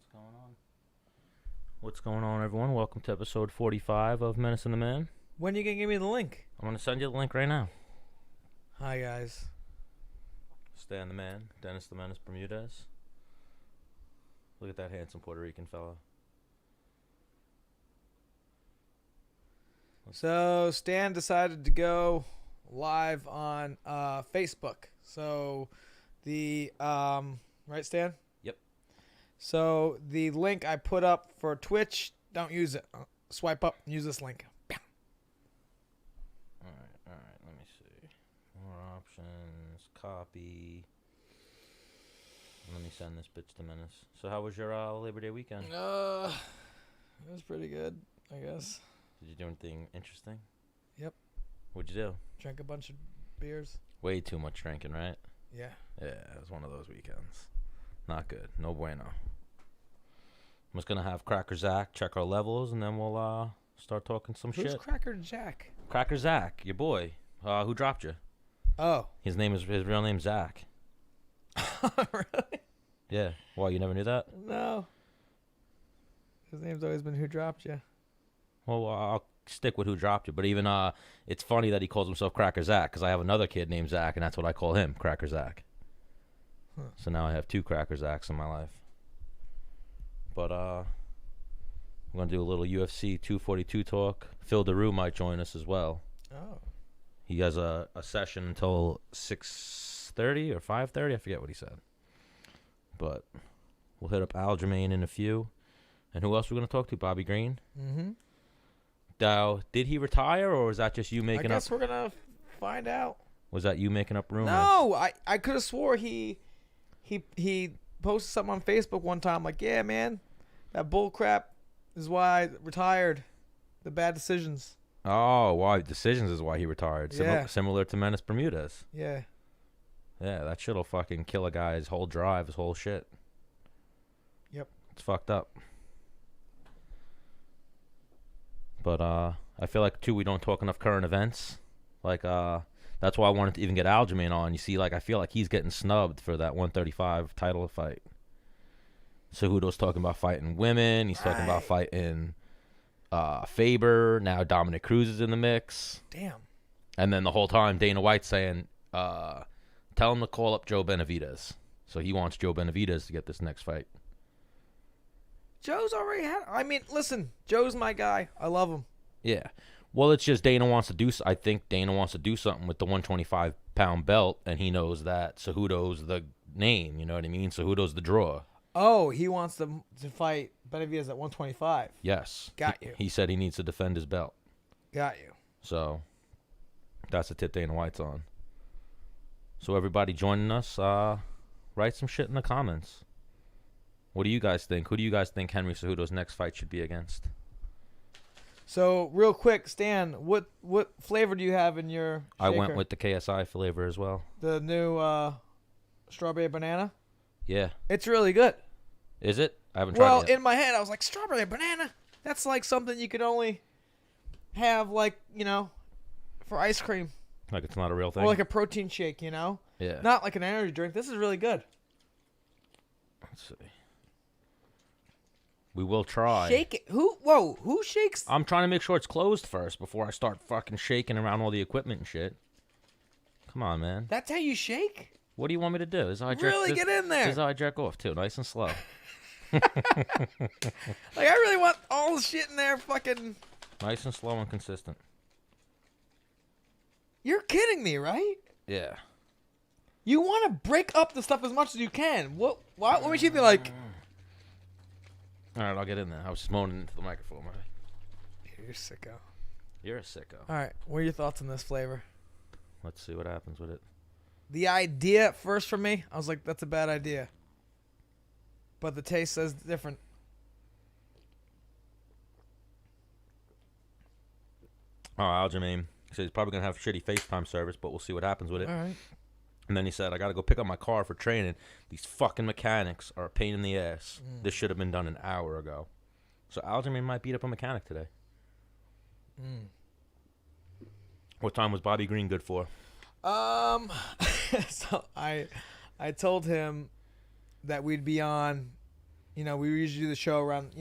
What's going on? What's going on, everyone? Welcome to episode 45 of Menace and The Man. When you gonna give me the link? I'm going to send you the link right now. Hi, guys. Stan the Man, Dennis the Menace Bermudez. Look at that handsome Puerto Rican fella. So, Stan decided to go live on Facebook. So, right, Stan? Yep. So, the link I put up for Twitch, don't use it. Swipe up, use this link. Alright, let me see. More options, copy. Let me send this bitch to Menace. So how was your Labor Day weekend? It was pretty good, I guess. Did you do anything interesting? Yep. What'd you do? Drank a bunch of beers. Way too much drinking, right? Yeah. Yeah, it was one of those weekends. Not good. No bueno. I'm just going to have Cracker Zach check our levels, and then we'll start talking some shit. Who's Cracker Jack? Cracker Zach, your boy. Who dropped you? Oh. His real name's Zach. Really? Yeah. Why, you never knew that? No. His name's always been Who Dropped You. Well, I'll stick with Who dropped you. But even it's funny that he calls himself Cracker Zach, because I have another kid named Zach, and that's what I call him, Cracker Zach. Huh. So now I have two Cracker Zachs in my life. But I'm going to do a little UFC 242 talk. Phil Daru might join us as well. Oh. He has a session until 6:30 or 5:30. I forget what he said. But we'll hit up Aljamain in a few. And who else we're going to talk to? Bobby Green? Mm-hmm. Did he retire, or was that just you making up? I guess we're going to find out. Was that you making up rumors? No, I could have swore he posted something on Facebook one time like, yeah, man, that bull crap is why I retired. The bad decisions. Oh, why decisions is why he retired. Yeah. Similar to Menace Bermudez. Yeah. Yeah, that shit'll fucking kill a guy's whole drive, his whole shit. Yep. It's fucked up. But I feel like too we don't talk enough current events. Like that's why I wanted to even get Aljamain on. You see, like I feel like he's getting snubbed for that 135 title fight. Cejudo's talking about fighting women. He's talking about fighting Faber. Now Dominick Cruz is in the mix. Damn. And then the whole time Dana White's saying, tell him to call up Joe Benavidez. So he wants Joe Benavidez to get this next fight. Joe's already had. I mean, listen, Joe's my guy. I love him. Yeah. Well, it's just Dana wants to do. I think Dana wants to do something with the 125-pound belt, and he knows that Cejudo's the name. You know what I mean? Cejudo's the draw. Oh, he wants to fight Benavidez at 125. Yes. Got you. He said he needs to defend his belt. Got you. So that's the tip Dana White's on. So everybody joining us, write some shit in the comments. What do you guys think? Who do you guys think Henry Cejudo's next fight should be against? So, real quick, Stan, what flavor do you have in your shaker? I went with the KSI flavor as well. The new strawberry banana? Yeah. It's really good. Is it? I haven't tried it yet. Well, in my head, I was like, strawberry banana? That's like something you could only have, like, for ice cream. Like it's not a real thing? Or like a protein shake, Yeah. Not like an energy drink. This is really good. Let's see. We will try. Shake it. Who shakes? I'm trying to make sure it's closed first before I start fucking shaking around all the equipment and shit. Come on, man. That's how you shake? What do you want me to do? Get in there. This is how I jerk off, too. Nice and slow. Like, I really want all the shit in there fucking... Nice and slow and consistent. You're kidding me, right? Yeah. You want to break up the stuff as much as you can. What makes you feel like... All right, I'll get in there. I was just moaning into the microphone. You're a sicko. You're a sicko. All right, what are your thoughts on this flavor? Let's see what happens with it. The idea at first for me, I was like, that's a bad idea. But the taste says different. Oh, Aljamain. He said he's probably going to have shitty FaceTime service, but we'll see what happens with it. All right. And then he said, I got to go pick up my car for training. These fucking mechanics are a pain in the ass. This should have been done an hour ago. So Aljamain might beat up a mechanic today. What time was Bobby Green good for? So I told him that we'd be on we usually do the show around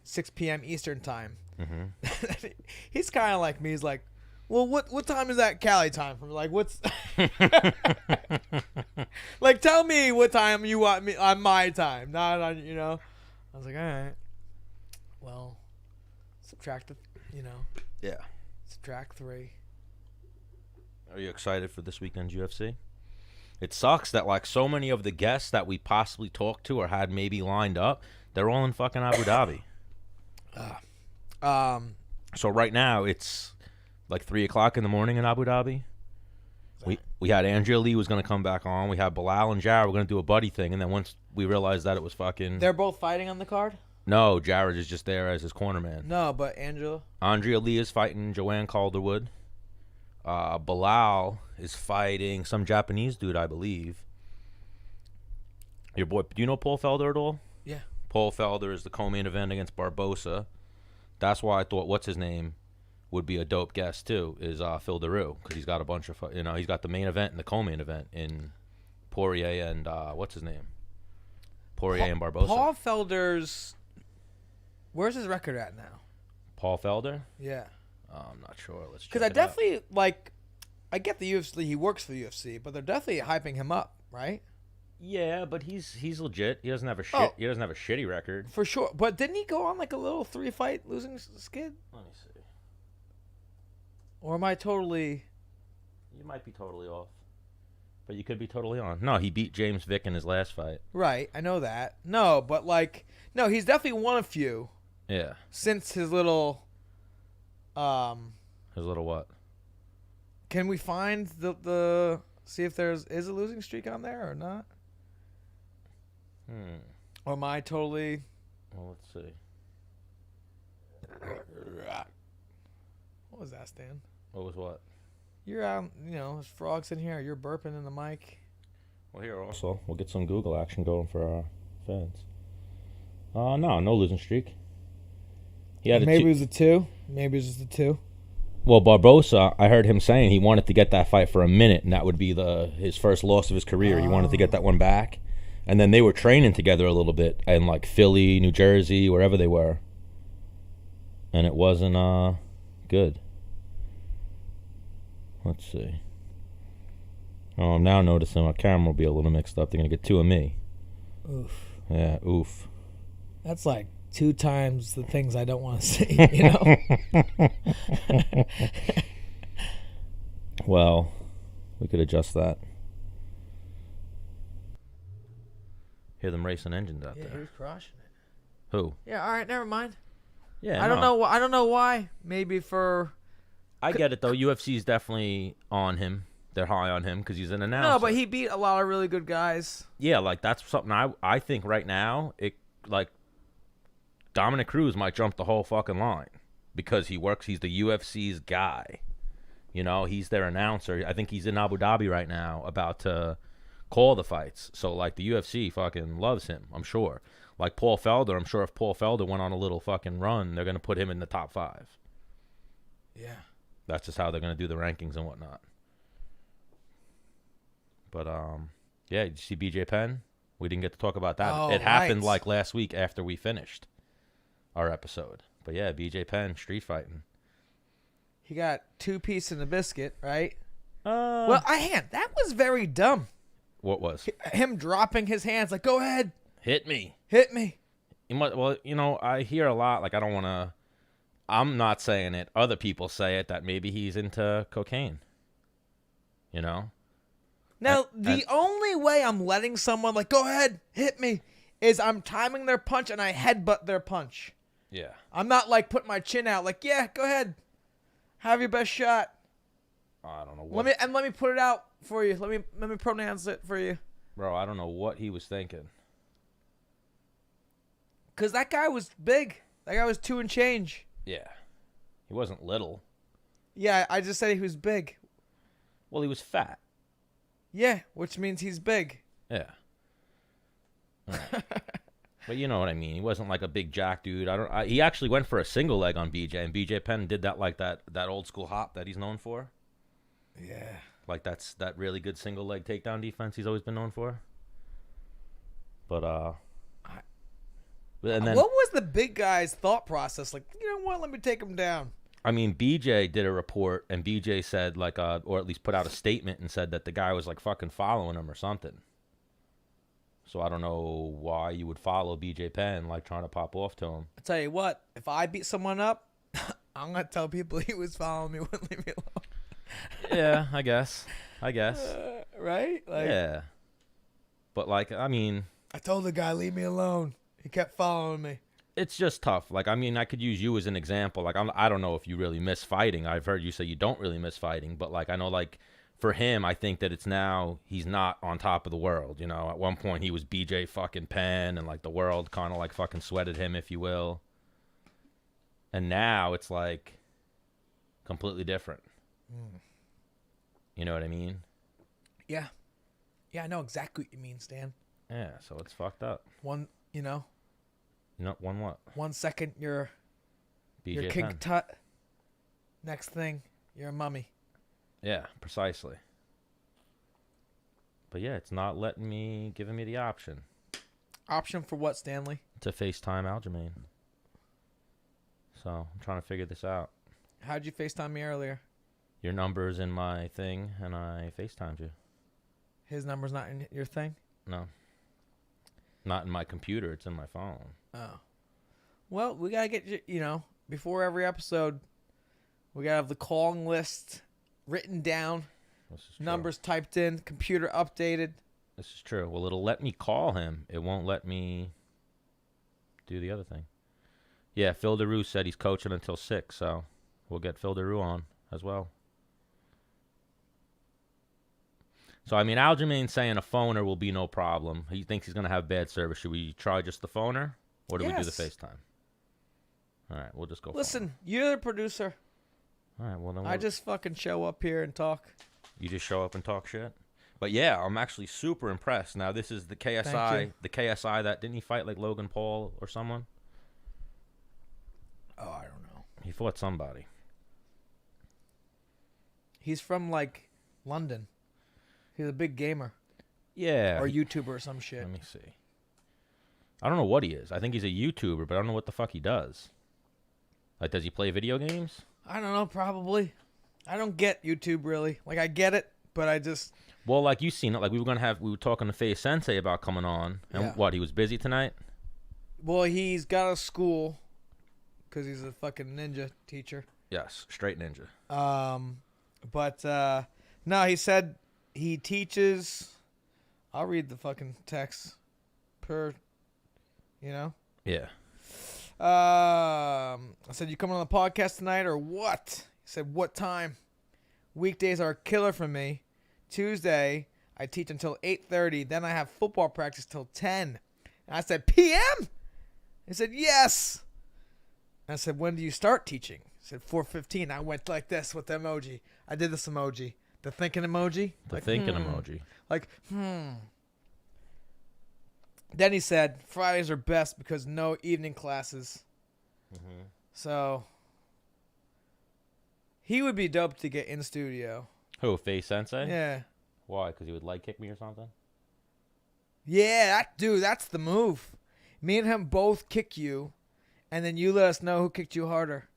6 p.m. Eastern time. Mm-hmm. He's kind of like me. He's like, well, what time is that Cali time for me? Like, what's like? Tell me what time you want me on my time, not on I was like, all right, well, subtract the Yeah. subtract 3. Are you excited for this weekend's UFC? It sucks that like so many of the guests that we possibly talked to or had maybe lined up, they're all in fucking Abu Dhabi. So right now it's like 3:00 in the morning in Abu Dhabi. We had Andrea Lee was gonna come back on. We had Bilal and Jared were gonna do a buddy thing, and then once we realized that it was fucking. They're both fighting on the card. No, Jared is just there as his corner man. No, but Andrea Lee is fighting Joanne Calderwood. Bilal is fighting some Japanese dude, I believe. Your boy, do you know Paul Felder at all? Yeah. Paul Felder is the co-main event against Barboza. That's why I thought what's his name would be a dope guest too. Is Phil Daru, because he's got a bunch of he's got the main event and the co-main event in Poirier and what's his name? Poirier and Barboza. Paul Felder's. Where's his record at now? Paul Felder? Yeah. I'm not sure. Let's check. Because I definitely I get the UFC. He works for the UFC, but they're definitely hyping him up, right? Yeah, but he's legit. He doesn't have He doesn't have a shitty record for sure. But didn't he go on like a little 3-fight losing skid? Let me see. Or am I totally? You might be totally off, but you could be totally on. No, he beat James Vick in his last fight. Right, I know that. No, but no, he's definitely won a few. Yeah. Since his little. His little what? Can we find the see if is a losing streak on there or not? Or am I totally? Well, let's see. What was that, Stan? What was what? You're out. There's frogs in here. You're burping in the mic. Well, here also we'll get some Google action going for our fans. No losing streak. Maybe it was a 2. Maybe it was just a 2. Well, Barboza, I heard him saying he wanted to get that fight for a minute, and that would be his first loss of his career. He wanted to get that one back. And then they were training together a little bit in like Philly, New Jersey, wherever they were. And it wasn't good. Let's see. Oh, I'm now noticing my camera will be a little mixed up. They're going to get 2 of me. Oof. Yeah, oof. That's like 2 times the things I don't want to see, Well, we could adjust that. Hear them racing engines out there. Yeah, who's crushing it? Who? Yeah, all right, never mind. Yeah, I don't know. I don't know why. Maybe for. I get it though. UFC's definitely on him. They're high on him because he's an announcer. No, but he beat a lot of really good guys. Yeah, like that's something I think right now. Dominick Cruz might jump the whole fucking line because he works. He's the UFC's guy. He's their announcer. I think he's in Abu Dhabi right now about to call the fights. So, like, the UFC fucking loves him, I'm sure. Like Paul Felder, I'm sure if Paul Felder went on a little fucking run, they're going to put him in the top 5. Yeah. That's just how they're going to do the rankings and whatnot. But, yeah, did you see BJ Penn? We didn't get to talk about that. Oh, it happened, right. like, last week after we finished our episode. But, yeah, BJ Penn, street fighting. He got 2 pieces in the biscuit, right? Well, that was very dumb. What was? Him dropping his hands like, go ahead. Hit me. Hit me. Well, I hear a lot, like, I don't want to, I'm not saying it. Other people say it, that maybe he's into cocaine. Now, the only way I'm letting someone, like, go ahead, hit me, is I'm timing their punch and I headbutt their punch. Yeah. I'm not, like, putting my chin out, like, yeah, go ahead. Have your best shot. I don't know what. Let me put it out for you. Let me pronounce it for you. Bro, I don't know what he was thinking. Because that guy was big. That guy was 2 and change. Yeah. He wasn't little. Yeah, I just said he was big. Well, he was fat. Yeah, which means he's big. Yeah. But you know what I mean. He wasn't like a big jack dude. He actually went for a single leg on BJ, and BJ Penn did that like that old school hop that he's known for. Yeah. Like that's that really good single leg takedown defense he's always been known for. But And then, what was the big guy's thought process? Like, you know what? Let me take him down. I mean, BJ did a report, and BJ said, like, or at least put out a statement and said that the guy was, like, fucking following him or something. So I don't know why you would follow BJ Penn, like, trying to pop off to him. I tell you what, if I beat someone up, I'm going to tell people he was following me, wouldn't leave me alone. Yeah, I guess. Right? Like, Yeah. But, like, I mean... I told the guy, leave me alone. He kept following me. It's just tough. Like, I mean, I could use you as an example. Like, I don't know if you really miss fighting. I've heard you say you don't really miss fighting. But, like, I know, like, for him, I think that it's now he's not on top of the world. You know, at one point he was BJ fucking Penn, and, like, the world kind of, like, fucking sweated him, if you will. And now it's, like, completely different. You know what I mean? Yeah. Yeah, I know exactly what you mean, Stan. Yeah, so it's fucked up. One, you know, One what? 1 second you're BJ King Penn. Tut. Next thing, you're a mummy. Yeah, precisely. But yeah, it's not giving me the option Option for what, Stanley? to FaceTime Aljamain. So I'm trying to figure this out. How'd you FaceTime me earlier? Your number's in my thing, and I FaceTimed you. His number's not in your thing? No. Not in my computer. It's in my phone. Oh. Well, we got to get, you know, before every episode, we got to have the calling list written down, This is true. numbers typed in, computer updated. This is true. Well, it'll let me call him. It won't let me do the other thing. Yeah, Phil Daru said he's coaching until 6, so we'll get Phil Daru on as well. So, I mean, Aljamain's saying a phoner will be no problem. He thinks he's going to have bad service. Should we try just the phoner, or do we do the Yes. FaceTime? All right, we'll just go Listen, you're the producer. phone. All right, well, then I just fucking show up here and talk. you just show up and talk shit? But, yeah, I'm actually super impressed. Now, this is the Thank KSI. you. The KSI that, didn't he fight like Logan Paul or someone? Oh, I don't know. He fought somebody. He's from, like, London. He's a big gamer. Yeah. Or YouTuber or some shit. Let me see. I don't know what he is. I think he's a YouTuber, but I don't know what the fuck he does. Like, does he play video games? I don't know, probably. I don't get YouTube, really. Like, I get it, but I just... Well, like, you seen it. Like, we were talking to Faye Sensei about coming on. And Yeah. what, he was busy tonight? Well, he's got a school because he's a fucking ninja teacher. Yes, straight ninja. But no, he said he teaches. I'll read the fucking text per, you know. Yeah. I said, you coming on the podcast tonight or what? He said, what time? Weekdays are a killer for me. Tuesday, I teach until 8:30. Then I have football practice till 10. And I said, PM? He said, yes. And I said, when do you start teaching? He said, 4:15. I went like this with the emoji. I did this emoji. The thinking emoji. The Like, thinking emoji. Like, Then he said, Fridays are best because no evening classes. Mm-hmm. So, he would be dope to get in studio. Who, Faye Sensei? Yeah. Why? Because he would leg kick me or something? Yeah, that's the move. Me and him both kick you, and then you let us know who kicked you harder.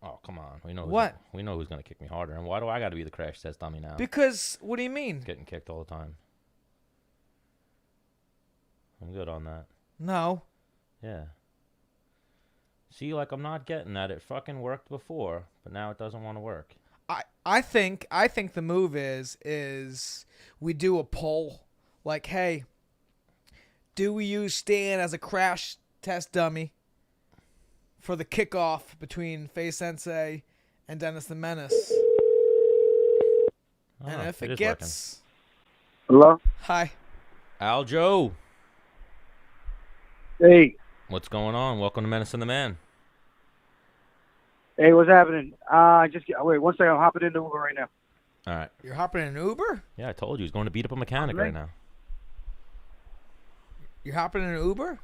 Oh, come on. We know who's going to kick me harder. And why do I got to be the crash test dummy now? Because, what do you mean? Getting kicked all the time. I'm good on that. No. Yeah. See, like, I'm not getting that. It fucking worked before, but now it doesn't want to work. I think the move is we do a poll. Like, hey, do we use Stan as a crash test dummy for the kickoff between Faye Sensei and Dennis the Menace? And if it is gets... Hello? Hi. Aljo, Hey. what's going on? Welcome to Menace and The Man. Hey, what's happening? Wait 1 second. I'm hopping into Uber right now. All right. You're hopping in an Uber? Yeah, I told you he's going to beat up a mechanic right now. You're hopping in an Uber?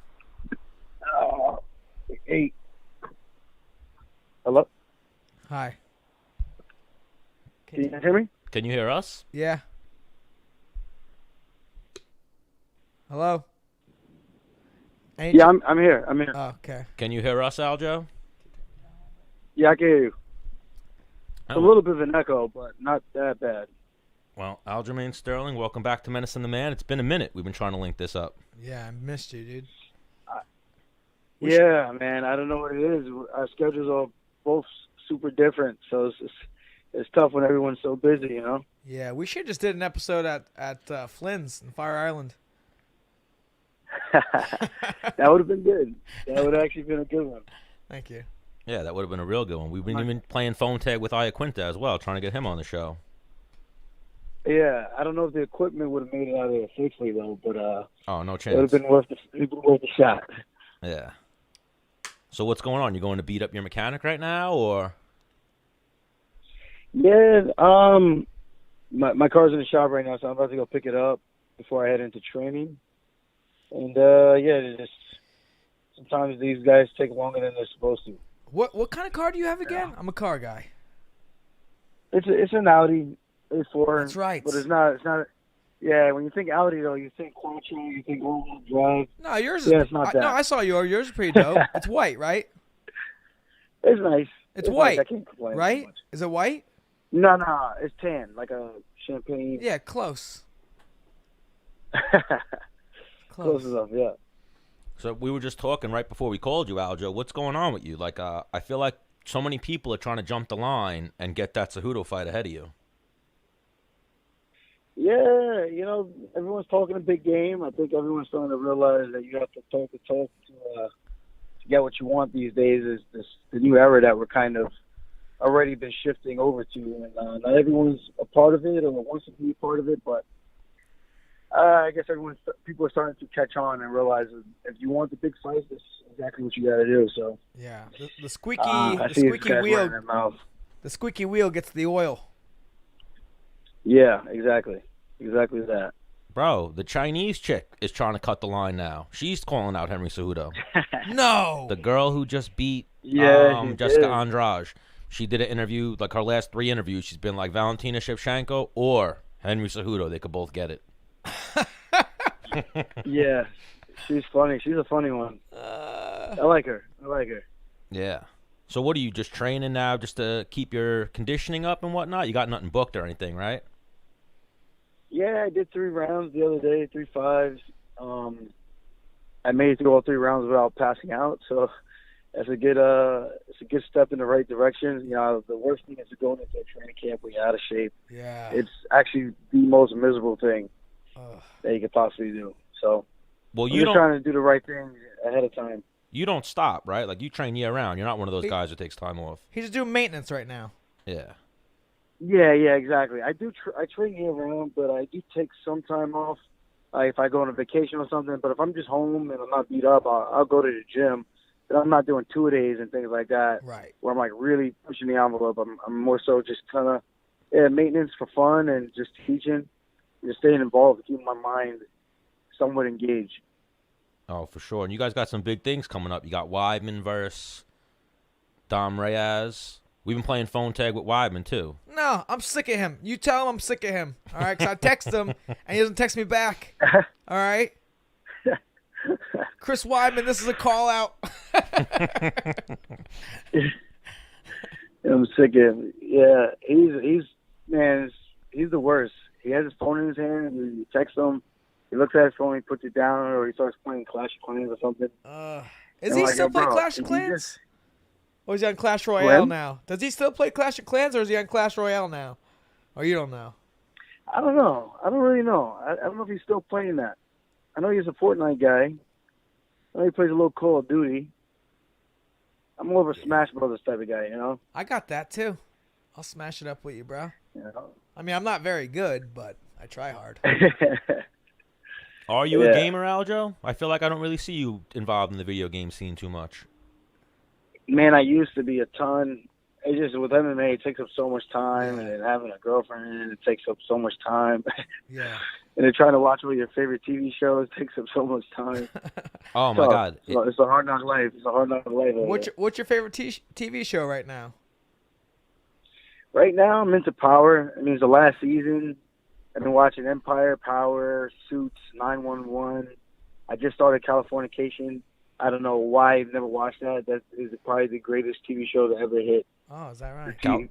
Hey. Hello? Hi. Can you hear me? Can you hear us? Yeah. Hello? Yeah, I'm here. I'm here. Oh, okay. Can you hear us, Aljo? Yeah, I can hear you. It's a Oh. little bit of an echo, but not that bad. Well, Aljamain Sterling, welcome back to Menace and The Man. It's been a minute. We've been trying to link this up. Yeah, I missed you, dude. Yeah, man. I don't know what it is. Our schedules are both super different, so it's tough when everyone's so busy, you know? Yeah, we should just did an episode at Flynn's in Fire Island. That would have been good. That would have actually been a good one. Thank you. Yeah, that would have been a real good one. We've been even playing phone tag with Iaquinta as well, trying to get him on the show. Yeah, I don't know if the equipment would have made it out of there safely, though, but Oh, no it would chance. have been worth the shot. Yeah. So what's going on? You going to beat up your mechanic right now, or? Yeah, my car's in the shop right now, so I'm about to go pick it up before I head into training. And yeah, just sometimes these guys take longer than they're supposed to. What kind of car do you have again? I'm a car guy. It's an Audi A4. That's right. But it's not. Yeah, when you think Audi though, you think Quattro, you think all-wheel drive. No, yours Yeah, is. it's not that. No, I saw yours. Yours is pretty dope. It's white, right? It's nice. It's nice. white, I can't complain too right? much. Is it white? No, it's tan, like a champagne. Yeah, close. Close enough, yeah. So we were just talking right before we called you, Aljo. What's going on with you? Like, I feel like so many people are trying to jump the line and get that Cejudo fight ahead of you. Yeah, everyone's talking a big game. I think everyone's starting to realize that you have to talk to get what you want these days. Is the new era that we're kind of already been shifting over to, and not everyone's a part of it or wants to be a part of it, but I guess people are starting to catch on and realize that if you want the big fights, this is exactly what you got to do. So Yeah, the squeaky I the see these squeaky guys wheel running their mouth. the squeaky wheel gets the oil. Yeah, exactly that. Bro, the Chinese chick is trying to cut the line now. She's calling out Henry Cejudo. No. The girl who just beat Yeah, Jessica Andrade. She did an interview, like her last 3 interviews, she's been like Valentina Shevchenko or Henry Cejudo. They could both get it. Yeah, she's funny. She's a funny one. I like her. Yeah. So what are you, just training now just to keep your conditioning up and whatnot? You got nothing booked or anything, right? Yeah, I did 3 rounds the other day, 3 5s. I made it through all 3 rounds without passing out, so it's a good step in the right direction. The worst thing is to go into a training camp when you're out of shape. Yeah. It's actually the most miserable thing that you could possibly do. So, Well, I'm you just don't trying to do the right thing ahead of time. you don't stop, right? Like you train year round. You're not one of those guys who takes time off. He's just doing maintenance right now. Yeah. Yeah, exactly. I do. I train year round, but I do take some time off if I go on a vacation or something. But if I'm just home and I'm not beat up, I'll go to the gym. But I'm not doing 2-a-days and things like that. Right. Where I'm like really pushing the envelope. I'm more so just kind of maintenance for fun and just teaching, just staying involved, keeping my mind somewhat engaged. Oh, for sure. And you guys got some big things coming up. You got Weidman versus Dom Reyes. We've been playing phone tag with Weidman, too. No, I'm sick of him. You tell him I'm sick of him. All right, because I text him, and he doesn't text me back. All right? Chris Weidman, this is a call-out. I'm sick of him. Yeah, he's the worst. He has his phone in his hand, and you text him. He looks at his phone, he puts it down, or he starts playing Clash of Clans or something. Is I'm he like, still yo, playing bro, Clash of he Clans? just- Or is he on Clash Royale When? now? Does he still play Clash of Clans, or is he on Clash Royale now? Or you don't know? I don't know. I don't really know. I don't know if he's still playing that. I know he's a Fortnite guy. I know he plays a little Call of Duty. I'm more of a Smash Brothers type of guy, I got that, too. I'll smash it up with you, bro. You know? I mean, I'm not very good, but I try hard. Are you a Yeah. gamer, Aljo? I feel like I don't really see you involved in the video game scene too much. Man, I used to be a ton. It's just with MMA, it takes up so much time, and then having a girlfriend, it takes up so much time. Yeah. And then trying to watch all your favorite TV shows takes up so much time. Oh, my So, God. It's a hard knock life. It's a hard knock life. What's your favorite TV show right now? Right now, I'm into Power. I mean, it's the last season. I've been watching Empire, Power, Suits, 911. I just started Californication. I don't know why I've never watched that. That is probably the greatest TV show to ever hit. Oh, is that right? The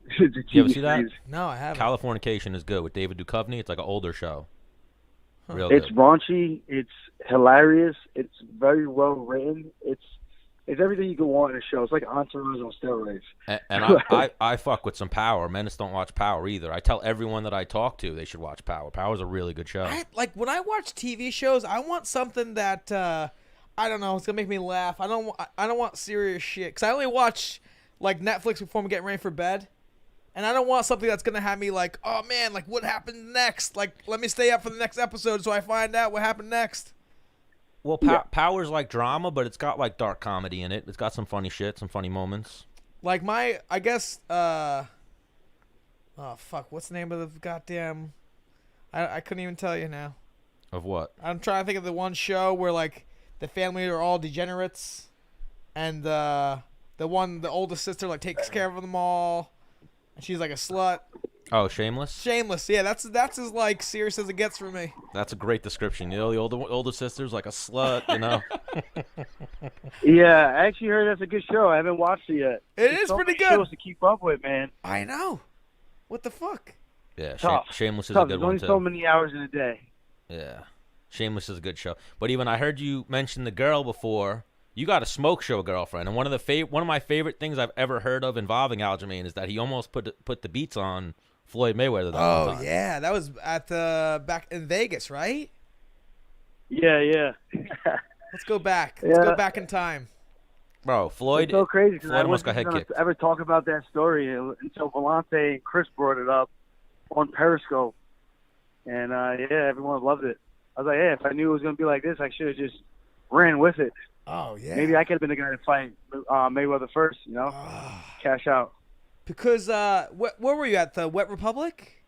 You ever see that? series. No, I haven't. Californication is good with David Duchovny. It's like an older show. Real It's good. raunchy. It's hilarious. It's very well written. It's everything you could want in a show. It's like Entourage on steroids. And I fuck with some Power. Menace don't watch Power either. I tell everyone that I talk to they should watch Power. Power's a really good show. Like when I watch TV shows, I want something that I don't know. It's gonna make me laugh. I don't want serious shit because I only watch like Netflix before I'm getting ready for bed, and I don't want something that's gonna have me like, oh man, like what happened next? Like let me stay up for the next episode so I find out what happened next. Well, Power's like drama, but it's got like dark comedy in it. It's got some funny shit, some funny moments. Like I guess oh fuck, what's the name of the goddamn? I couldn't even tell you now. Of what? I'm trying to think of the one show where like the family are all degenerates, and the oldest sister like takes care of them all, and she's like a slut. Oh, Shameless? Shameless, yeah, that's as like serious as it gets for me. That's a great description. You know, the older sister's like a slut, you know? Yeah, I actually heard that's a good show. I haven't watched it yet. It is pretty good. Shows to keep up with, man. I know. What the fuck? Yeah, Tough. Shameless is Tough. a good There's one, only too. so many hours in a day. Yeah. Shameless is a good show. But even I heard you mention the girl before. You got a smoke show girlfriend, and one of my favorite things I've ever heard of involving Aljamain is that he almost put the beats on Floyd Mayweather that one Oh time. yeah, that was at back in Vegas, right? Yeah. Let's go back. Let's go back in time. Bro, Floyd. It's so crazy because Floyd I almost got wasn't head going kicked. to ever talk about that story until Volante and Chris brought it up on Periscope, and everyone loved it. I was like, hey, if I knew it was going to be like this, I should have just ran with it. Oh yeah. Maybe I could have been the guy to fight Mayweather first, you know, cash out. Because where were you at, the Wet Republic?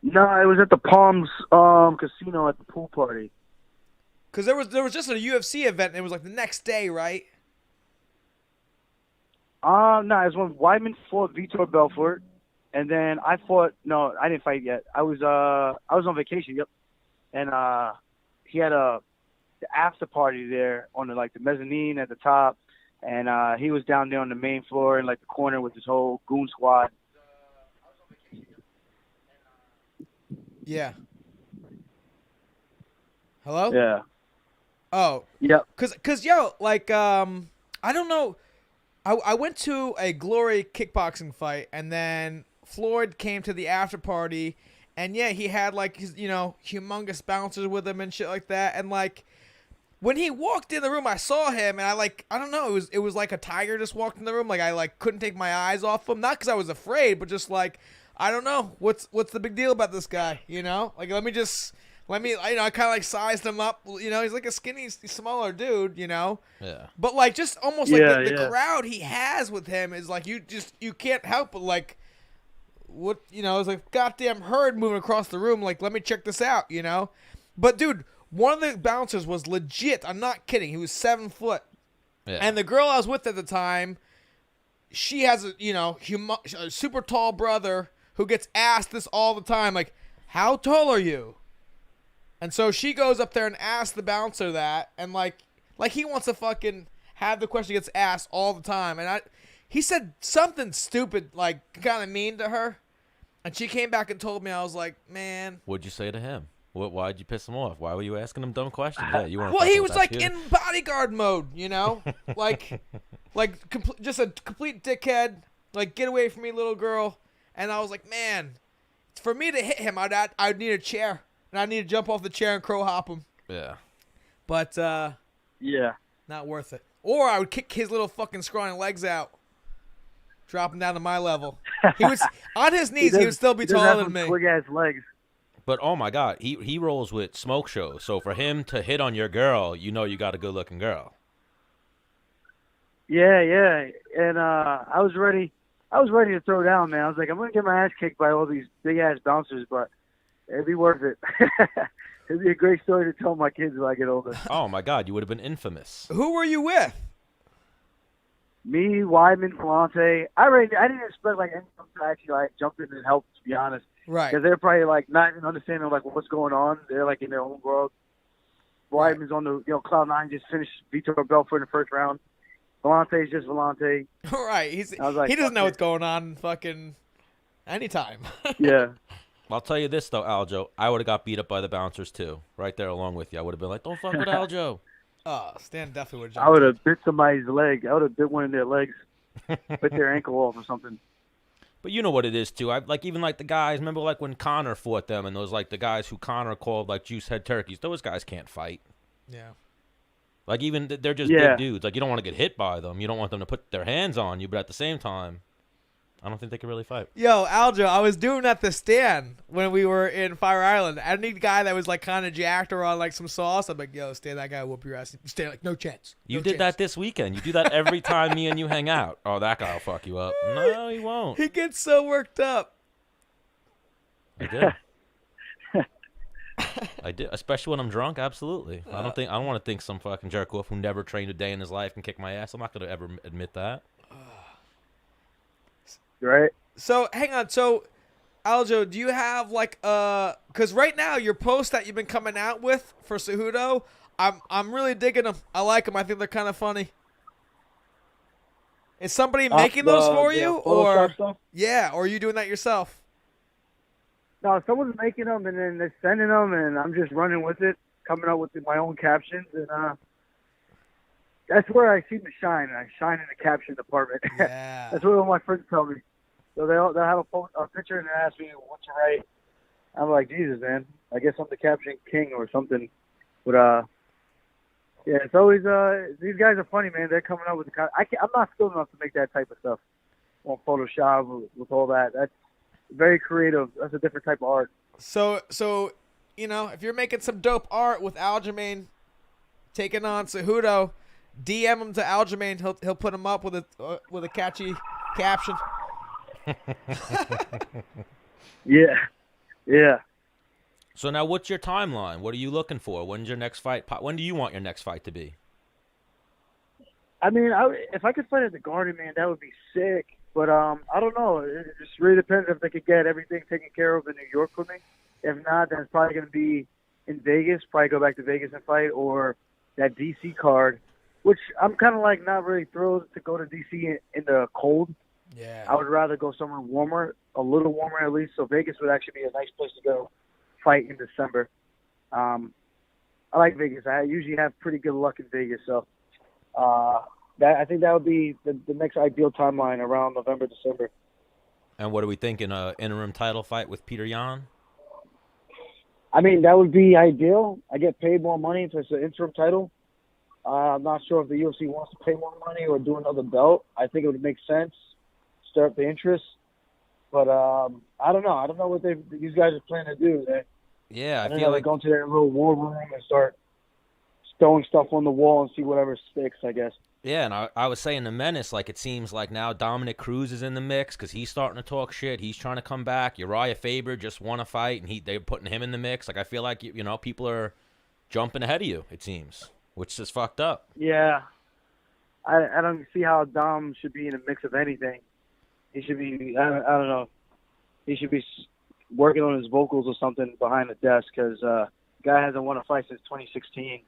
No, it was at the Palms Casino at the pool party. Because there was just a UFC event, and it was like the next day, right? No, it was when Weidman fought Vitor Belfort, and then I fought. No, I didn't fight yet. I was on vacation. Yep, and he had the after party there on the mezzanine at the top, and he was down there on the main floor in like the corner with his whole goon squad. Yeah. Hello? Yeah. Oh. Yep. Cause yo, like I don't know. I went to a Glory kickboxing fight, and then Floyd came to the after party, and yeah, he had like his, humongous bouncers with him and shit like that, and like when he walked in the room, I saw him, and I don't know, it was like a tiger just walked in the room, like I couldn't take my eyes off him, not because I was afraid, but just like I don't know what's the big deal about this guy, like let me I kind of like sized him up, he's like a skinny, smaller dude, Yeah. but like just almost like the crowd he has with him is like you can't help but like what it's like goddamn herd moving across the room, like let me check this out, but dude, one of the bouncers was legit, I'm not kidding, he was 7 foot. Yeah. And the girl I was with at the time, she has a super tall brother who gets asked this all the time, like, how tall are you? And so she goes up there and asks the bouncer that, and like he wants to fucking have the question gets asked all the time. And he said something stupid, like kind of mean to her, and she came back and told me. I was like, man. What'd you say to him? Why'd you piss him off? Why were you asking him dumb questions? Yeah, you weren't. Well, he was like in bodyguard mode, like just a complete dickhead. Like, get away from me, little girl. And I was like, man, for me to hit him, I'd need a chair. And I need to jump off the chair and crow hop him. Yeah. But, Yeah. not worth it. Or I would kick his little fucking scrawny legs out. Drop him down to my level. He was on his knees, he would still be taller than me. Quick ass legs. But oh my God, he rolls with smoke shows. So for him to hit on your girl, you got a good looking girl. Yeah. And I was ready to throw down, man. I was like, I'm gonna get my ass kicked by all these big ass bouncers, but it'd be worth it. It'd be a great story to tell my kids when I get older. Oh my God, you would have been infamous. Who were you with? Me, Weidman, Volante. I didn't expect anyone to actually jump in and help. To be honest, Right. because they're probably not even understanding what's going on. They're in their own world. Weidman's on the cloud nine, just finished Vitor Belfort in the first round. Volante's just Volante. Right. He doesn't know what's going on fucking anytime. Yeah. I'll tell you this, though, Aljo. I would have got beat up by the bouncers, too. Right there along with you. I would have been like, don't fuck with Aljo. Oh, Stan definitely would have. I would have bit somebody's leg. I would have bit one of their legs, bit their ankle off or something. But you know what it is, too. Even the guys, remember when Conor fought them and those, the guys who Conor called, juice head turkeys, those guys can't fight. Yeah. Even, they're just big dudes. You don't want to get hit by them. You don't want them to put their hands on you, but at the same time, I don't think they can really fight. Yo, Aljo, I was doing that to Stan when we were in Fire Island. Any guy that was kind of jacked or on some sauce, I'm like, yo, Stan, that guy will whoop your ass. Stan, no chance. You did that this weekend. You do that every time me and you hang out. Oh, that guy will fuck you up. No, he won't. He gets so worked up. I did. I did, especially when I'm drunk. Absolutely. I don't want to think some fucking jerk off who never trained a day in his life can kick my ass. I'm not gonna ever admit that. Right. So hang on. So Aljo, do you have because right now your posts that you've been coming out with for Cejudo, I'm really digging them. I like them. I think they're kind of funny. Is somebody making those for you, or stuff? Yeah, or are you doing that yourself? No, someone's making them and then they're sending them, and I'm just running with it, coming up with my own captions, and that's where I seem to shine. I shine in the caption department. Yeah. That's what all my friends tell me. So they'll have a picture and they ask me what to write. I'm like, Jesus, man. I guess I'm the caption king or something. But yeah, it's always these guys are funny, man. They're coming up with I'm not skilled enough to make that type of stuff on Photoshop with all that. That's very creative. That's a different type of art. So if you're making some dope art with Aljamain taking on Cejudo, DM him to Aljamain. He'll put him up with a catchy caption. Yeah. So now, what's your timeline? What are you looking for? When's your next fight? When do you want your next fight to be? I mean, if I could fight at the Garden, man, that would be sick. But I don't know. It just really depends if they could get everything taken care of in New York for me. If not, then it's probably going to be in Vegas. Probably go back to Vegas and fight, or that DC card, which I'm kind of not really thrilled to go to DC in the cold. Yeah. I would rather go somewhere warmer, a little warmer at least. So Vegas would actually be a nice place to go fight in December. I like Vegas. I usually have pretty good luck in Vegas. So I think that would be the next ideal timeline, around November, December. And what are we thinking? Interim title fight with Peter Yan? I mean, that would be ideal. I get paid more money if it's an interim title. I'm not sure if the UFC wants to pay more money or do another belt. I think it would make sense. Stir up the interest, but I don't know. I don't know what these guys are planning to do. I feel feel like go into their little war room and start throwing stuff on the wall and see whatever sticks, I guess. Yeah, and I was saying to Menace, it seems like now Dominick Cruz is in the mix because he's starting to talk shit. He's trying to come back. Urijah Faber just won a fight, and they're putting him in the mix. I feel like people are jumping ahead of you. It seems, which is fucked up. Yeah, I don't see how Dom should be in a mix of anything. He should be, I don't know, he should be working on his vocals or something behind the desk, because the guy hasn't won a fight since 2016.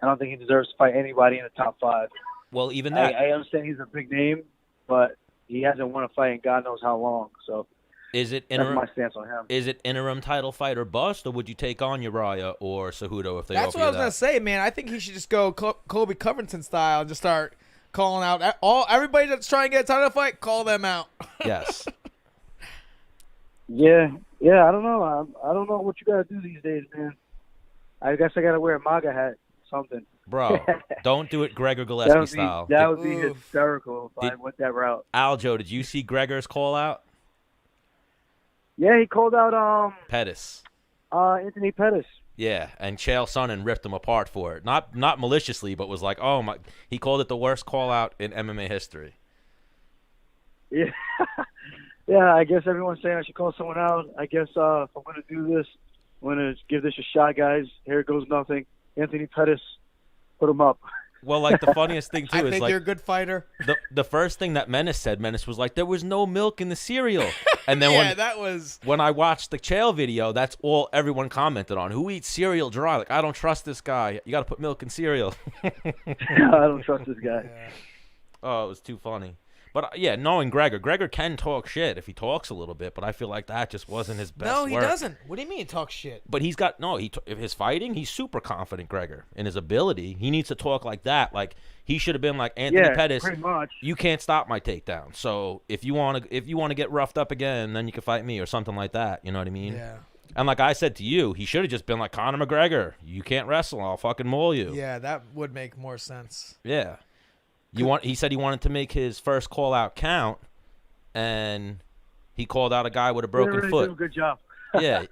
I don't think he deserves to fight anybody in the top 5. Well, even that. I understand he's a big name, but he hasn't won a fight in God knows how long. So that's my stance on him. Is it interim title fight or bust, or would you take on Urijah or Cejudo if they offer you that? That's what I was going to say, man. I think he should just go Colby Covington style and just start calling out everybody that's trying to get a title fight, call them out. Yes. Yeah, I don't know. I don't know what you got to do these days, man. I guess I got to wear a MAGA hat, something. Bro, don't do it Gregor Gillespie style. That would be hysterical if I went that route. Aljo, did you see Gregor's call out? Yeah, he called out Pettis. Anthony Pettis. Yeah, and Chael Sonnen ripped him apart for it. Not maliciously, but was like, oh my. He called it the worst call out in MMA history. Yeah, yeah. I guess everyone's saying I should call someone out. I guess if I'm going to do this, I'm going to give this a shot, guys. Here goes nothing. Anthony Pettis, put him up. Well, like the funniest thing too I is think like you're a good fighter. the first thing that Menace was like, there was no milk in the cereal. And then Yeah, that was. when I watched the Chael video, that's all everyone commented on. Who eats cereal dry? Like, I don't trust this guy. You got to put milk in cereal. I don't trust this guy. Yeah. Oh, it was too funny. But yeah, knowing Gregor can talk shit if he talks a little bit, but I feel like that just wasn't his best No, he work. doesn't. What do you mean he talks shit? But he's got his fighting, he's super confident, Gregor, in his ability. He needs to talk like that. Like he should have been like Anthony Pettis. Pretty much. You can't stop my takedown. So if you want to get roughed up again, then you can fight me or something like that. You know what I mean? Yeah. And like I said to you, he should have just been like Conor McGregor. You can't wrestle. I'll fucking maul you. Yeah, that would make more sense. Yeah. He said he wanted to make his first call out count, and he called out a guy with a broken really foot. Do a good job. Yeah,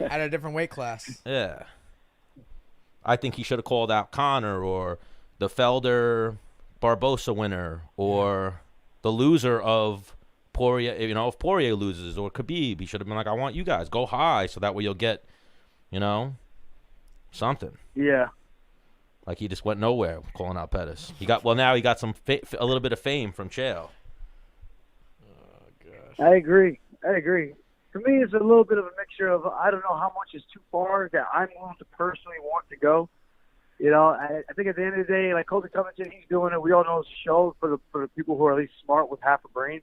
At a different weight class. Yeah, I think he should have called out Conor or the Felder Barboza winner or the loser of Poirier. You know, if Poirier loses or Khabib, he should have been like, I want you guys go high so that way you'll get, something. Yeah. Like he just went nowhere calling out Pettis. Now he got some a little bit of fame from Chael. Oh gosh. I agree. For me, it's a little bit of a mixture of I don't know how much is too far that I'm willing to personally want to go. I think at the end of the day, like Colby Covington, he's doing it. We all know it's a show for the people who are at least smart with half a brain.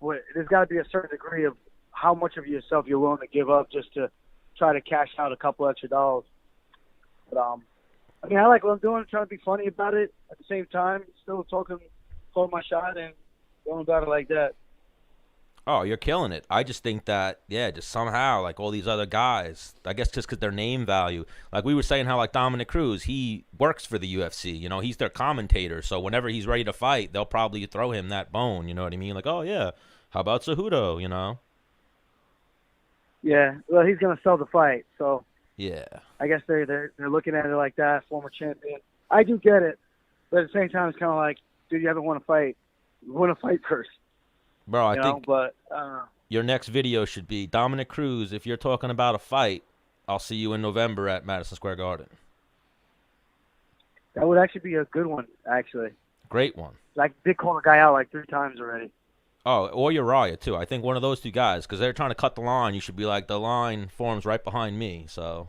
There's got to be a certain degree of how much of yourself you're willing to give up just to try to cash out a couple extra dollars. But I like what I'm doing, trying to be funny about it. At the same time, still calling my shot and going about it like that. Oh, you're killing it. I just think that, just somehow, like all these other guys, I guess just because their name value. Like we were saying how, like, Dominick Cruz, he works for the UFC. He's their commentator. So whenever he's ready to fight, they'll probably throw him that bone. You know what I mean? Like, oh, yeah, how about Cejudo, Yeah, well, he's going to sell the fight, so... Yeah. I guess they're looking at it like that, former champion. I do get it, but at the same time, it's kind of like, dude, you haven't won a fight. You want to fight first. Bro, I think but your next video should be Dominick Cruz. If you're talking about a fight, I'll see you in November at Madison Square Garden. That would actually be a good one, actually. Great one. I did call the guy out like 3 times already. Oh, or Urijah, too. I think one of those two guys, because they're trying to cut the line. You should be like, the line forms right behind me, so.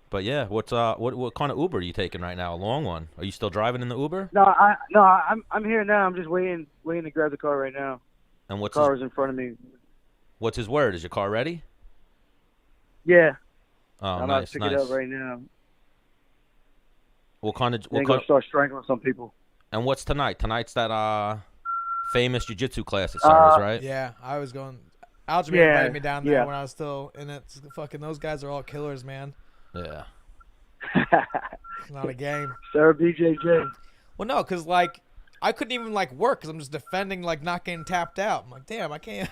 But, yeah, what kind of Uber are you taking right now? A long one? Are you still driving in the Uber? No, I'm here now. I'm just waiting to grab the car right now. And the car is in front of me. What's his word? Is your car ready? Yeah. Oh, I'm nice, about to pick it up right now. What kind of? Then go start strangling some people. And what's tonight? Tonight's that famous jiu-jitsu class at Sarah's, right? Yeah, I was going. Aljamain invited me down there when I was still in it. Fucking those guys are all killers, man. Yeah. It's not a game. Sarah BJJ. Well, no, because like I couldn't even like work because I'm just defending like not getting tapped out. I'm like, damn, I can't.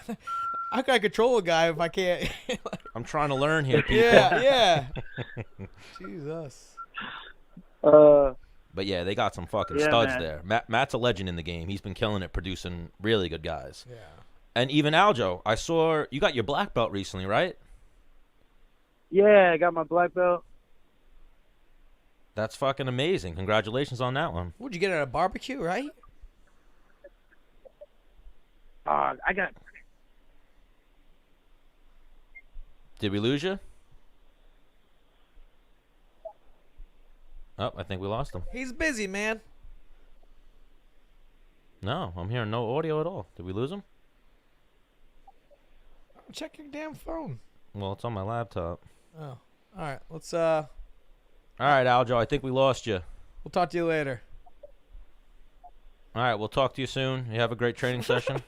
How can I control a guy if I can't? I'm trying to learn here, people. Yeah. Jesus. But yeah, they got some fucking studs there. Matt's a legend in the game. He's been killing it, producing really good guys. Yeah. And even Aljo, I saw you got your black belt recently, right? Yeah, I got my black belt. That's fucking amazing. Congratulations on that one. What'd you get at a barbecue, right? I got. Did we lose you? Oh, I think we lost him. He's busy, man. No, I'm hearing no audio at all. Did we lose him? Check your damn phone. Well, it's on my laptop. Oh, all right. Let's All right, Aljo. I think we lost you. We'll talk to you later. All right, we'll talk to you soon. You have a great training session.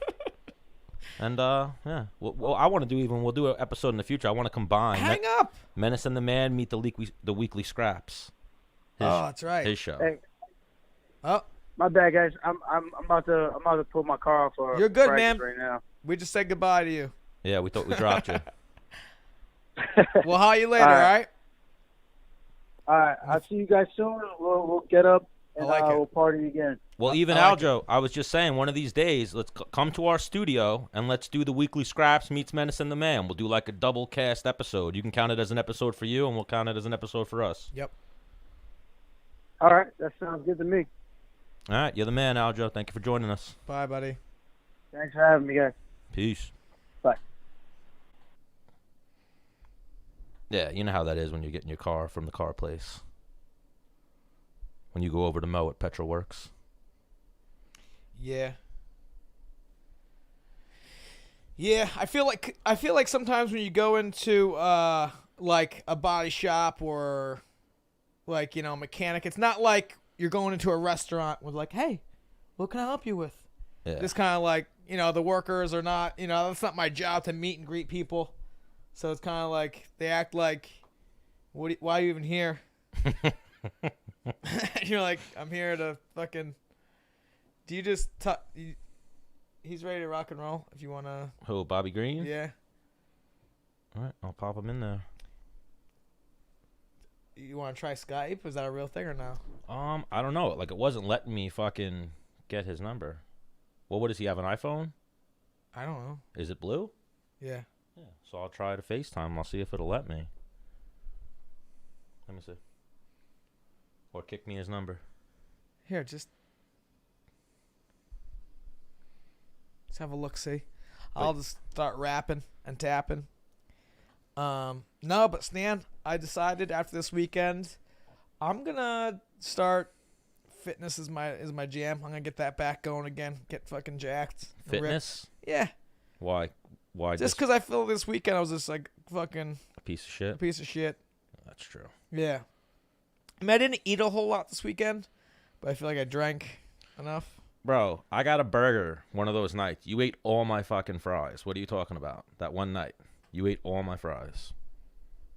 And yeah, well, I want to do we'll do an episode in the future. I want to combine. Hang up. Menace and the Man meet the weekly scraps. That's right. His show. Hey. Oh, my bad, guys. I'm about to pull my car off for you're good, practice man. Right now. We just said goodbye to you. Yeah, we thought we dropped you. We'll haul you later, all right? All right. I'll see you guys soon. We'll get up and I like it. we'll party again. Well, even I like Aljo, I was just saying, one of these days, let's come to our studio and let's do the Weekly Scraps meets Menace and the Man. We'll do like a double cast episode. You can count it as an episode for you, and we'll count it as an episode for us. Yep. All right, that sounds good to me. All right, you're the man, Aljo. Thank you for joining us. Bye, buddy. Thanks for having me, guys. Peace. Bye. Yeah, you know how that is when you get in your car from the car place. When you go over to Mo at Petrol Works. Yeah. Yeah, I feel like sometimes when you go into like a body shop or like, a mechanic, it's not like you're going into a restaurant with like, hey, what can I help you with? Yeah. Just kind of like, the workers are not, that's not my job to meet and greet people. So it's kind of like they act like, why are you even here? You're like, I'm here to fucking. Do you just he's ready to rock and roll if you want to. Who, Bobby Green? Yeah. All right, I'll pop him in there. You want to try Skype? Is that a real thing or no? I don't know. Like, it wasn't letting me fucking get his number. Well, what does he have, an iPhone? I don't know. Is it blue? Yeah. Yeah. So I'll try to FaceTime. I'll see if it'll let me. Let me see. Or kick me his number. Here, just have a look. See, I'll just start rapping and tapping. No, but Stan, I decided after this weekend, I'm gonna start. Fitness is my jam. I'm gonna get that back going again. Get fucking jacked. Fitness? Ripped. Yeah. Why? Just because I feel this weekend I was just like fucking a piece of shit? a piece of shit. That's true. Yeah. I mean, I didn't eat a whole lot this weekend, but I feel like I drank enough. Bro, I got a burger one of those nights. You ate all my fucking fries. What are you talking about? That one night. You ate all my fries.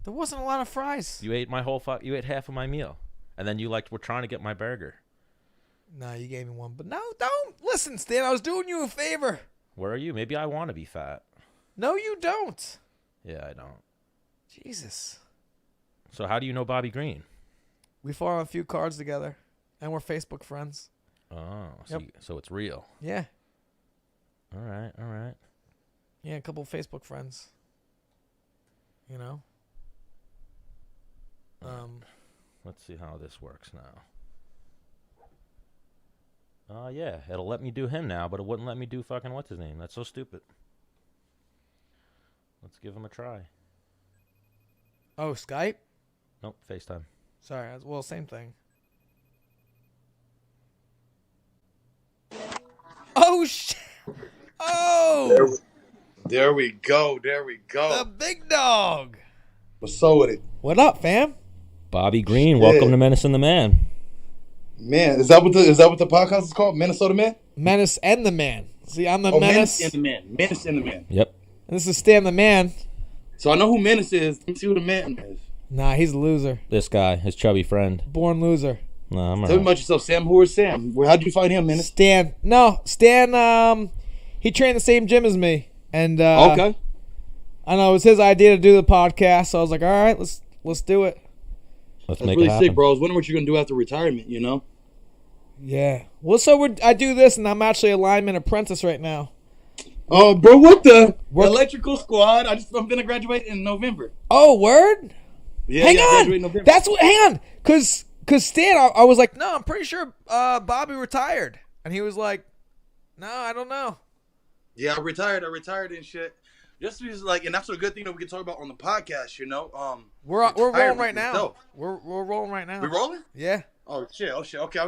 There wasn't a lot of fries. You ate my whole you ate half of my meal. And then you were trying to get my burger. No, you gave me one. But no, don't. Listen, Stan, I was doing you a favor. Where are you? Maybe I want to be fat. No, you don't. Yeah, I don't. Jesus. So how do you know Bobby Green? We fought on a few cards together, and we're Facebook friends. Oh, Yep. so it's real. Yeah. All right. Yeah, a couple of Facebook friends. Let's see how this works now. Yeah, it'll let me do him now, but it wouldn't let me do fucking what's his name. That's so stupid. Let's give him a try. Oh, Skype? Nope, FaceTime. Sorry. Well, same thing. Oh, shit. Oh! There we go. The big dog. What's up with it? What up, fam? Bobby Green, Yeah. welcome to Menace and the Man. Man, is that what the podcast is called? Minnesota Man? Menace and the Man. See, I'm the Menace Menace. and the Man. Menace and the Man. Yep. And this is Stan the Man. So I know who Menace is. Let me see who the Man is. Nah, he's a loser. This guy, his chubby friend. Born loser. Nah, I'm Tell me alright. about yourself, Sam. Who is Sam? How'd you find him, Menace? Stan, he trained the same gym as me. And Okay. I know it was his idea to do the podcast, so I was like, all right, let's do it. Let's That's make really it happen. sick, bro. I was wondering what you're going to do after retirement, you know? Yeah. Well, so I do this, and I'm actually a lineman apprentice right now. Oh, bro, what the? Electrical squad. I'm going to graduate in November. Oh, word? Yeah, hang I on. graduate in November. That's what. Hang on, cause Stan, I was like, no, I'm pretty sure Bobby retired, and he was like, no, I don't know. Yeah, I retired and shit. Just because, like, and that's a good thing that we can talk about on the podcast, you know? We're rolling retirement right now. itself. We're rolling right now. We rolling? Yeah. Oh shit! Okay.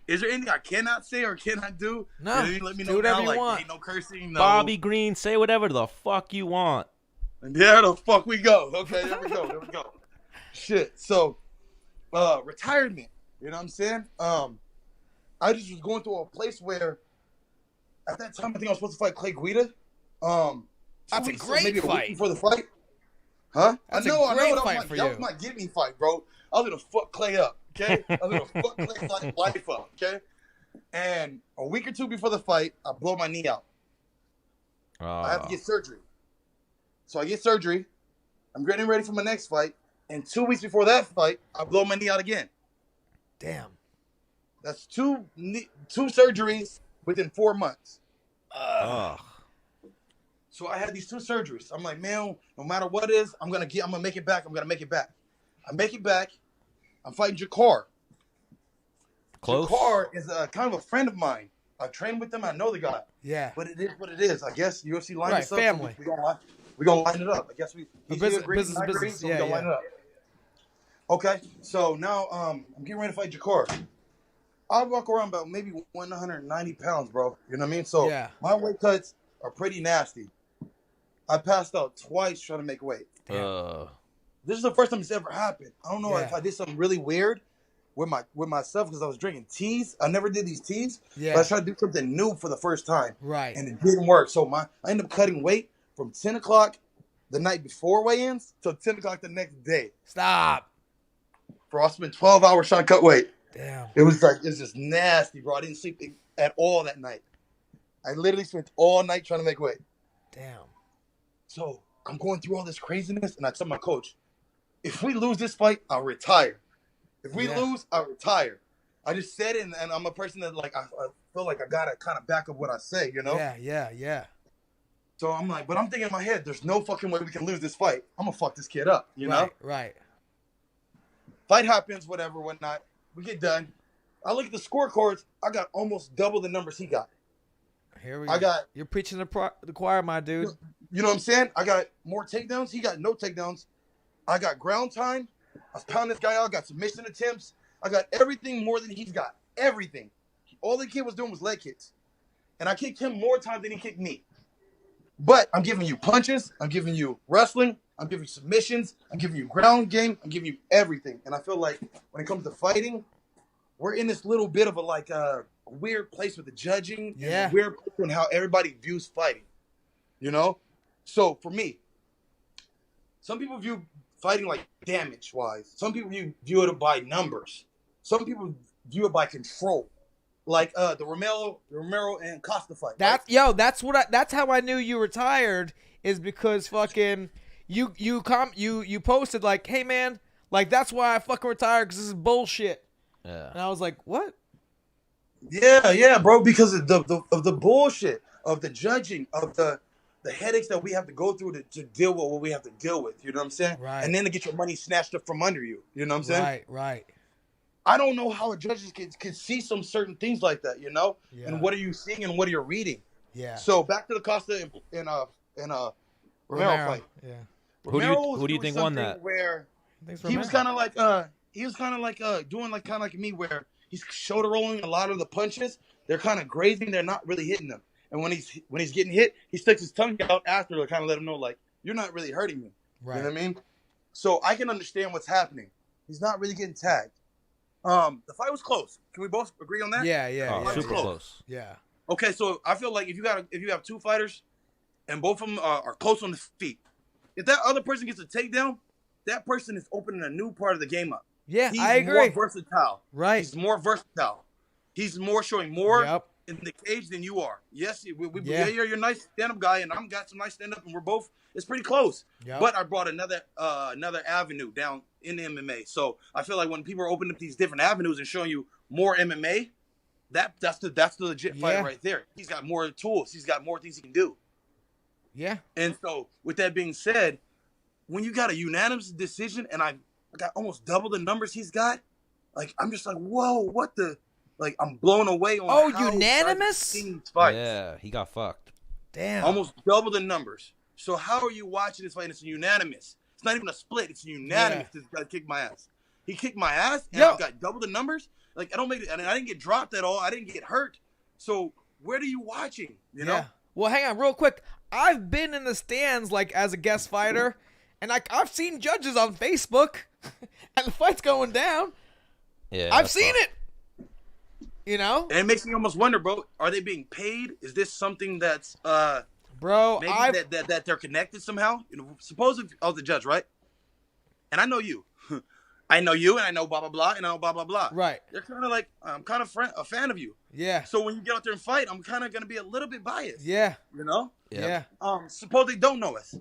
Is there anything I cannot say or cannot do? No. Let me Do know whatever now. you want. Ain't no cursing. No. Bobby Green, say whatever the fuck you want. And there the fuck we go. Okay, there we go. Shit. So, retirement. You know what I'm saying? I just was going through a place where, at that time, I think I was supposed to fight Clay Guida. That's a great maybe a fight. week before the fight. Huh? That's I know. a great That fight was for that you. was my get me fight, bro. I was gonna fuck Clay up. Okay, I was gonna fuck Clay's life up. Okay, and a week or two before the fight, I blow my knee out. I have to get surgery. So I get surgery. I'm getting ready for my next fight, and 2 weeks before that fight, I blow my knee out again. Damn. That's two surgeries within 4 months. So I had these 2 surgeries. I'm like, man, no matter what it is, I'm gonna make it back. I'm gonna make it back. I make it back. I'm fighting Jakar. Close. Jakar is kind of a friend of mine. I train with them. I know the guy. Yeah. But it is what it is. I guess UFC lined us up. Family. We're gonna line it up. I guess business. So we're gonna line it up. Okay. So now I'm getting ready to fight Jakar. I walk around about maybe 190 pounds, bro. You know what I mean? So my weight cuts are pretty nasty. I passed out twice trying to make weight. This is the first time it's ever happened. I don't know if I did something really weird with myself because I was drinking teas. I never did these teas. Yeah. But I tried to do something new for the first time. Right. And it didn't work. So I ended up cutting weight from 10 o'clock the night before weigh-ins till 10 o'clock the next day. Stop. Bro, I spent 12 hours trying to cut weight. Damn. It's just nasty, bro. I didn't sleep at all that night. I literally spent all night trying to make weight. Damn. So I'm going through all this craziness, and I tell my coach, if we lose this fight, I'll retire. If we lose, I'll retire. I just said it, and I'm a person that, like, I feel like I got to kind of back up what I say, you know? Yeah. So I'm like, but I'm thinking in my head, there's no fucking way we can lose this fight. I'm going to fuck this kid up, you know? Right. Fight happens, whatever, whatnot. We get done. I look at the scorecards. I got almost double the numbers he got. Here we go. You're preaching the choir, my dude. You know what I'm saying? I got more takedowns. He got no takedowns. I got ground time. I was pounding this guy out. I got submission attempts. I got everything more than he's got. Everything. All the kid was doing was leg kicks. And I kicked him more times than he kicked me. But I'm giving you punches. I'm giving you wrestling. I'm giving you submissions. I'm giving you ground game. I'm giving you everything. And I feel like when it comes to fighting, we're in this little bit of a weird place with the judging. Yeah. And a weird place on how everybody views fighting. You know? So for me, some people view fighting like damage-wise. Some people view it by numbers. Some people view it by control. Like the Romero and Costa fight. That's how I knew you retired, is because fucking you posted like, hey man, like that's why I fucking retired, because this is bullshit. Yeah. And I was like, what? Yeah, bro, because of the bullshit, of the judging, of the headaches that we have to go through to deal with what we have to deal with. You know what I'm saying? Right. And then to get your money snatched up from under you. You know what I'm saying? Right. I don't know how a judge can see some certain things like that, you know? Yeah. And what are you seeing and what are you reading? Yeah. So back to the Costa and Romero fight. Yeah. Who do you think won that? Where he was kind of like doing like kind of like me, where he's shoulder rolling a lot of the punches. They're kind of grazing. They're not really hitting them. And when he's getting hit, he sticks his tongue out after to kind of let him know, like, you're not really hurting me. Right. You know what I mean? So I can understand what's happening. He's not really getting tagged. The fight was close. Can we both agree on that? Yeah. Super close. Yeah. Okay, so I feel like if you have two fighters and both of them are close on the feet, if that other person gets a takedown, that person is opening a new part of the game up. Yeah, I agree. He's more versatile. Right. He's more versatile. He's showing more in the cage than you are. Yes, you're a nice stand-up guy, and I'm got some nice stand-up, and we're both. It's pretty close. Yep. But I brought another avenue down in the MMA. So I feel like when people are opening up these different avenues and showing you more MMA, that's the legit fight right there. He's got more tools. He's got more things he can do. Yeah. And so with that being said, when you got a unanimous decision and I got almost double the numbers he's got, like I'm just like, whoa, what the? Like I'm blown away on how unanimous? Yeah, he got fucked. Damn. Almost double the numbers. So how are you watching this fight? And it's unanimous. It's not even a split. It's unanimous. This guy kicked my ass. He kicked my ass, and I got double the numbers. Like I didn't get dropped at all. I didn't get hurt. So where are you watching? You know? Well, hang on, real quick. I've been in the stands like as a guest fighter, and I've seen judges on Facebook, and the fight's going down. Yeah, I've seen it. You know? And it makes me almost wonder, bro. Are they being paid? Is this something that's bro, maybe that they're connected somehow? You know, suppose if I was the judge, right? And I know you. I know you, and I know blah blah blah, and I know blah blah blah. Right. They're kind of like I'm kind of a fan of you. Yeah. So when you get out there and fight, I'm kind of gonna be a little bit biased. Yeah. You know. Yeah. Suppose they don't know us.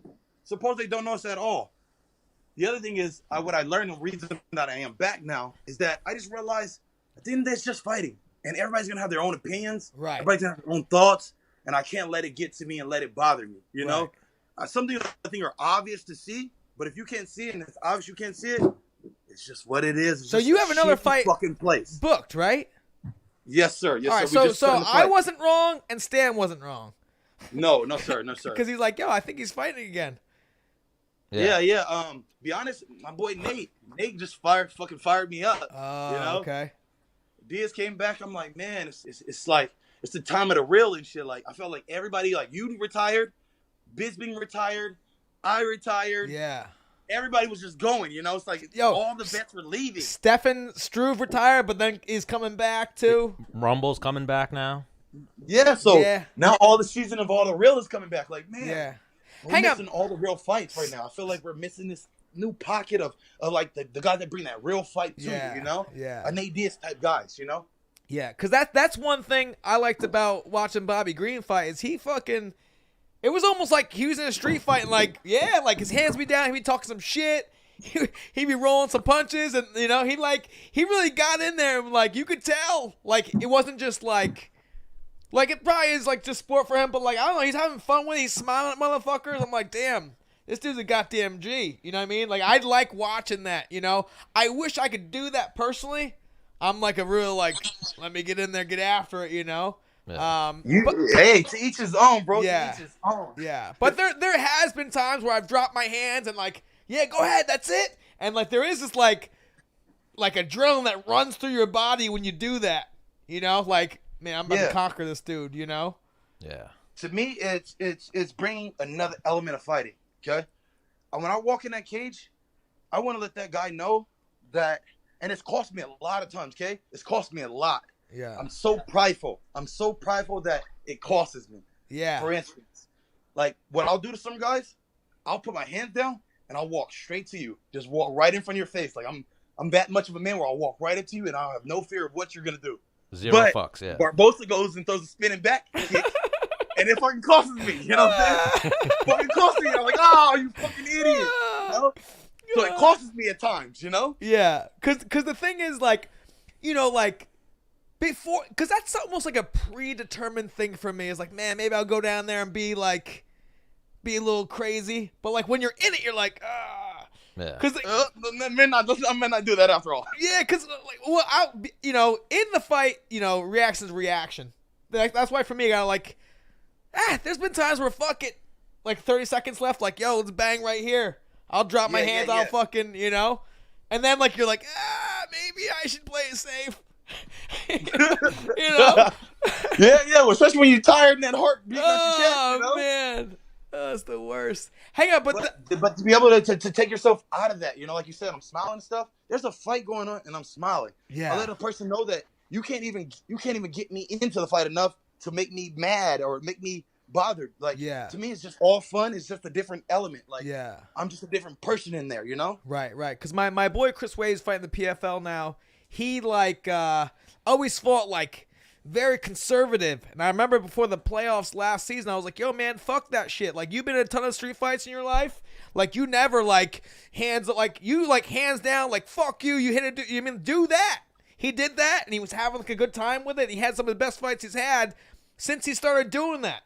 Suppose they don't know us at all. The other thing is, what I learned, the reason that I am back now is that I just realized At the end of the day, it's just fighting. And everybody's going to have their own opinions. Right. Everybody's going to have their own thoughts. And I can't let it get to me and let it bother me. You know? Something I think are obvious to see. But if you can't see it and it's obvious you can't see it, it's just what it is. It's so you have another fight fucking place. booked, right? Yes, sir. Yes, all right, sir. So I wasn't wrong and Stan wasn't wrong. No, sir. Because he's like, yo, I think he's fighting again. Yeah. Be honest, my boy Nate just fired me up. Oh, you know? Okay. Diaz came back. I'm like, man, it's like it's the time of the real and shit. Like I felt like everybody, like you retired, Bisping retired, I retired. Yeah. Everybody was just going, you know. It's like all the vets were leaving. Stefan Struve retired, but then he's coming back too. Rumble's coming back now. Yeah, so now all the season of all the real is coming back. Like, man, we're missing all the real fights right now. I feel like we're missing this new pocket of like the guys that bring that real fight to you know? Yeah. A Nate Diaz type guys, you know? Yeah, because that's one thing I liked about watching Bobby Green fight is he fucking... It was almost like he was in a street fight and like his hands be down, he'd be talking some shit, he'd be rolling some punches, and you know, he really got in there and like you could tell, like it wasn't just like it probably is like just sport for him, but like I don't know, he's having fun with it, he's smiling at motherfuckers. I'm like, damn, this dude's a goddamn G, you know what I mean? Like I'd like watching that, you know? I wish I could do that personally. I'm like a real like, let me get in there, get after it, you know? Yeah. Hey, to each his own, bro. Yeah. To each his own. Yeah. But there has been times where I've dropped my hands and like, yeah, go ahead, that's it. And like there is this like adrenaline that runs through your body when you do that. You know, like, man, I'm about to conquer this dude, you know? Yeah. To me, it's bringing another element of fighting, okay? And when I walk in that cage, I want to let that guy know that, and it's cost me a lot of times, okay? It's cost me a lot. Yeah. I'm so prideful. That it costs me. Yeah. For instance, like what I'll do to some guys, I'll put my hands down and I'll walk straight to you. Just walk right in front of your face. Like I'm that much of a man where I'll walk right up to you and I'll have no fear of what you're gonna do. Zero fucks, yeah. Barboza goes and throws a spinning back kick, and it fucking costs me. You know what I'm saying? Fucking costs me. I'm like, oh, you fucking idiot. You know? So it costs me at times, you know? Yeah. Cause the thing is like, you know, like, before, because that's almost like a predetermined thing for me. It's like, man, maybe I'll go down there and be a little crazy. But like when you're in it, you're like, ah. Yeah. Because I may not do that after all. Yeah, because in the fight, you know, reaction is reaction. That's why for me, I gotta like, there's been times where fuck it, like 30 seconds left, like, yo, let's bang right here. I'll drop my hands, I'll fucking, you know, and then like you're like, maybe I should play it safe. You know? Well, especially when you're tired and that heart beating at your chest. You know? Man, that's the worst. Hang on, but to be able to take yourself out of that, you know, like you said, I'm smiling and stuff. There's a fight going on, and I'm smiling. Yeah, I let a person know that you can't even get me into the fight enough to make me mad or make me bothered. Like, to me, it's just all fun. It's just a different element. Like, I'm just a different person in there. You know? Right. Because my boy Chris Wade is fighting the PFL now. He like always fought like very conservative, and I remember before the playoffs last season, I was like, "Yo, man, fuck that shit! Like, you've been in a ton of street fights in your life. Like, you never like hands down. Like, fuck you. You hit it. You mean do that? He did that, and he was having like a good time with it. He had some of the best fights he's had since he started doing that.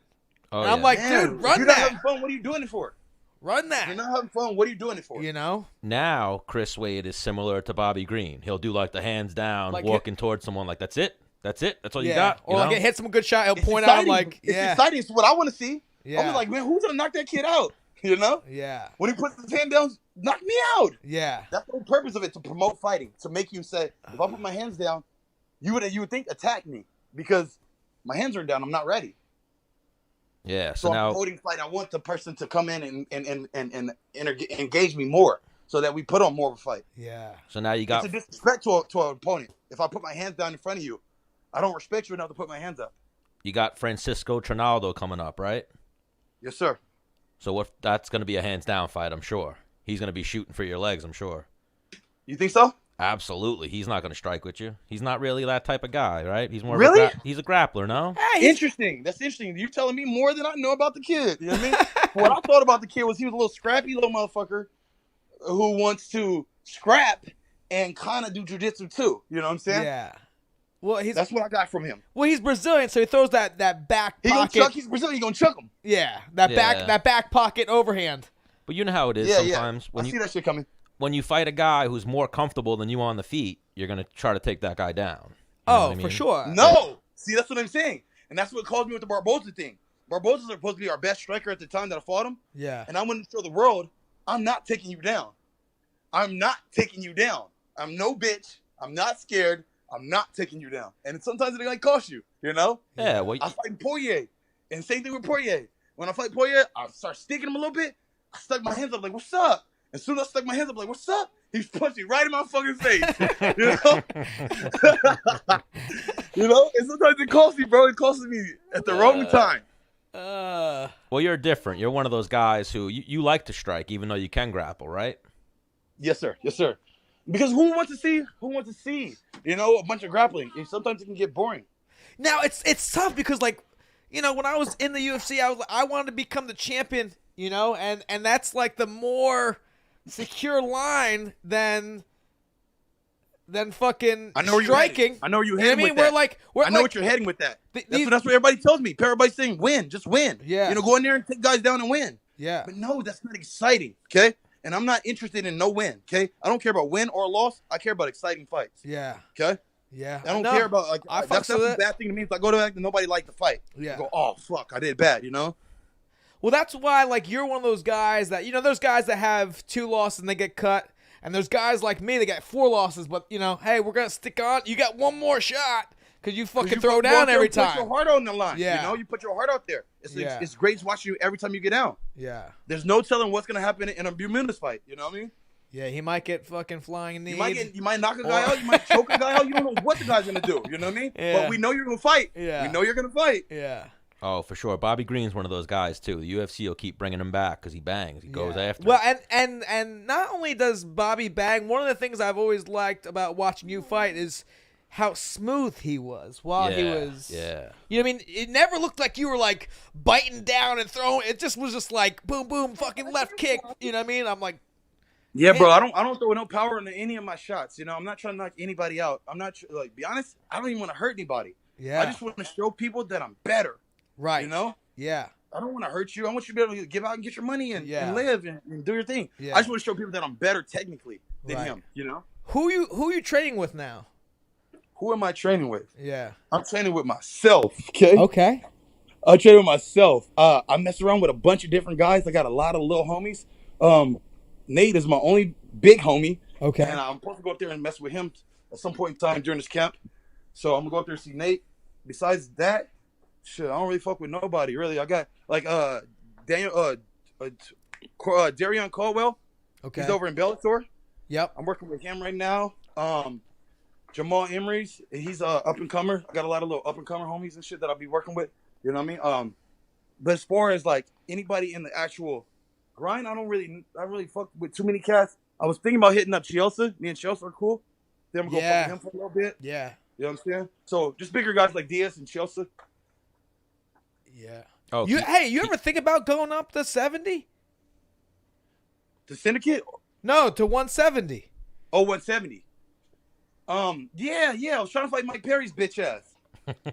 And I'm like, dude, run you're that. Not having fun. What are you doing it for? Run that. You're not having fun. What are you doing it for? You know? Now, Chris Wade is similar to Bobby Green. He'll do like the hands down, like walking towards someone like, that's it. That's all you got. Or like hit some good shot. He'll point exciting. out like, it's exciting. It's what I want to see. Yeah. I'll be like, man, who's going to knock that kid out? You know? Yeah. When he puts his hand down, knock me out. Yeah. That's the whole purpose of it, to promote fighting. To make you say, if I put my hands down, you would think attack me. Because my hands are down, I'm not ready. Yeah, so now I'm promoting fight. I want the person to come in and engage me more, so that we put on more of a fight. Yeah. So now you got it's a disrespect to an opponent. If I put my hands down in front of you, I don't respect you enough to put my hands up. You got Francisco Trinaldo coming up, right? Yes, sir. So that's going to be a hands down fight, I'm sure. He's going to be shooting for your legs, I'm sure. You think so? Absolutely. He's not going to strike with you. He's not really that type of guy, right? He's more really? He's a grappler, no? Hey, interesting. That's interesting. You're telling me more than I know about the kid. You know what I mean? What I thought about the kid was he was a little scrappy little motherfucker who wants to scrap and kind of do jiu-jitsu too. You know what I'm saying? Yeah. Well, that's what I got from him. Well, he's Brazilian, so he throws that back pocket. He's Brazilian. He's gonna chuck him. Yeah, that back pocket overhand. But you know how it is sometimes. I see that shit coming. When you fight a guy who's more comfortable than you on the feet, you're gonna try to take that guy down. You know what I mean? For sure. No, see, that's what I'm saying, and that's what caused me with the Barboza thing. Barboza's supposed to be our best striker at the time that I fought him. Yeah. And I wanted to show the world, I'm not taking you down. I'm not taking you down. I'm no bitch. I'm not scared. I'm not taking you down. And sometimes it might cost you, you know? Yeah. Well, I fight Poirier. And same thing with Poirier. When I fight Poirier, I start sticking him a little bit. I stuck my hands up like, what's up? As soon as I stuck my hands up like, what's up? He's punching right in my fucking face. You know? You know? And sometimes it costs me, bro. It costs me at the wrong time. Well, you're different. You're one of those guys who you like to strike, even though you can grapple, right? Yes, sir. Yes, sir. Because who wants to see? You know, a bunch of grappling. And sometimes it can get boring. Now it's tough because, like, you know, when I was in the UFC, I wanted to become the champion. You know, and that's like the more secure line than fucking striking. I know where you're heading with that. I know what you're heading with that. That's what everybody tells me. Everybody's saying win, just win. Yeah. You know, go in there and take guys down and win. Yeah. But no, that's not exciting, okay? And I'm not interested in no win, okay? I don't care about win or loss. I care about exciting fights. Yeah. Okay? Yeah. I don't care about, like, that's not a bad thing to me. If I go to act and nobody liked the fight. Yeah. I go, oh, fuck, I did bad, you know? Well, that's why, like, you're one of those guys that, you know, there's guys that have 2 losses and they get cut. And there's guys like me that got 4 losses, but, you know, hey, we're going to stick on. You got one more shot because you fucking throw down every time. You put your heart on the line. Yeah. You know, you put your heart out there. It's great watching you every time you get down. Yeah. There's no telling what's going to happen in a Bermudez fight. You know what I mean? Yeah, he might get fucking flying knee. You might knock a guy out. You might choke a guy out. You don't know what the guy's going to do. You know what I mean? Yeah. But we know you're going to fight. Yeah. We know you're going to fight. Yeah. Oh, for sure. Bobby Green's one of those guys, too. The UFC will keep bringing him back because he bangs. He goes after Well, him. and not only does Bobby bang, one of the things I've always liked about watching you fight is how smooth he was while he was. Yeah. You know what I mean? It never looked like you were, like, biting down and throwing. It just was just like, boom, boom, fucking left kick. You know what I mean? I'm like. Yeah, bro, I don't throw no power into any of my shots. You know, I'm not trying to knock anybody out. I'm not, like, be honest, I don't even want to hurt anybody. Yeah. I just want to show people that I'm better. Right. You know? Yeah. I don't want to hurt you. I want you to be able to give out and get your money and live and do your thing. Yeah. I just want to show people that I'm better technically than him, you know? Who you training with now? Who am I training with? Yeah. I'm training with myself, okay? Okay. I train with myself. I mess around with a bunch of different guys. I got a lot of little homies. Nate is my only big homie. Okay. And I'm supposed to go up there and mess with him at some point in time during this camp. So I'm going to go up there and see Nate. Besides that, shit, I don't really fuck with nobody, really. I got, like, Darian Caldwell. Okay. He's over in Bellator. Yep. I'm working with him right now. Jamal Emery's, he's up-and-comer. I got a lot of little up-and-comer homies and shit that I'll be working with. You know what I mean? But as far as, like, anybody in the actual grind, I don't really fuck with too many cats. I was thinking about hitting up Chelsea. Me and Chelsea are cool. Then I'm going to go fuck with him for a little bit. Yeah. You know what I'm saying? So just bigger guys like Diaz and Chelsea. Yeah. Oh, you ever think about going up to 70? The Syndicate? No, to 170. Oh, 170. Yeah. I was trying to fight Mike Perry's bitch ass.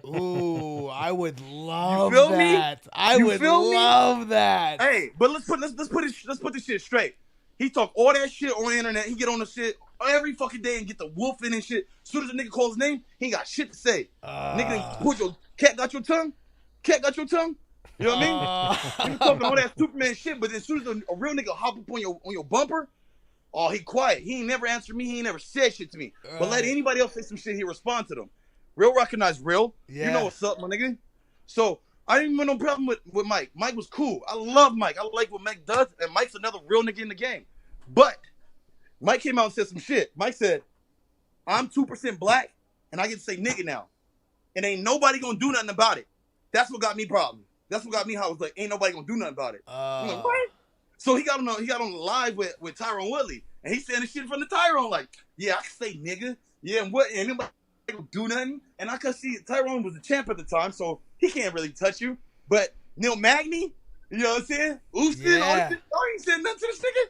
Ooh, I would love feel that. me? I would love that. Hey, but let's put this shit straight. He talk all that shit on the internet. He get on the shit every fucking day and get the wolf in and shit. As soon as a nigga calls his name, he ain't got shit to say. Nigga, put your cat got your tongue? Cat got your tongue? You know what I mean? He talking all that Superman shit, but as soon as a real nigga hop up on your bumper, oh, he quiet. He ain't never answered me. He ain't never said shit to me. But let anybody else say some shit, he respond to them. Real recognize real. Yeah. You know what's up, my nigga? So I didn't have no problem with Mike. Mike was cool. I love Mike. I like what Mike does, and Mike's another real nigga in the game. But Mike came out and said some shit. Mike said, I'm 2% black, and I get to say nigga now. And ain't nobody gonna do nothing about it. That's what got me problem. That's what got me how I was like, ain't nobody gonna do nothing about it. I'm like, what? So he got on live with Tyrone Woodley, and he's saying this shit in front of Tyrone, like, yeah, I can say nigga. Yeah, and what? And nobody gonna do nothing. And I could see Tyrone was the champ at the time, so he can't really touch you. But Neil Magny, you know what I'm saying? Ustin, all this shit, y'all ain't saying nothing to this nigga.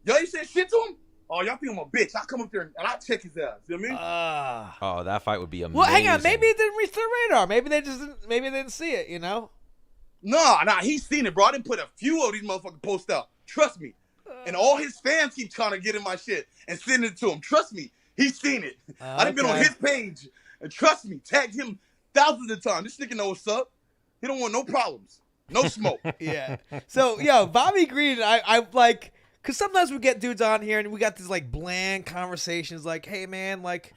Y'all ain't saying shit to him. Oh, y'all think I'm a bitch. I come up there and I check his ass. You know what I mean? Oh, that fight would be amazing. Well, hang on. Maybe it didn't reach the radar. Maybe they didn't see it, you know? Nah, he's seen it, bro. I didn't put a few of these motherfucking posts out. Trust me. And all his fans keep trying to get in my shit and send it to him. Trust me. He's seen it. I done been on his page. And trust me, tagged him thousands of times. This nigga know what's up. He don't want no problems. No smoke. Yeah. So, yo, Bobby Green, I like... Because sometimes we get dudes on here and we got these, like, bland conversations like, hey, man, like,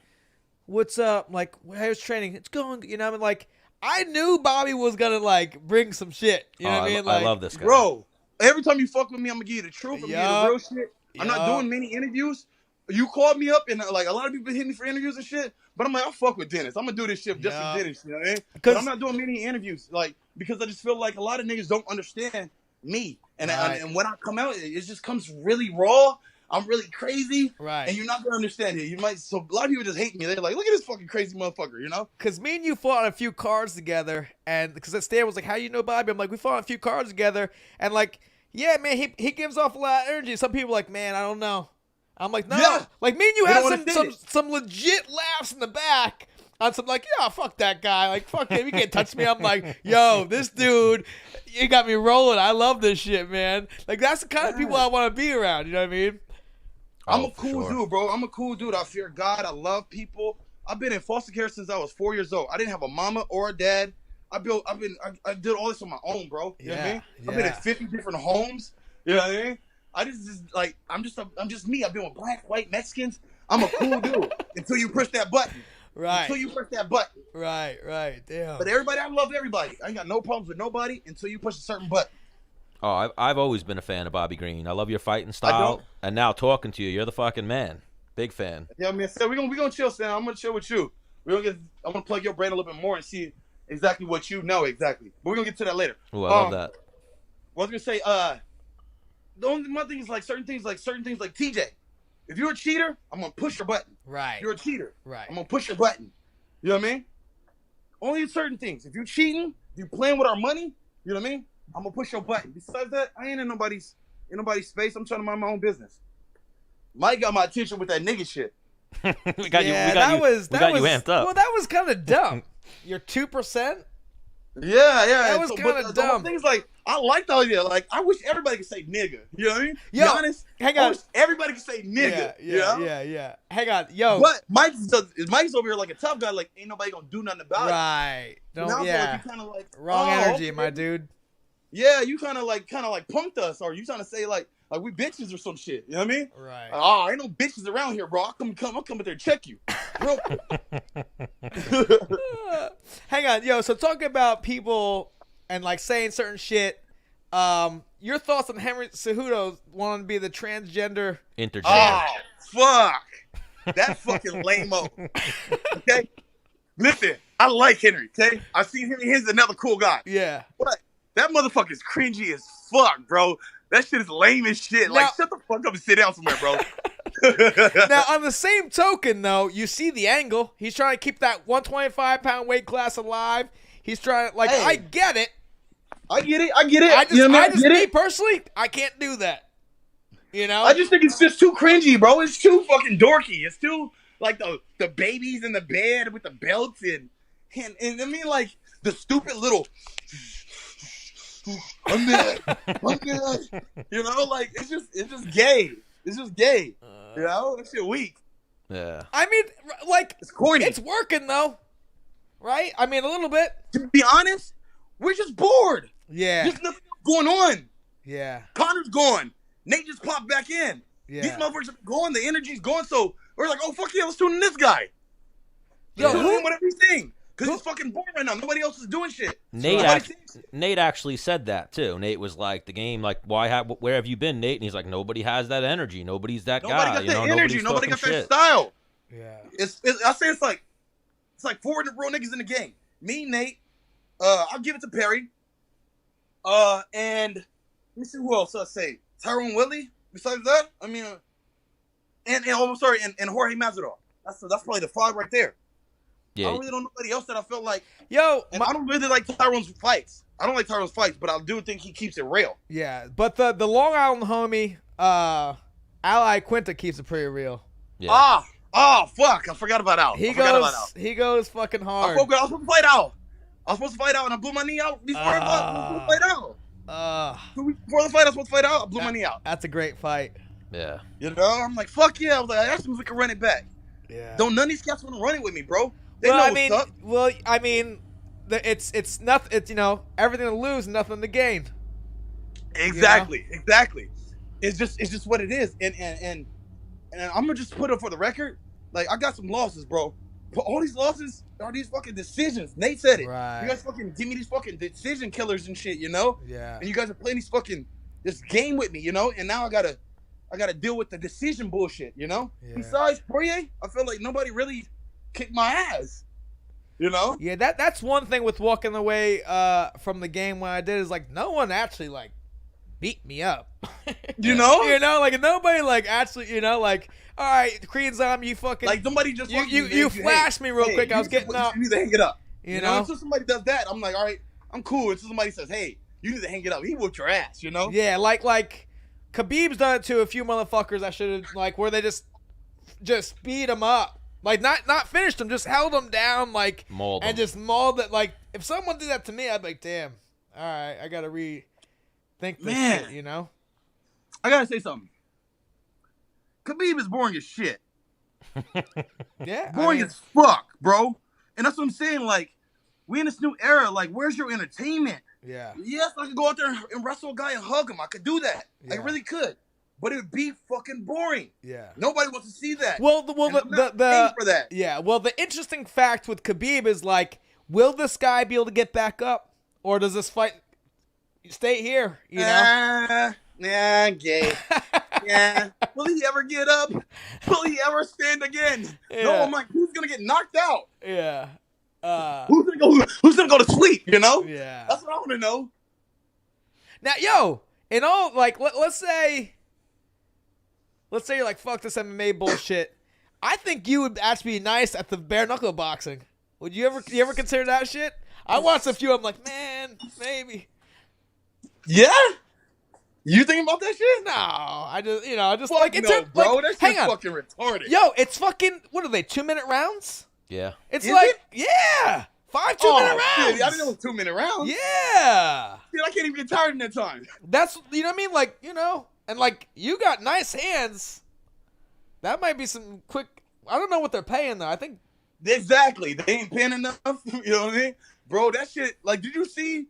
what's up? Like, how's training? It's going, you know, I mean, like, I knew Bobby was going to, like, bring some shit. You know what I mean? Like, I love this guy. Bro, every time you fuck with me, I'm going to give you the truth. I'm going to give you the real shit. I'm not doing many interviews. You called me up and, like, a lot of people hit me for interviews and shit. But I'm like, I'll fuck with Dennis. I'm going to do this shit just for Dennis. You know what I mean? But I'm not doing many interviews, like, because I just feel like a lot of niggas don't understand me. And when I come out, it just comes really raw. I'm really crazy. Right. And you're not going to understand it. So a lot of people just hate me. They're like, look at this fucking crazy motherfucker, you know? Because me and you fought on a few cards together. And because that Stan was like, how you know Bobby? I'm like, we fought on a few cards together. And like, yeah, man, he gives off a lot of energy. Some people are like, man, I don't know. I'm like, no. Yeah. Like, me and you had some legit laughs in the back. On some like, yeah, fuck that guy. Like, fuck him. You can't touch me. I'm like, yo, this dude, you got me rolling. I love this shit, man. Like, that's the kind of people I want to be around. You know what I mean? I'm a cool dude, bro. I'm a cool dude. I fear God. I love people. I've been in foster care since I was 4 years old. I didn't have a mama or a dad. I did all this on my own, bro. You know what I mean? I've been in 50 different homes. You know what I mean? I'm just me. I've been with black, white, Mexicans. I'm a cool dude until you push that button. Right. Until you push that button. Right. Damn. But everybody, I love everybody. I ain't got no problems with nobody until you push a certain button. Oh, I've always been a fan of Bobby Green. I love your fighting style. And now talking to you, you're the fucking man. Big fan. Yeah, man. So we're gonna chill, Sam. I'm gonna chill with you. I'm gonna plug your brain a little bit more and see exactly what you know exactly. But we're gonna get to that later. Ooh, I love that. What I was gonna say, the only one thing is like certain things like TJ. If you're a cheater, I'm gonna push your button. Right. If you're a cheater. Right. I'm gonna push your button. You know what I mean? Only certain things. If you're cheating, if you're playing with our money, you know what I mean? I'm gonna push your button. Besides that, I ain't in nobody's space. I'm trying to mind my own business. Mike got my attention with that nigga shit. we got you amped up. Well, that was kind of dumb. You're 2%. Yeah. That was kind of dumb. The things like I like the idea. Like I wish everybody could say nigga. You know what I mean? Yo, be honest. Hang on. I wish everybody could say nigga. Yeah. Hang on, yo. But Mike's over here like a tough guy. Like ain't nobody gonna do nothing about it. Right. Don't. Like, you kind of like wrong energy, my dude. Yeah, you kind of like punked us, or you trying to say like we bitches or some shit. You know what I mean? Right. Oh, ain't no bitches around here, bro. I'll come up there and check you. Real. Hang on, yo. So talking about people and like saying certain shit. Your thoughts on Henry Cejudo wanting to be the transgender intergender? Oh, fuck. That fucking lame-o. Okay? Listen, I like Henry, okay? I've seen Henry. He's another cool guy. Yeah. But that motherfucker's cringy as fuck, bro. That shit is lame as shit. Now, like, shut the fuck up and sit down somewhere, bro. Now, on the same token, though, you see the angle. He's trying to keep that 125-pound weight class alive. He's trying to, like, hey, I get it. I get it. Me personally, I can't do that. You know? I just think it's just too cringy, bro. It's too fucking dorky. It's too, like, the babies in the bed with the belts and I mean, like, the stupid little... I'm dead. You know, like it's just gay. It's just gay. You know, that shit weak. Yeah. I mean, like it's corny. It's working though, right? I mean, a little bit. To be honest, we're just bored. Yeah. There's nothing going on. Yeah. Connor's gone. Nate just popped back in. Yeah. These motherfuckers are gone. The energy's gone. So we're like, oh fuck yeah, let's tune in this guy. Yo, tune in whatever he's saying. Because it's fucking boring right now. Nobody else is doing shit. Nate actually said that, too. Nate was like, the game, like, where have you been, Nate? And he's like, nobody has that energy. Nobody's that guy. Nobody got that energy. Nobody got that style. Yeah. I say it's like 4 real niggas in the game. Me, Nate. I'll give it to Perry. And let me see who else I say. Tyrone Woodley. Besides that, I mean, and Jorge Masvidal. That's probably the 5 right there. Yeah. I don't really know nobody else that I feel like. Yo, and I don't really like Tyrone's fights. I don't like Tyrone's fights, but I do think he keeps it real. Yeah, but the Long Island homie, Ally Quinta keeps it pretty real. Yeah. Oh, fuck. I forgot about Al. He goes fucking hard. I was supposed to fight Al. And I blew my knee out before I was supposed to fight Al. 2 weeks before the fight, I was supposed to fight Al. I blew my knee out. That's a great fight. Yeah. You know, I'm like, fuck yeah. I was like, I asked him if we could run it back. Yeah. Don't none of these cats want to run it with me, bro. They know what's up. Well, I mean, it's nothing. It's everything to lose, nothing to gain. Exactly. It's just what it is. And I'm gonna just put it for the record. Like, I got some losses, bro. But all these losses are these fucking decisions. Nate said it. Right. You guys fucking give me these fucking decision killers and shit, you know? Yeah. And you guys are playing this game with me, you know? And now I gotta deal with the decision bullshit, you know? Yeah. Besides Poirier, I feel like nobody really kicked my ass. You know? Yeah, that's one thing with walking away from the game when I did is like no one actually like beat me up. You know? Like nobody like actually, like, all right, Creed's on you fucking like somebody just you flashed me real quick. I was getting up. You need to hang it up. You know? Until somebody does that, I'm like, all right, I'm cool. Until somebody says, hey, you need to hang it up. He whooped your ass, you know? Yeah, like Khabib's done it to a few motherfuckers I should have where they just beat him up. Like not finished him, just held him down just mauled it. Like if someone did that to me, I'd be like, damn, all right, I gotta rethink this shit, you know? I gotta say something. Khabib is boring as shit. Yeah. Boring as fuck, bro. And that's what I'm saying. Like, we in this new era. Like, where's your entertainment? Yeah. Yes, I could go out there and wrestle a guy and hug him. I could do that. Yeah. I really could. But it would be fucking boring. Yeah. Nobody wants to see that. Well, for that. Yeah. Well, the interesting fact with Khabib is like, will this guy be able to get back up, or does this fight stay here? You know? Yeah, gay. Yeah. Will he ever get up? Will he ever stand again? Yeah. No, I'm like, who's gonna get knocked out? Yeah. Who's gonna go to sleep? You know? Yeah. That's what I want to know. Now, in all, like, let's say you're like, fuck this MMA bullshit. I think you would actually be nice at the bare knuckle boxing. Would you ever consider that shit? I watched a few. I'm like, man, maybe. Yeah. You thinking about that shit? No, I just Fuck like it's no, bro. That hang shit's on. fucking retarded. Yo, it's fucking. What are they? 2-minute rounds? Yeah. It's Is like it? yeah, 5 2-minute rounds. Shit, I didn't know it was 2-minute rounds. Yeah. Dude, I can't even get tired in that time. That's what I mean. Like and like you got nice hands. That might be some quick. I don't know what they're paying though. I think Exactly. They ain't paying enough. You know what I mean? Bro, that shit, like, did you see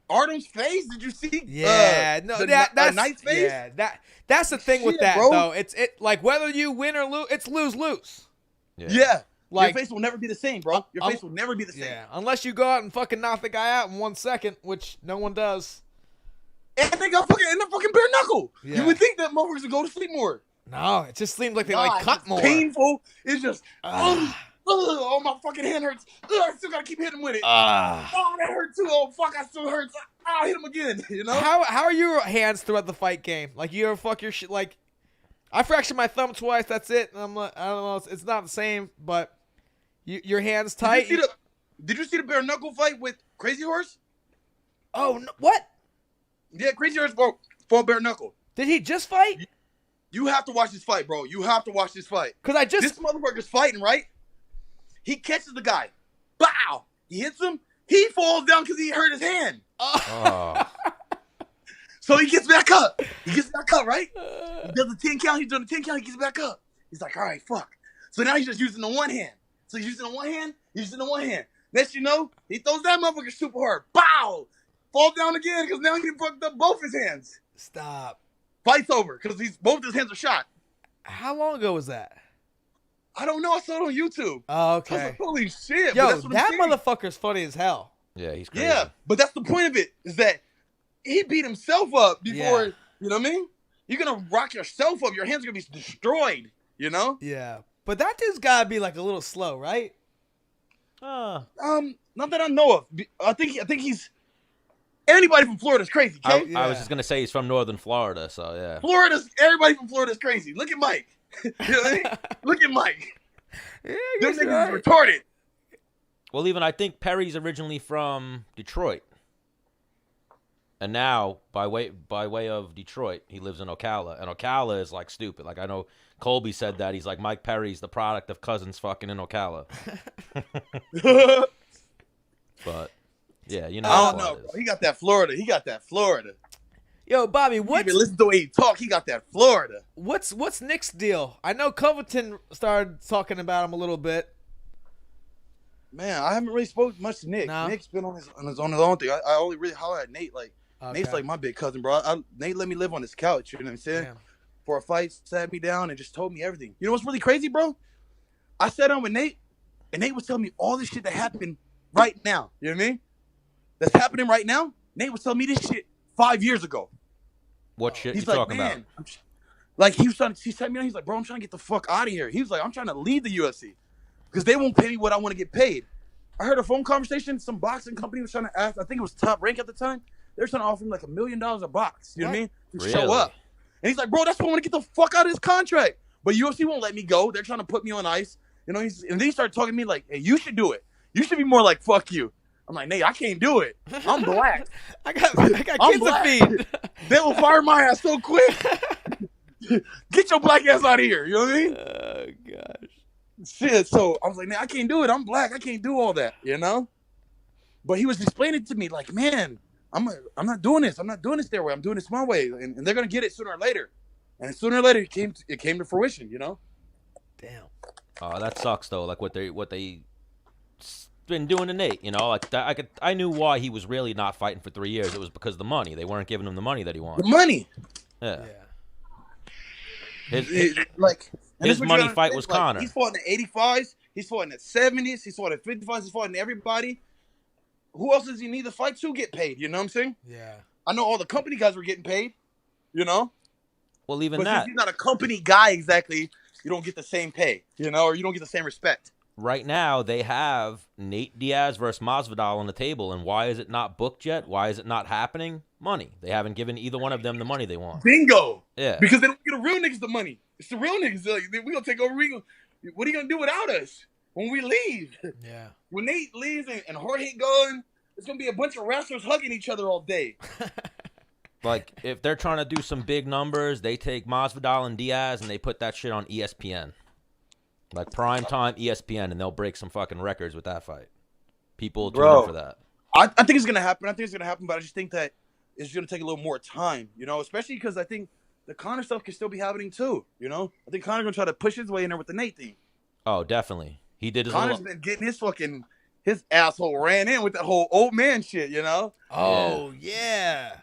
Artem's face? Did you see that's Knight's face? Yeah, that's the thing with Shit, that bro. though. It's like whether you win or lose, it's lose. Yeah. Like, your face will never be the same, bro. Your face will never be the same. Yeah, unless you go out and fucking knock the guy out in 1 second, which no one does. And they got fucking bare knuckle. Yeah. You would think that motherfuckers would go to sleep more. No, it just seems like they Nah, cut it's more. painful. It's just oh, my fucking hand hurts. I still gotta keep hitting with it. Oh, that hurt too. Oh, fuck, I still hurts. I'll hit him again. You know? How are your hands throughout the fight game? Like, you ever fuck your shit? Like, I fractured my thumb twice. That's it. And I'm like, I don't know. It's not the same, but your hands tight. Did you see the bare knuckle fight with Crazy Horse? Oh, no, what? Yeah, Crazy Horse fought bare knuckle. Did he just fight? You have to watch this fight, bro. You have to watch this fight. Because This motherfucker's fighting, right? He catches the guy. Bow! He hits him. He falls down because he hurt his hand. So he gets back up. Right? He does the 10 count. He's doing the 10 count. He gets back up. He's like, all right, fuck. So now he's just using the one hand. So he's using the one hand. Next you know, he throws that motherfucker super hard. Bow! Falls down again because now he fucked up both his hands. Stop. Fight's over because both his hands are shot. How long ago was that? I don't know. I saw it on YouTube. Oh, I was okay. like, holy shit. Yo, but that's what that I'm saying. motherfucker's funny as hell. Yeah, he's crazy. Yeah, but that's the point of it, is that he beat himself up before, Yeah. You know what I mean? You're going to rock yourself up. Your hands are going to be destroyed, you know? Yeah. But that dude's got to be like a little slow, right? Not that I know of. I think he's... Anybody from Florida's crazy, okay? I was just going to say he's from northern Florida, so yeah. Everybody from Florida's crazy. Look at Mike. You know what I mean? Look at Mike. Yeah, Them niggas is retarded. Well, even I think Perry's originally from Detroit. And now, by way of Detroit, he lives in Ocala. And Ocala is, like, stupid. Like, I know Colby said that. He's like, Mike Perry's the product of cousins fucking in Ocala. But, yeah, you know. I don't know, bro. He got that Florida. Yo, Bobby, Even listen to the way he talk. He got that Florida. What's Nick's deal? I know Covington started talking about him a little bit. Man, I haven't really spoken much to Nick. No? Nick's been on his own thing. I only really holler at Nate. Like, Okay. Nate's like my big cousin, bro. Nate let me live on his couch. You know what I'm saying? Damn. For a fight, sat me down and just told me everything. You know what's really crazy, bro? I sat down with Nate, and Nate was telling me all this shit that happened right now. You know what I mean? That's happening right now. Nate was telling me this shit 5 years ago. What shit He's you like, talking about? Like, he sat me down. He's like, bro, I'm trying to get the fuck out of here. He was like, I'm trying to leave the UFC because they won't pay me what I want to get paid. I heard a phone conversation. Some boxing company was trying to ask. I think it was Top Rank at the time. They were trying to offer him like $1 million a box. You know what I mean? To show up. And he's like, bro, that's why I want to get the fuck out of this contract. But UFC won't let me go. They're trying to put me on ice. You know, and then he started talking to me like, hey, you should do it. You should be more like, fuck you. I'm like, Nate, I can't do it. I'm black. I got kids to feed. They will fire my ass so quick. Get your black ass out of here. You know what I mean? Oh, gosh. Shit. So I was like, man, I can't do it. I'm black. I can't do all that, you know? But he was explaining to me like, man, I'm not doing this. I'm not doing this their way. I'm doing this my way. And they're going to get it sooner or later. And sooner or later, it came to fruition, you know? Damn. Oh, that sucks, though. Like, what they been doing to Nate, you know? Like, I knew why he was really not fighting for 3 years. It was because of the money. They weren't giving him the money that he wanted. The money. Yeah. His money fight was Conor. He's fought in the 85s. He's fought in the 70s. He's fought in the 55s. He's fought in everybody. Who else does he need to fight to get paid? You know what I'm saying? Yeah. I know all the company guys were getting paid, you know? Well, even but that. Since he's not a company guy exactly, you don't get the same pay, you know, or you don't get the same respect. Right now, they have Nate Diaz versus Masvidal on the table, and why is it not booked yet? Why is it not happening? Money. They haven't given either one of them the money they want. Bingo. Yeah. Because they don't get the real niggas the money. It's the real niggas. Like, we gonna take over. What are you gonna do without us when we leave? Yeah. When Nate leaves and Jorge going, it's gonna be a bunch of wrestlers hugging each other all day. Like, if they're trying to do some big numbers, they take Masvidal and Diaz and they put that shit on ESPN. Like, primetime ESPN, and they'll break some fucking records with that fight. People tune in for that. I think it's gonna happen. But I just think that it's gonna take a little more time, you know, especially because I think the Conor stuff can still be happening too, you know? I think Conor's gonna try to push his way in there with the Nate thing. Oh, definitely. He did his Conor's been getting his asshole ran in with that whole old man shit, you know? Oh, yeah.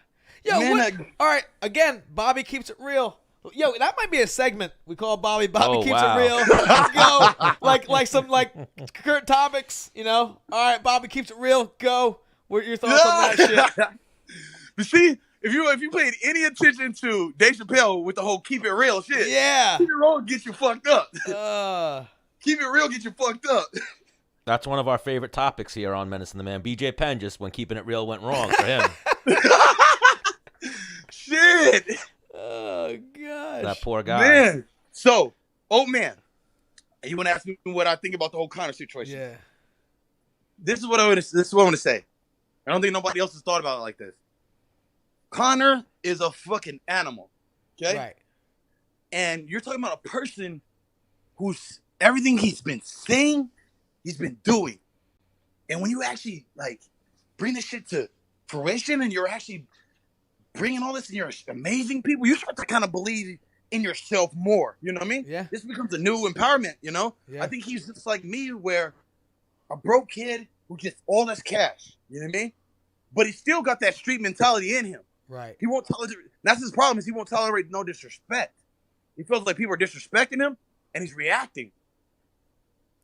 Yo, Man, all right, again, Bobby keeps it real. Yo, that might be a segment we call Bobby keeps wow. it real. Let's go. like some current topics, you know? All right, Bobby keeps it real. Go. What are your thoughts on that shit? But see, if you paid any attention to Dave Chappelle with the whole keep it real shit, Yeah. keep it real get you fucked up. Keep it real get you fucked up. That's one of our favorite topics here on Menace and the Man. BJ Penn just when keeping it real went wrong for him. Shit. Oh gosh. That poor guy. Man. So, old man, you want to ask me what I think about the whole Conor situation? Yeah. This is what I want to say. I don't think nobody else has thought about it like this. Conor is a fucking animal. Okay? Right. And you're talking about a person who's everything he's been saying, he's been doing. And when you actually bring this shit to fruition and you're actually bringing all this and you're amazing people, you start to kind of believe in yourself more. You know what I mean? Yeah. This becomes a new empowerment, you know? Yeah. I think he's just like me, where a broke kid who gets all this cash. You know what I mean? But he's still got that street mentality in him. Right. He won't tolerate. That's his problem, is he won't tolerate no disrespect. He feels like people are disrespecting him, and he's reacting.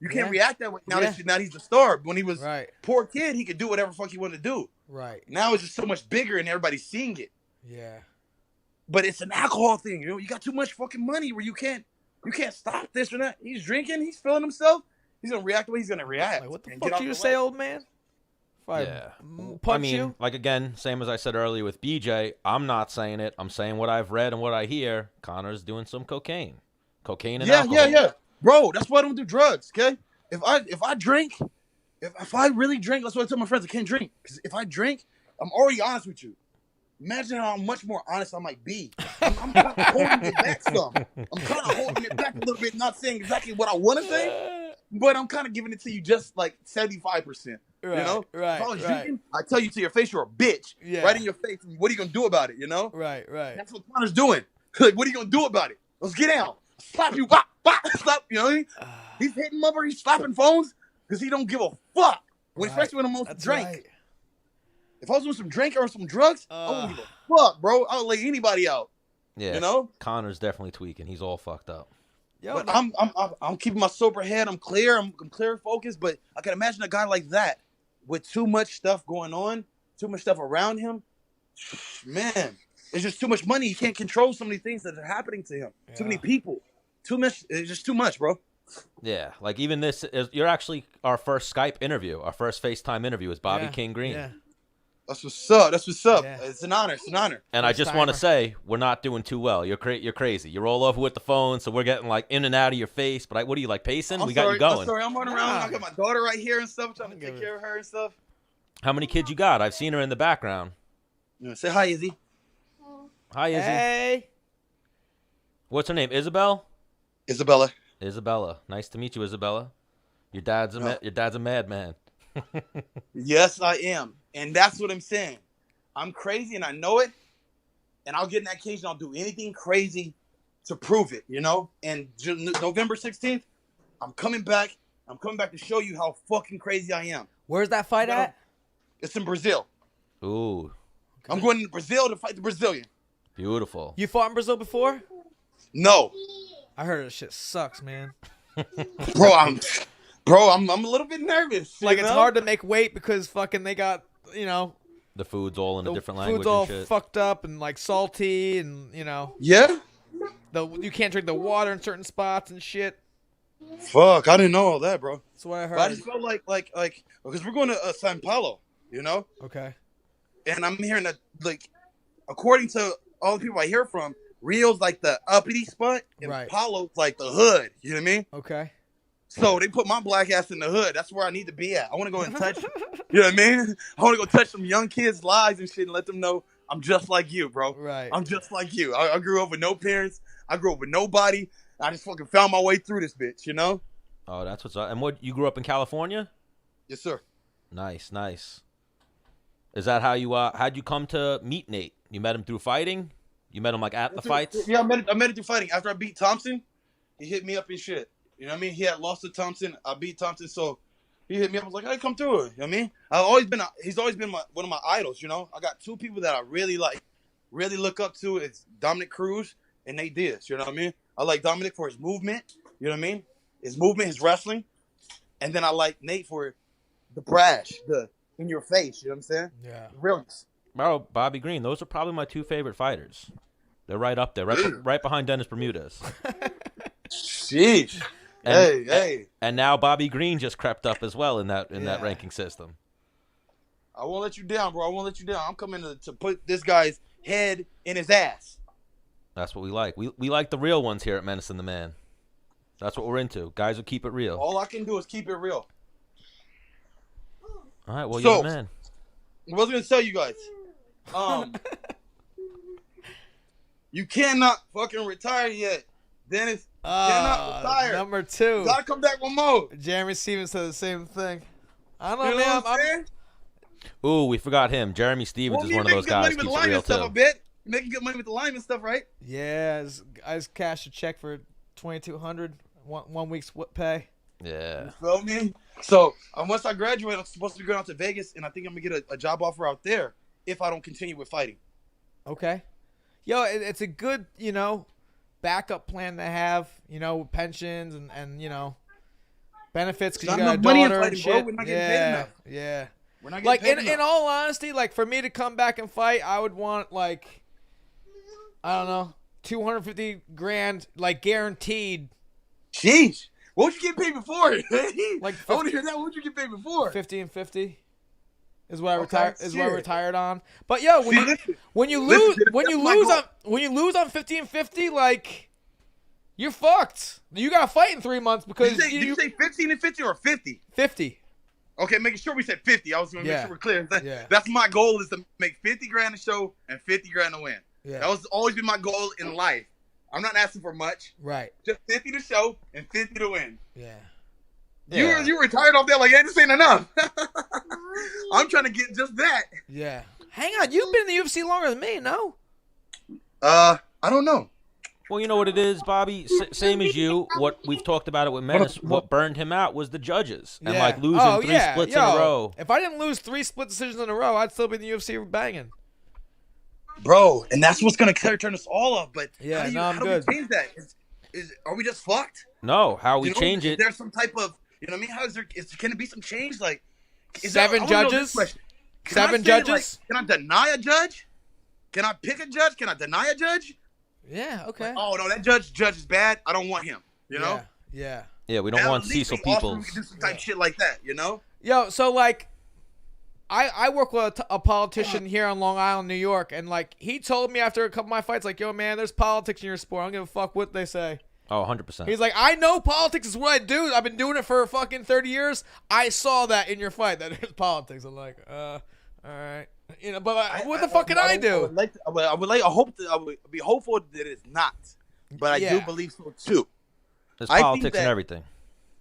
You can't react that way now. Now he's the star. When he was poor kid, he could do whatever fuck he wanted to do. Right. Now it's just so much bigger, and everybody's seeing it. Yeah. But it's an alcohol thing. You know, you got too much fucking money where you can't stop this or that. He's drinking. He's feeling himself. He's gonna react the way he's gonna react. Like, what the fuck do you say, old man? Punch you? Like, again, same as I said earlier with BJ, I'm not saying it. I'm saying what I've read and what I hear. Conor's doing some cocaine. Cocaine and alcohol. Yeah. Bro, that's why I don't do drugs, okay? If I drink, if I really drink, that's what I tell my friends, I can't drink. Because if I drink, I'm already honest with you. imagine how much more honest I might be. I'm kind of holding it back some. I'm kind of holding it back a little bit, not saying exactly what I want to say, but I'm kind of giving it to you just like 75%. Right, you know? Right, if I was right. drinking, I tell you to your face, you're a bitch. Yeah. Right in your face. What are you going to do about it, you know? Right. That's what Conor's doing. Like, what are you going to do about it? Let's get down. Slap you. Bop, bop, slap. You know what I mean? He's hitting mother. He's slapping phones because he don't give a fuck. Especially when I'm on some drink. Right. If I was doing some drink or some drugs, I wouldn't give a fuck, bro. I would lay anybody out. Yeah. You know? Connor's definitely tweaking. He's all fucked up. Yo, but I'm keeping my sober head. I'm clear. I'm clear and focused. But I can imagine a guy like that with too much stuff going on, too much stuff around him. Man, it's just too much money. He can't control so many things that are happening to him. Yeah. Too many people. Too much. It's just too much, bro. Yeah, like even this is you're actually our first Skype interview, our first FaceTime interview is Bobby King Green. Yeah. That's what's up. That's what's up. Yeah. It's an honor. It's an honor. And I just want to say we're not doing too well. You're crazy. You're all over with the phone, so we're getting like in and out of your face. But what are you like pacing? We got you going. I'm sorry. I'm running around. I got my daughter right here and stuff. Trying to take care of her and stuff. How many kids you got? I've seen her in the background. Yeah, say hi, Izzy. Hi, Izzy. Hey. What's her name? Isabella. Nice to meet you, Isabella. Your dad's a madman. Yes, I am. And that's what I'm saying. I'm crazy and I know it. And I'll get in that cage and I'll do anything crazy to prove it, you know? And November 16th, I'm coming back. I'm coming back to show you how fucking crazy I am. Where's that fight at? It's in Brazil. Ooh. Okay. I'm going to Brazil to fight the Brazilian. Beautiful. You fought in Brazil before? No. I heard that shit sucks, man. Bro, I'm a little bit nervous. Like, it's hard to make weight because fucking they got, you know. The food's all in a different language. Food's all and shit. fucked up and like salty and, you know. Yeah? You can't drink the water in certain spots and shit. Fuck, I didn't know all that, bro. That's what I heard. But I just felt like, because we're going to Sao Paulo, you know? Okay. And I'm hearing that, like, according to all the people I hear from, Rio's like the uppity spot, and Paulo's like the hood. You know what I mean? Okay. So they put my black ass in the hood. That's where I need to be at. I want to go and touch, you know what I mean? I want to go touch some young kids' lives and shit and let them know I'm just like you, bro. Right. I'm just like you. I grew up with no parents. I grew up with nobody. I just fucking found my way through this bitch, you know? Oh, that's what's up. And you grew up in California? Yes, sir. Nice. Is that how how'd you come to meet Nate? You met him through fighting? You met him like at the fights? Yeah, I met him through fighting. After I beat Thompson, he hit me up and shit. You know what I mean? He had lost to Thompson. I beat Thompson, so he hit me up. I was like, hey, come through. You know what I mean? He's always been one of my idols, you know? I got two people that I really look up to. It's Dominick Cruz and Nate Diaz, you know what I mean? I like Dominick for his movement, you know what I mean? His movement, his wrestling. And then I like Nate for the brash, the in your face, you know what I'm saying? Yeah. The realness. Bro, Bobby Green, those are probably my two favorite fighters. They're right up there, right behind Dennis Bermudez. Sheesh. Hey. And now Bobby Green just crept up as well in that ranking system. I won't let you down, bro. I won't let you down. I'm coming to put this guy's head in his ass. That's what we like. We like the real ones here at Menace and The Man. That's what we're into. Guys who keep it real. All I can do is keep it real. All right, well, you're the man. I was going to tell you guys. You cannot fucking retire yet. Dennis, cannot retire. Number 2. Gotta come back one more. Jeremy Stevens said the same thing. I don't You know, know man. what I'm saying? Ooh, we forgot him. Jeremy Stevens is one of those guys who keeps it real, stuff, too. I bet. You're making good money with the lineman stuff, right? Yeah, I just cashed a check for $2,200, one week's pay. Yeah. You feel me? So once I graduate, I'm supposed to be going out to Vegas, and I think I'm going to get a job offer out there if I don't continue with fighting. Okay. Yo, it's a good, you know, backup plan to have, you know, with pensions and you know, benefits because you got a money in daughter fighting, and shit. bro. We're not getting paid enough. Yeah. We're not getting Like, paid in enough. all honesty, like, for me to come back and fight, I would want, like, I don't know, $250,000, like, guaranteed. Jeez. What would you get paid before? Like I want to hear that. What would you get paid before? 50 and 50 is what I retired on. But yo, when you lose on 50 and 50, like, you're fucked. You got to fight in 3 months because Did you say 15 and 50 or 50? 50. Okay, making sure we said 50. I was going to make sure we're clear. Yeah. That's my goal, is to make 50 grand a show and 50 grand to win. Yeah. That was always been my goal in life. I'm not asking for much. Right. Just 50 to show and 50 to win. Yeah. You retired off there like, hey, this ain't enough. I'm trying to get just that. Yeah. Hang on, you've been in the UFC longer than me, no? I don't know. Well, you know what it is, Bobby? Same as you. What we've talked about it with Menace, what burned him out was the judges. And, like, losing three splits in a row. If I didn't lose 3 split decisions in a row, I'd still be in the UFC banging. Bro, and that's what's going to turn us all off. But yeah, how do we change that? Are we just fucked? No, how we change it. Is there some type of, you know what I mean? Can it be some change? Like, 7 judges? 7 judges? Can I deny a judge? Can I pick a judge? Can I deny a judge? Yeah, okay. Like, oh, no, that judge is bad. I don't want him, you know? Yeah. Yeah, we don't want Cecil Peoples. We can do some type shit like that, you know? Yo, so, like, I work with a politician here on Long Island, New York, and, like, he told me after a couple of my fights, like, yo, man, there's politics in your sport. I don't give a fuck what they say. Oh, 100%. He's like, I know politics is what I do. I've been doing it for fucking 30 years. I saw that in your fight, that it's politics. I'm like, all right. You know, but what the fuck can I do? I would be hopeful that it's not. But I do believe so, too. There's politics and everything.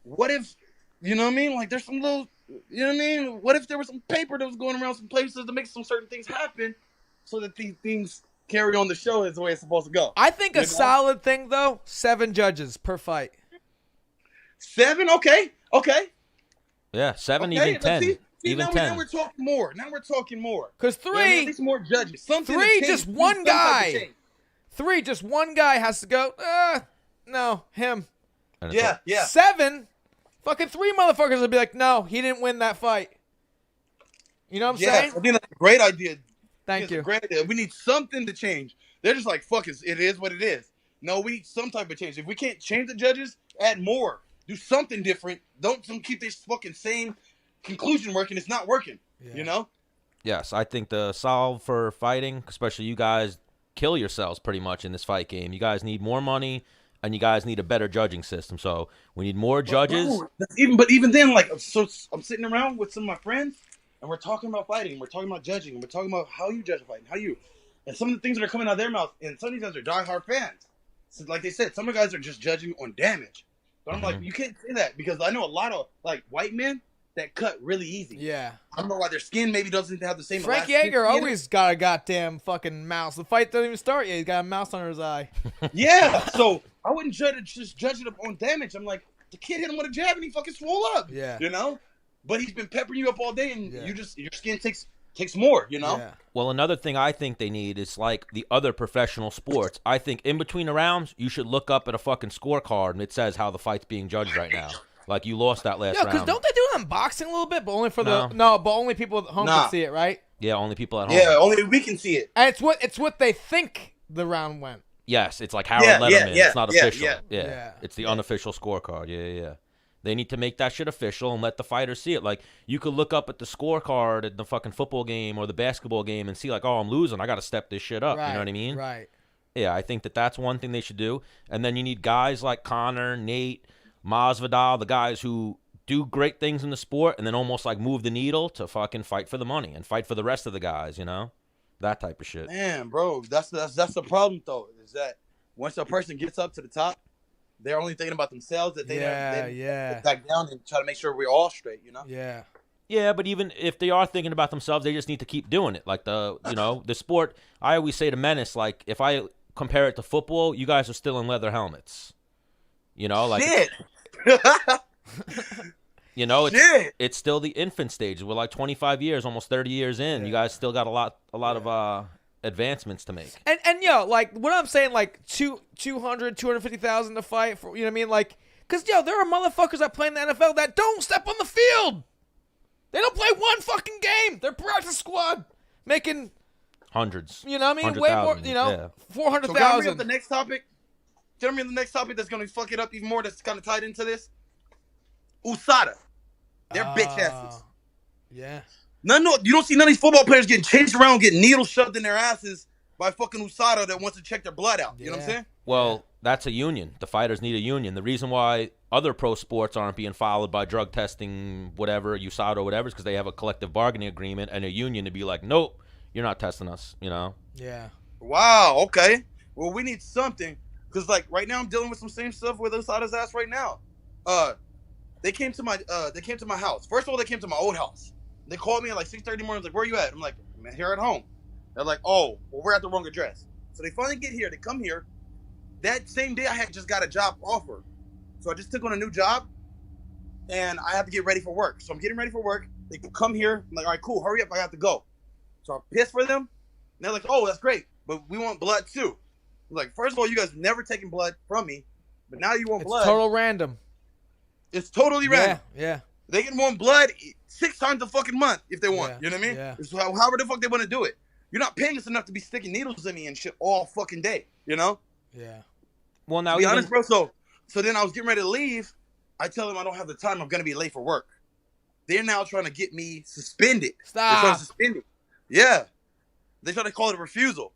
What if, you know what I mean? Like, there's some little, you know what I mean? What if there was some paper that was going around some places to make some certain things happen so that these things carry on the show as the way it's supposed to go? I think a solid thing, though, 7 judges per fight. 7? Okay. Yeah, 7, okay, even 10. See, even now 10. Now we're talking more. Because 3, at least more judges. 3, just one guy. 3, just one guy has to go, no, him. Yeah. 7, fucking 3 motherfuckers will be like, no, he didn't win that fight. You know what I'm saying? I think that's a great idea. Thank you. Great idea. We need something to change. They're just like, fuck it is what it is. No, we need some type of change. If we can't change the judges, add more. Do something different. Don't keep this fucking same conclusion working. It's not working. You know? Yes, I think the solve for fighting, especially you guys, kill yourselves pretty much in this fight game. You guys need more money, and you guys need a better judging system. So we need more judges. But even then, like, so I'm sitting around with some of my friends, and we're talking about fighting, we're talking about judging, and we're talking about how you judge a fight, and some of the things that are coming out of their mouth, and some of these guys are diehard fans. So like they said, some of the guys are just judging on damage. But I'm like, you can't say that, because I know a lot of, like, white men that cut really easy. Yeah. I don't know why their skin maybe doesn't have the same. Frank Yeager always got a goddamn fucking mouse. The fight doesn't even start yet. He's got a mouse under his eye. Yeah, so I wouldn't judge it up on damage. I'm like, the kid hit him with a jab and he fucking swole up. Yeah. You know? But he's been peppering you up all day, and your skin takes more, you know? Yeah. Well, another thing I think they need is like the other professional sports. I think in between the rounds, you should look up at a fucking scorecard and it says how the fight's being judged right now. Like you lost that last round. Yeah, because don't they do it on boxing a little bit? But only for but only people at home can see it, right? Yeah, only people at home. Yeah, only we can see it. And it's what they think the round went. Yes, it's like Harold Letterman. It's not official. Yeah. It's the unofficial scorecard. Yeah. They need to make that shit official and let the fighters see it. Like, you could look up at the scorecard at the fucking football game or the basketball game and see, like, oh, I'm losing. I got to step this shit up. Right, you know what I mean? Right. Yeah, I think that's one thing they should do. And then you need guys like Conor, Nate, Masvidal, the guys who do great things in the sport and then almost, like, move the needle to fucking fight for the money and fight for the rest of the guys, you know? That type of shit. Man, bro, that's the problem, though, is that once a person gets up to the top, they're only thinking about themselves, that they back down and try to make sure we're all straight, you know? Yeah. Yeah, but even if they are thinking about themselves, they just need to keep doing it. Like the sport, I always say to Menace, like, if I compare it to football, you guys are still in leather helmets. You know, like shit. You know, it's still the infant stage. We're like 25 years, almost 30 years in. You guys still got a lot of advancements to make. And yo, like what I'm saying, like 250,000 to fight for, you know what I mean? Like, cause yo, there are motherfuckers that play in the NFL that don't step on the field. They don't play one fucking game. They're practice squad making hundreds. You know what I mean? Way more. You know, 400,000. So can I bring up the next topic? Can I bring up the next topic that's gonna fuck it up even more? That's kind of tied into this. USADA, they're bitch asses. Yeah. No, you don't see none of these football players getting chased around, getting needles shoved in their asses by fucking USADA that wants to check their blood out. You know what I'm saying? Well, that's a union. The fighters need a union. The reason why other pro sports aren't being followed by drug testing, whatever, USADA, whatever, because they have a collective bargaining agreement and a union to be like, nope, you're not testing us, you know? Yeah. Wow. Okay. Well, we need something because, like, right now I'm dealing with some same stuff with USADA's ass right now. They came to my house. First of all, they came to my old house. They called me at like 6:30 in the morning. Like, where are you at? I'm like, I'm here at home. They're like, oh, well, we're at the wrong address. So they finally get here. They come here. That same day, I had just got a job offer. So I just took on a new job, and I have to get ready for work. So I'm getting ready for work. They come here. I'm like, all right, cool. Hurry up. I have to go. So I'm pissed for them. And they're like, oh, that's great. But we want blood, too. I'm like, first of all, you guys never taken blood from me. But now you want blood. It's total random. It's totally random. Yeah. They can want blood 6 times a fucking month if they want. Yeah. You know what I mean? Yeah. It's however the fuck they want to do it. You're not paying us enough to be sticking needles in me and shit all fucking day. You know? Yeah. Well, now, to be honest, bro. So then I was getting ready to leave. I tell them I don't have the time. I'm going to be late for work. They're now trying to get me suspended. Stop. They're trying to suspend me. Yeah. They try to call it a refusal.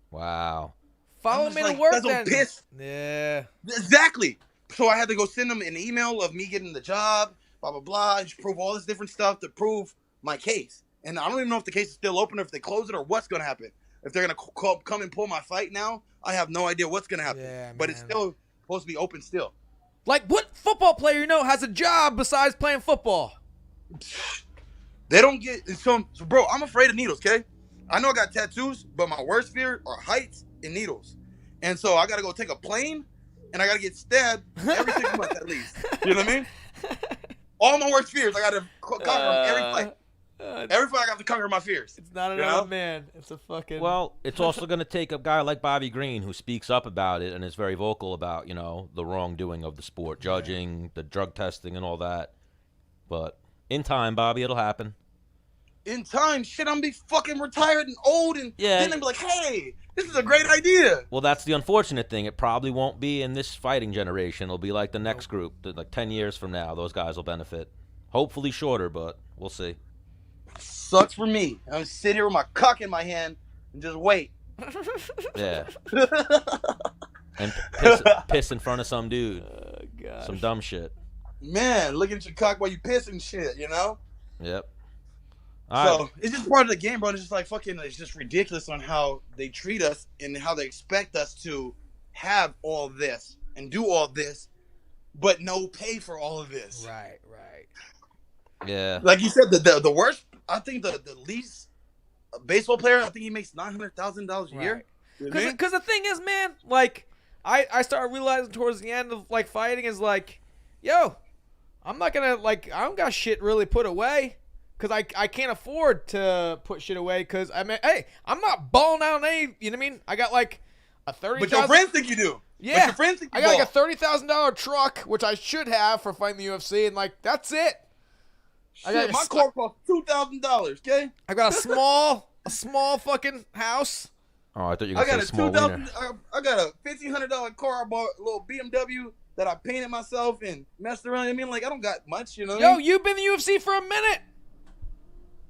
Wow. Follow me to work then. Piss. Yeah. Exactly. So I had to go send them an email of me getting the job, blah, blah, blah. Just prove all this different stuff to prove my case. And I don't even know if the case is still open or if they close it or what's going to happen. If they're going to come and pull my fight now, I have no idea what's going to happen. Yeah, but man. it's still supposed to be open still. Like, what football player you know has a job besides playing football? They don't get... So, bro, I'm afraid of needles, okay? I know I got tattoos, but my worst fear are heights and needles. And so I got to go take a plane, and I got to get stabbed every 6 months at least. You know what I mean? All my worst fears, I got to conquer every fight. Every fight, I got to conquer my fears. It's not another man. It's a fucking... Well, it's also going to take a guy like Bobby Green who speaks up about it and is very vocal about, you know, the wrongdoing of the sport, judging, the drug testing and all that. But in time, Bobby, it'll happen. In time, shit, I'm going to be fucking retired and old, and then they'll be like, hey, this is a great idea. Well, that's the unfortunate thing. It probably won't be in this fighting generation. It'll be like the next group. Like 10 years from now, those guys will benefit. Hopefully shorter, but we'll see. Sucks for me. I'm gonna sit here with my cock in my hand and just wait. Yeah. And piss in front of some dude. Some dumb shit. Man, looking at your cock while you piss and shit, you know? Yep. So it's just part of the game, bro. It's just like fucking, it's just ridiculous on how they treat us and how they expect us to have all this and do all this, but no pay for all of this. Right. Yeah. Like you said, the worst, I think the least baseball player, I think he makes $900,000 a year. Because the thing is, man, like, I started realizing towards the end of, like, fighting is like, yo, I'm not going to, like, I don't got shit really put away. Because I can't afford to put shit away because, I mean, hey, I'm not balling out on any, you know what I mean? I got like a $30,000. But your friends think you do. Yeah. But your friends think you I got like a $30,000 truck, which I should have for fighting the UFC, and like, that's it. Shit, my car cost $2,000, okay? I got a small fucking house. Oh, I thought you were going to say small wiener. I got a $1,500 car. I bought a little BMW that I painted myself and messed around. I mean, like, I don't got much, you know? Yo, you've been in the UFC for a minute.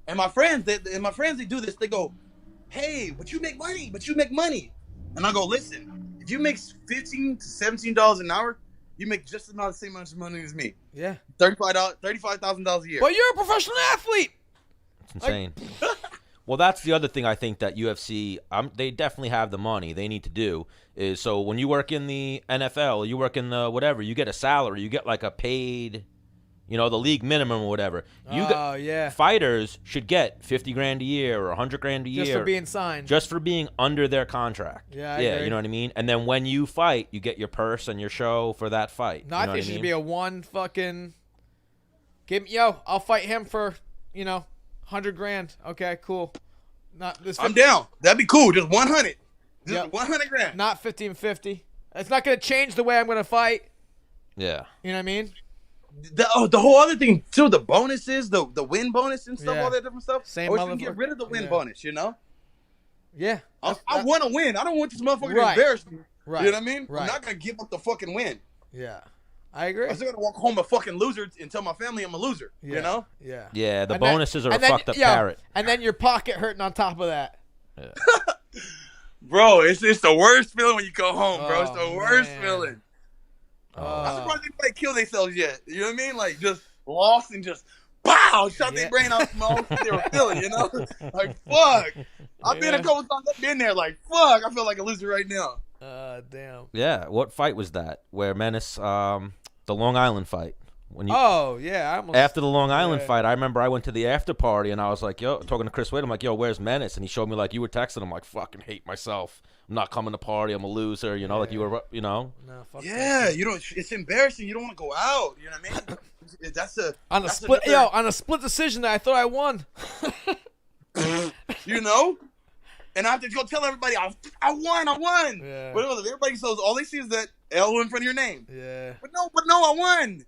And my friends, they do this. They go, hey, but you make money. And I go, listen, if you make $15 to $17 an hour, you make just about the same amount of money as me. Yeah. $35,000 a year. But you're a professional athlete. It's insane. Well, that's the other thing I think that UFC, they definitely have the money. They need to do is, so when you work in the NFL, you work in the whatever, you get a salary, you get like a paid, you know, the league minimum or whatever. Fighters should get $50,000 a year or $100,000 a year just for being signed, just for being under their contract. Yeah, I agree. You know what I mean. And then when you fight, you get your purse and your show for that fight. No, I think it should be a one fucking. I'll fight him for $100,000. Okay, cool. Not this. I'm down. That'd be cool. Just 100. Just $100,000. Not 50 and 50. It's not gonna change the way I'm gonna fight. Yeah. You know what I mean? The whole other thing too, the bonuses, the win bonus and stuff, all that different stuff. Same. I wish we can get rid of the win bonus, you know? Yeah. I want to win. I don't want this motherfucker to embarrass me. Right. You know what I mean? Right. I'm not gonna give up the fucking win. Yeah. I agree. I'm still gonna walk home a fucking loser and tell my family I'm a loser. Yeah. You know? Yeah. Yeah. The bonuses are a fucked up carrot. And then your pocket hurting on top of that. Yeah. Bro, it's the worst feeling when you go home, bro. It's the worst feeling. I'm surprised anybody killed themselves yet. You know what I mean? Like, just lost and just, pow, shot their brain out from all they were feeling, you know? Like, fuck. I've been a couple times. I've been there like, fuck. I feel like a loser right now. Damn. Yeah, what fight was that? Where Menace, the Long Island fight. When you, after the Long Island fight, I remember I went to the after party and I was like, yo, talking to Chris Wade, I'm like, yo, where's Menace? And he showed me like you were texting. I'm like, fucking hate myself. I'm not coming to party. I'm a loser. You know, like you were, you know. No, fuck you don't. It's embarrassing. You don't want to go out. You know what I mean? That's on a split decision that I thought I won. You know. And I have to go tell everybody, I won. Yeah. But everybody says all they see is that L in front of your name. Yeah. But no, I won.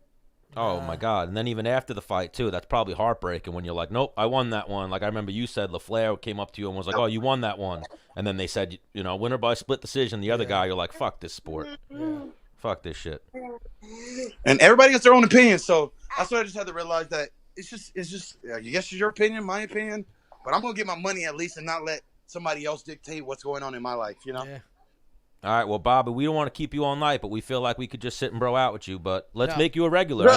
Oh my God! And then even after the fight too, that's probably heartbreaking when you're like, nope, I won that one. Like I remember you said, LaFleur came up to you and was like, oh, you won that one. And then they said, you know, winner by split decision. The other guy, you're like, fuck this sport. Yeah. Fuck this shit. And everybody gets their own opinion, so that's why I just had to realize that it's just. I guess it's your opinion, my opinion, but I'm gonna get my money at least and not let somebody else dictate what's going on in my life. You know. Yeah. All right, well, Bobby, we don't want to keep you all night, but we feel like we could just sit and bro out with you. But let's make you a regular.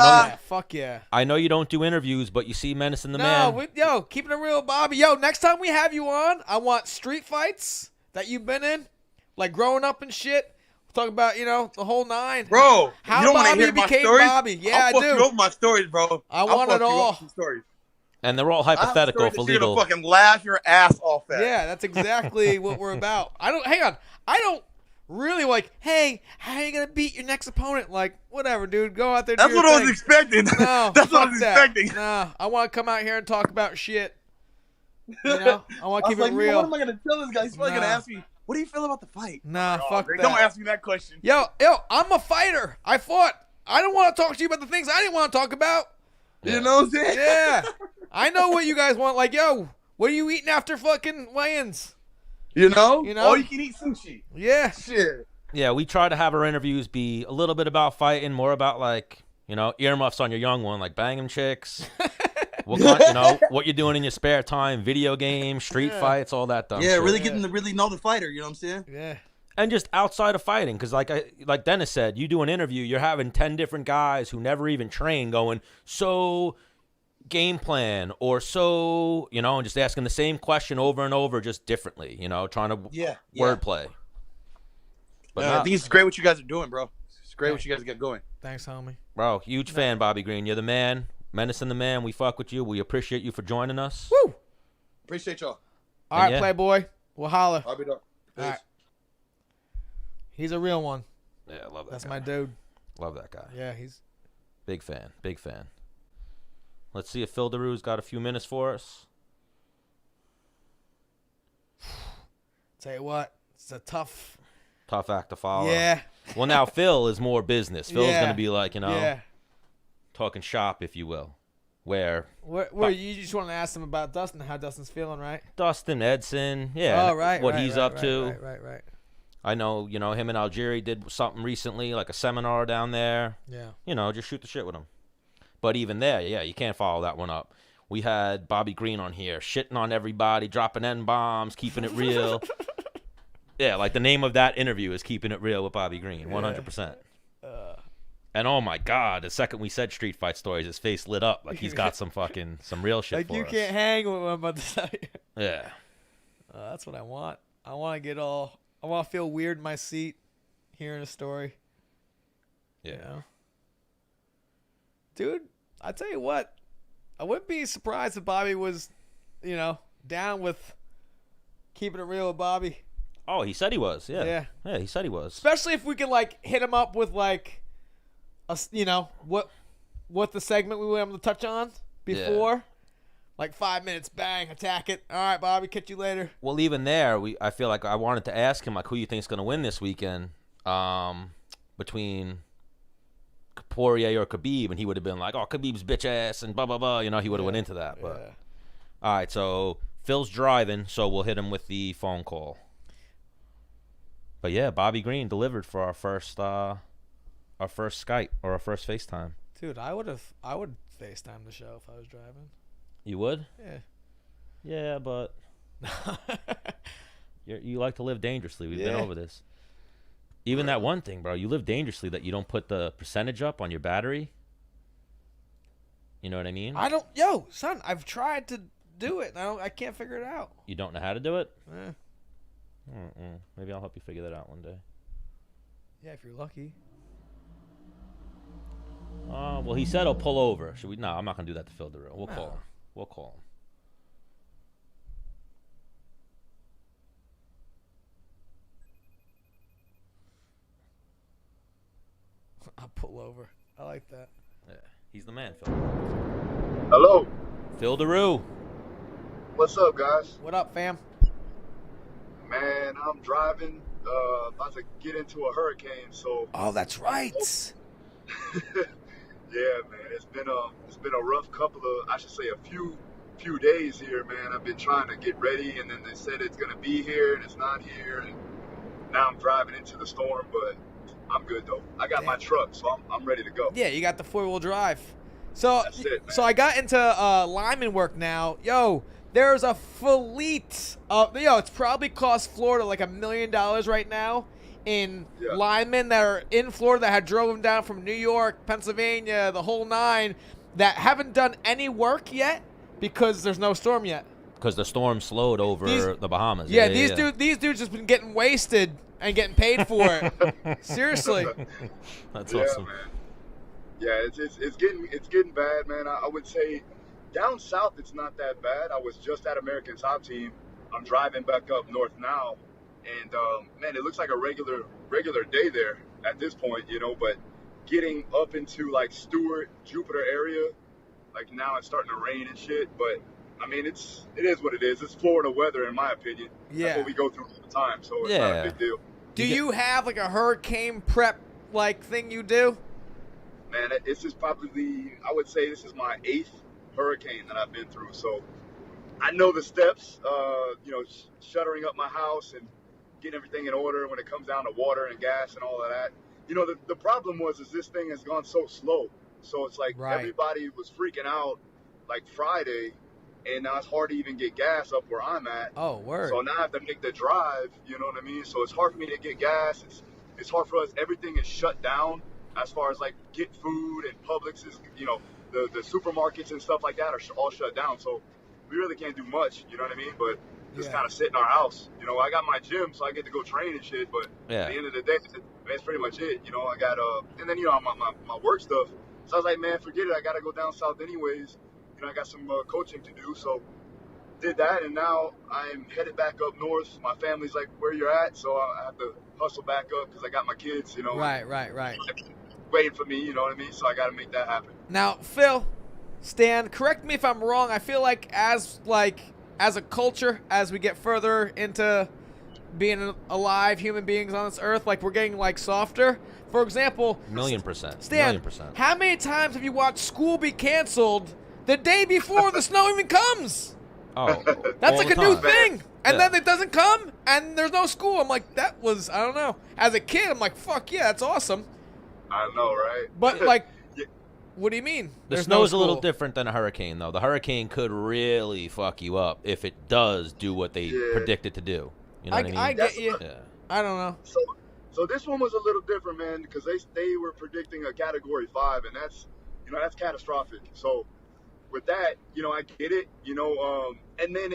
Fuck yeah. I know you don't do interviews, but you see Menace and the Man. Keeping it real, Bobby. Yo, next time we have you on, I want street fights that you've been in, like growing up and shit. Talk about, the whole nine. Bro, how you don't Bobby hear my became stories? Bobby. Yeah, I'll I do. fuck you up my stories, bro. I want it all. And they're all hypothetical for legal. You're gonna fucking laugh your ass off at. Yeah, that's exactly what we're about. I don't really like, hey, how are you going to beat your next opponent? Like, whatever, dude. Go out there. That's what I was expecting. No, that's what I was expecting. No, I want to come out here and talk about shit. I want to keep it real. What am I going to tell this guy? He's probably going to ask me, what do you feel about the fight? Nah, fuck that. Don't ask me that question. Yo, I'm a fighter. I fought. I don't want to talk to you about the things I didn't want to talk about. Yeah. You know what I'm saying? Yeah. I know what you guys want. Like, yo, what are you eating after fucking weigh-ins? You know? Oh, you can eat sushi. Yeah. Shit. Yeah, we try to have our interviews be a little bit about fighting, more about like, earmuffs on your young one, like banging chicks. What you're doing in your spare time, video games, street fights, all that dumb shit. Really getting to really know the fighter, you know what I'm saying? Yeah. And just outside of fighting, because like Dennis said, you do an interview, you're having 10 different guys who never even train going, so game plan or so, and just asking the same question over and over, just differently, trying to wordplay. But I think it's great what you guys are doing, bro. It's great what you guys got going. Thanks, homie. Bro, huge fan, Bobby Green. You're the man. Menace and the Man. We fuck with you. We appreciate you for joining us. Woo! Appreciate y'all. All right, Playboy. We'll holler. I'll be done. All right. He's a real one. Yeah, I love that That's guy. my dude. Love that guy. Yeah, he's... Big fan. Big fan. Let's see if Phil Daru's got a few minutes for us. Tell you what, it's a tough act to follow. Yeah. Well, now Phil is more business. Phil's going to be like, yeah. talking shop, if you will. Where you just want to ask him about Dustin, how Dustin's feeling, right? Dustin, Edson, yeah. Oh, right. What he's up to. Right. I know, him and Algeria did something recently, like a seminar down there. Yeah. Just shoot the shit with him. But even there, yeah, you can't follow that one up. We had Bobby Green on here, shitting on everybody, dropping N-bombs, keeping it real. Yeah, like the name of that interview is Keeping It Real with Bobby Green, 100%. And oh my God, the second we said street fight stories, his face lit up like he's got some real shit for us. Like you can't hang with what I'm about to say. Yeah. That's what I want. I want to feel weird in my seat hearing a story. Yeah. Dude, I tell you what, I wouldn't be surprised if Bobby was, down with keeping it real with Bobby. Oh, he said he was. Yeah. Yeah, he said he was. Especially if we could hit him up with what the segment we were able to touch on before. Yeah. Like 5 minutes, bang, attack it. All right, Bobby, catch you later. Well, even there, I feel like I wanted to ask him who you think's going to win this weekend between Poirier or Khabib, and he would have been like, oh, Khabib's bitch ass and blah, blah, blah. He would have went into that. But all right, so Phil's driving, so we'll hit him with the phone call. But yeah, Bobby Green delivered for our first Skype or our first FaceTime. Dude, I would FaceTime the show if I was driving. You would? Yeah. Yeah, but you like to live dangerously. We've been over this. Even that one thing, bro. You live dangerously that you don't put the percentage up on your battery. You know what I mean? Yo, son, I've tried to do it. I can't figure it out. You don't know how to do it? Eh. Maybe I'll help you figure that out one day. Yeah, if you're lucky. Well, he said he'll pull over. Should we? No, I'm not gonna do that to Phil Daru. We'll call him. We'll call him. I'll pull over. I like that. Yeah, he's the man, Phil. Hello. Phil Daru. What's up, guys? What up, fam? Man, I'm driving, about to get into a hurricane, so. Oh, that's right. Yeah, man, it's been a rough couple of, I should say, a few days here, man. I've been trying to get ready, and then they said it's gonna be here, and it's not here, and now I'm driving into the storm, but I'm good though. I got my truck, so I'm ready to go. Yeah, you got the 4-wheel drive. So, That's it, man. so I got into lineman work now. Yo, there's a fleet of, it's probably cost Florida like $1 million right now in linemen that are in Florida that had drove them down from New York, Pennsylvania, the whole nine, that haven't done any work yet because there's no storm yet. Because the storm slowed over the Bahamas. Yeah, these dudes just been getting wasted and getting paid for it. Seriously. That's awesome. Man. Yeah, it's getting bad, man. I would say down south it's not that bad. I was just at American Top Team. I'm driving back up north now, and man, it looks like a regular day there at this point, but getting up into like Stewart, Jupiter area, like now it's starting to rain and shit, but I mean it is what it is. It's Florida weather in my opinion. Yeah. That's what we go through all the time, so it's not a big deal. Do you have like a hurricane prep like thing you do? Man, this is probably, I would say this is my 8th hurricane that I've been through. So I know the steps, shuttering up my house and getting everything in order when it comes down to water and gas and all of that. The problem is this thing has gone so slow. So it's like everybody was freaking out like Friday, and now it's hard to even get gas up where I'm at. Oh, word. So now I have to make the drive, you know what I mean? So it's hard for me to get gas. It's hard for us. Everything is shut down. As far as like get food and Publix is, the supermarkets and stuff like that are all shut down. So we really can't do much, you know what I mean? But just kind of sit in our house. I got my gym, so I get to go train and shit. But at the end of the day, that's pretty much it. I got, and then, my work stuff. So I was like, man, forget it. I got to go down south anyways. I got some coaching to do. So did that, and now I'm headed back up north. My family's like where you're at, so I have to hustle back up because I got my kids, Right. waiting for me, you know what I mean? So I got to make that happen. Now, Phil, Stan, correct me if I'm wrong. I feel like as a culture, as we get further into being alive human beings on this earth, like we're getting like softer. For example, 1,000,000%. Stan, 1,000,000%. how many times have you watched school be canceled the day before the snow even comes? Oh, that's like a new time. thing. And then it doesn't come, and there's no school. I'm like, that was, I don't know. As a kid, I'm like, fuck yeah, that's awesome. I know, right? But, like, what do you mean? The snow's a little different than a hurricane, though. The hurricane could really fuck you up if it does do what they predict it to do. You know what I mean? I get you. Yeah. I don't know. So this one was a little different, man, because they were predicting a Category 5, and that's catastrophic. So with that, I get it, and then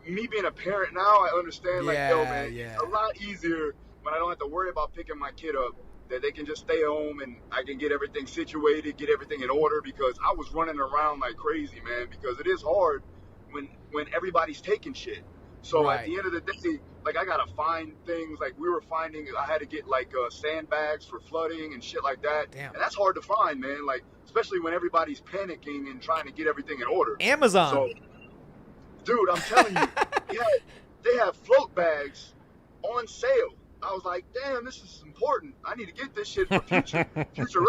me being a parent now, I understand, it's a lot easier when I don't have to worry about picking my kid up, that they can just stay home and I can get everything situated, get everything in order, because I was running around like crazy, man, because it is hard when everybody's taking shit. So at the end of the day, like I gotta find things, like we were finding, I had to get like sandbags for flooding and shit like that. Damn. And that's hard to find, man, like especially when everybody's panicking and trying to get everything in order. Amazon. So, dude, I'm telling you, they have float bags on sale. I was like, damn, this is important. I need to get this shit for future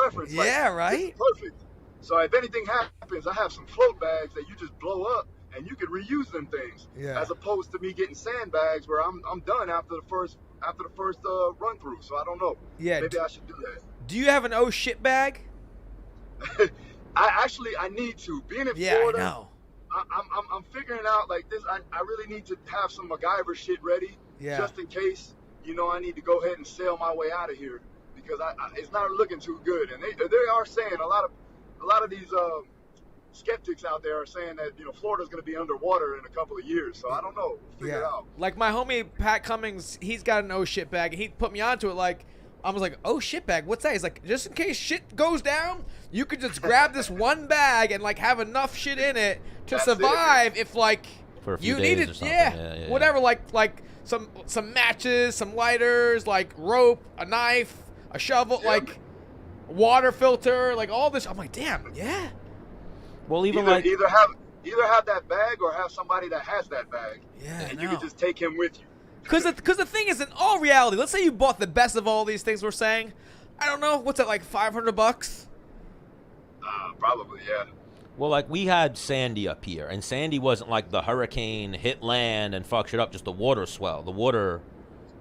reference. Like, right? Perfect. So if anything happens, I have some float bags that you just blow up and you could reuse them things. Yeah. As opposed to me getting sandbags where I'm done after the first run through. So I don't know. Yeah. Maybe I should do that. Do you have an oh shit bag? I need to. Being in Florida, I know. I'm figuring out like this. I really need to have some MacGyver shit ready, just in case. I need to go ahead and sail my way out of here because it's not looking too good. And they are saying a lot of these skeptics out there are saying that Florida's going to be underwater in a couple of years. So I don't know. We'll figure it out. Like my homie Pat Cummings, he's got an oh shit bag, and he put me onto it. Like I was like, oh shit bag, what's that? He's like, just in case shit goes down, you could just grab this one bag and like have enough shit in it to survive if like for a few you days needed, or something. yeah, whatever, like some matches, some lighters, like rope, a knife, a shovel, like water filter, like all this. I'm like, damn, yeah. Well, even either have that bag or have somebody that has that bag. Yeah, and you can just take him with you. Because the thing is, in all reality, let's say you bought the best of all these things we're saying. I don't know, what's that, like $500? Probably, yeah. Well, like we had Sandy up here, and Sandy wasn't like the hurricane hit land and fuck shit up, just the water swell. The water,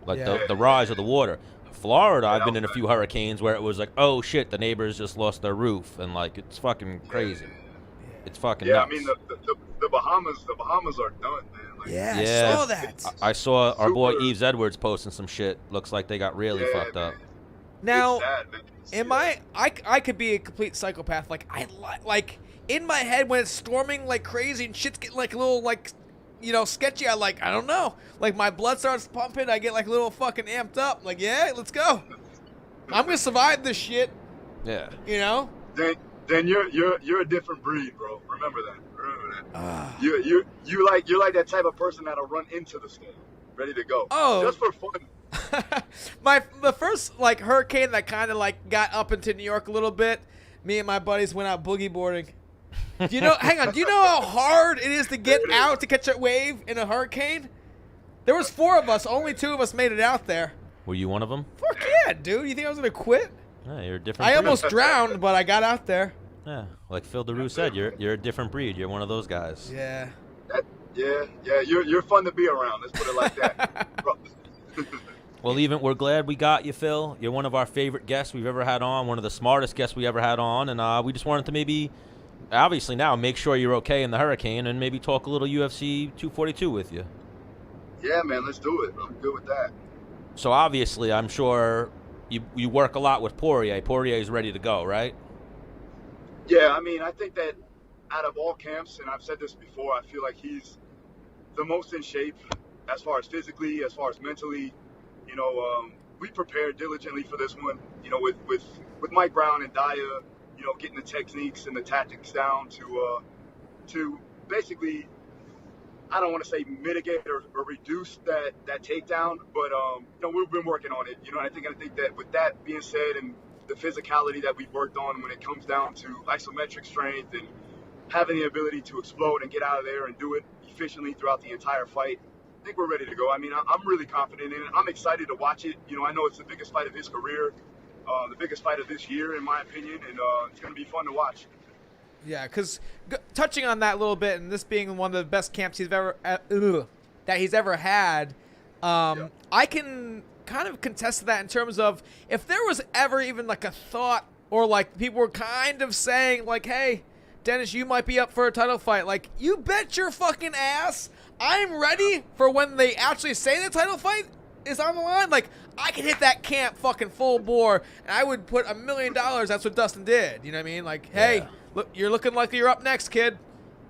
like the rise of the water. Florida, I've been in a few hurricanes where it was like, oh shit, the neighbors just lost their roof, and like it's fucking crazy. It's fucking nuts. I mean the Bahamas are done, man. Like, I saw that. I saw our boy Yves Edwards posting some shit. Looks like they got really fucked up. Now, sad, I could be a complete psychopath. Like like in my head when it's storming like crazy and shit's getting like a little like sketchy. I don't know. Like my blood starts pumping. I get like a little fucking amped up. Like let's go. I'm gonna survive this shit. Yeah. Then you're a different breed, bro. Remember that. You're like that type of person that'll run into the storm, ready to go. Oh, just for fun. the first like hurricane that kind of like got up into New York a little bit. Me and my buddies went out boogie boarding. Do you know? Hang on. Do you know how hard it is to get out to catch a wave in a hurricane? There was 4 of us. Only 2 of us made it out there. Were you one of them? Fuck yeah, dude. You think I was gonna quit? Yeah, you're a different. I almost drowned, but I got out there. Yeah, like Phil Daru said, you're a different breed. You're one of those guys. Yeah. You're fun to be around. Let's put it like that. Well, we're glad we got you, Phil. You're one of our favorite guests we've ever had on, one of the smartest guests we ever had on, and we just wanted to maybe, obviously now, make sure you're okay in the hurricane and maybe talk a little UFC 242 with you. Yeah, man, let's do it. I'm good with that. So obviously, I'm sure you work a lot with Poirier. Poirier's ready to go, right? Yeah, I mean, I think that out of all camps, and I've said this before, I feel like he's the most in shape as far as physically, as far as mentally. We prepared diligently for this one, with Mike Brown and Daya, getting the techniques and the tactics down to basically, I don't want to say mitigate or reduce that takedown, but we've been working on it. I think that with that being said, and the physicality that we've worked on when it comes down to isometric strength and having the ability to explode and get out of there and do it efficiently throughout the entire fight, I think we're ready to go. I mean, I'm really confident in it. I'm excited to watch it. I know it's the biggest fight of his career, the biggest fight of this year, in my opinion, and it's going to be fun to watch. Yeah, because touching on that a little bit, and this being one of the best camps he's ever had, I can kind of contest to that in terms of if there was ever even like a thought or like people were kind of saying like, hey, Dennis, you might be up for a title fight. Like, you bet your fucking ass I'm ready for when they actually say the title fight is on the line. Like, I can hit that camp fucking full bore, and I would put $1 million. That's what Dustin did. You know what I mean? Like, hey, look, you're looking like you're up next, kid.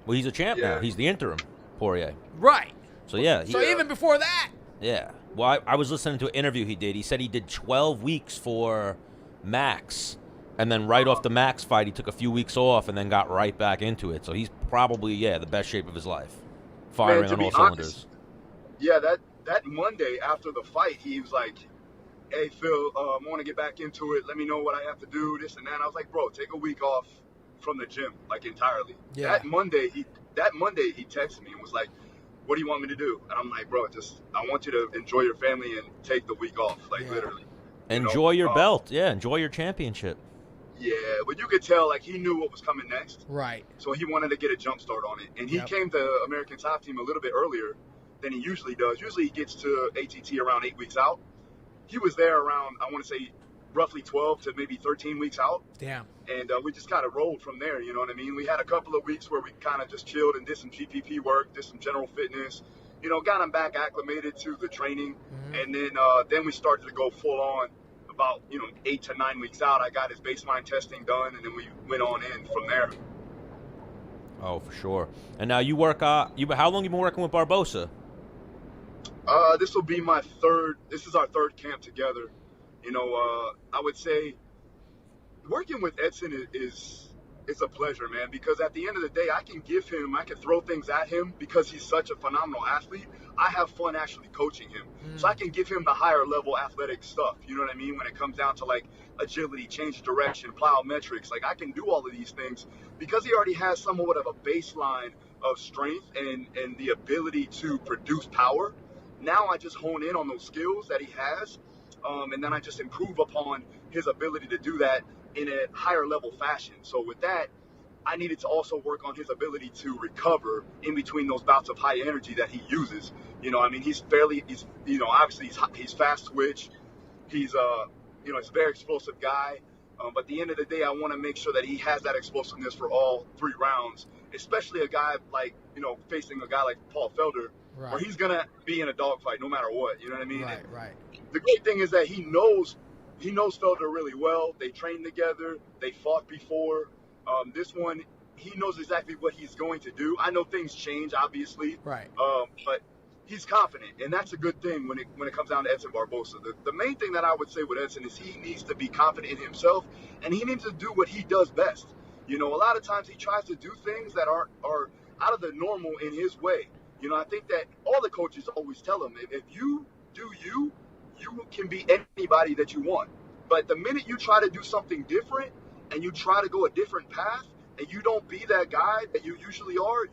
Well, he's a champ now. He's the interim Poirier. Right. So, yeah. So even before that. Yeah. Well, I was listening to an interview he did. He said he did 12 weeks for Max, and then right off the Max fight, he took a few weeks off and then got right back into it. So he's probably, the best shape of his life. Firing on all cylinders. Yeah, that Monday after the fight, he was like, hey, Phil, I want to get back into it. Let me know what I have to do, this and that. And I was like, bro, take a week off from the gym, like entirely. Yeah. That Monday, he texted me and was like, what do you want me to do? And I'm like, bro, I want you to enjoy your family and take the week off, like literally. Enjoy your belt. Yeah, enjoy your championship. Yeah, but you could tell, like, he knew what was coming next. Right. So he wanted to get a jump start on it. And he came to American Top Team a little bit earlier than he usually does. Usually he gets to ATT around 8 weeks out. He was there around, I want to say, roughly 12 to maybe 13 weeks out. Damn. And we just kind of rolled from there, you know what I mean? We had a couple of weeks where we kind of just chilled and did some GPP work, did some general fitness, got him back acclimated to the training. And then we started to go full on about, 8 to 9 weeks out. I got his baseline testing done, and then we went on in from there. Oh, for sure. And now you work, how long you been working with Barboza? This will be this is our third camp together. I would say working with Edson is a pleasure, man, because at the end of the day, I can throw things at him because he's such a phenomenal athlete. I have fun actually coaching him. So I can give him the higher level athletic stuff, you know what I mean? When it comes down to like agility, change of direction, plyometrics, like I can do all of these things because he already has somewhat of a baseline of strength and the ability to produce power. Now I just hone in on those skills that he has, and then I just improve upon his ability to do that in a higher level fashion. So with that, I needed to also work on his ability to recover in between those bouts of high energy that he uses. Obviously he's fast twitch. He's a very explosive guy. But at the end of the day, I want to make sure that he has that explosiveness for all 3 rounds, especially a guy like, facing a guy like Paul Felder, right, where he's going to be in a dogfight no matter what, you know what I mean? Right. The great thing is that he knows Felder really well. They trained together. They fought before. This one, he knows exactly what he's going to do. I know things change, obviously. Right. But he's confident, and that's a good thing when it comes down to Edson Barboza. The main thing that I would say with Edson is he needs to be confident in himself, and he needs to do what he does best. A lot of times he tries to do things that are out of the normal in his way. I think that all the coaches always tell him, if you do you can be anybody that you want. But the minute you try to do something different and you try to go a different path and you don't be that guy that you usually are,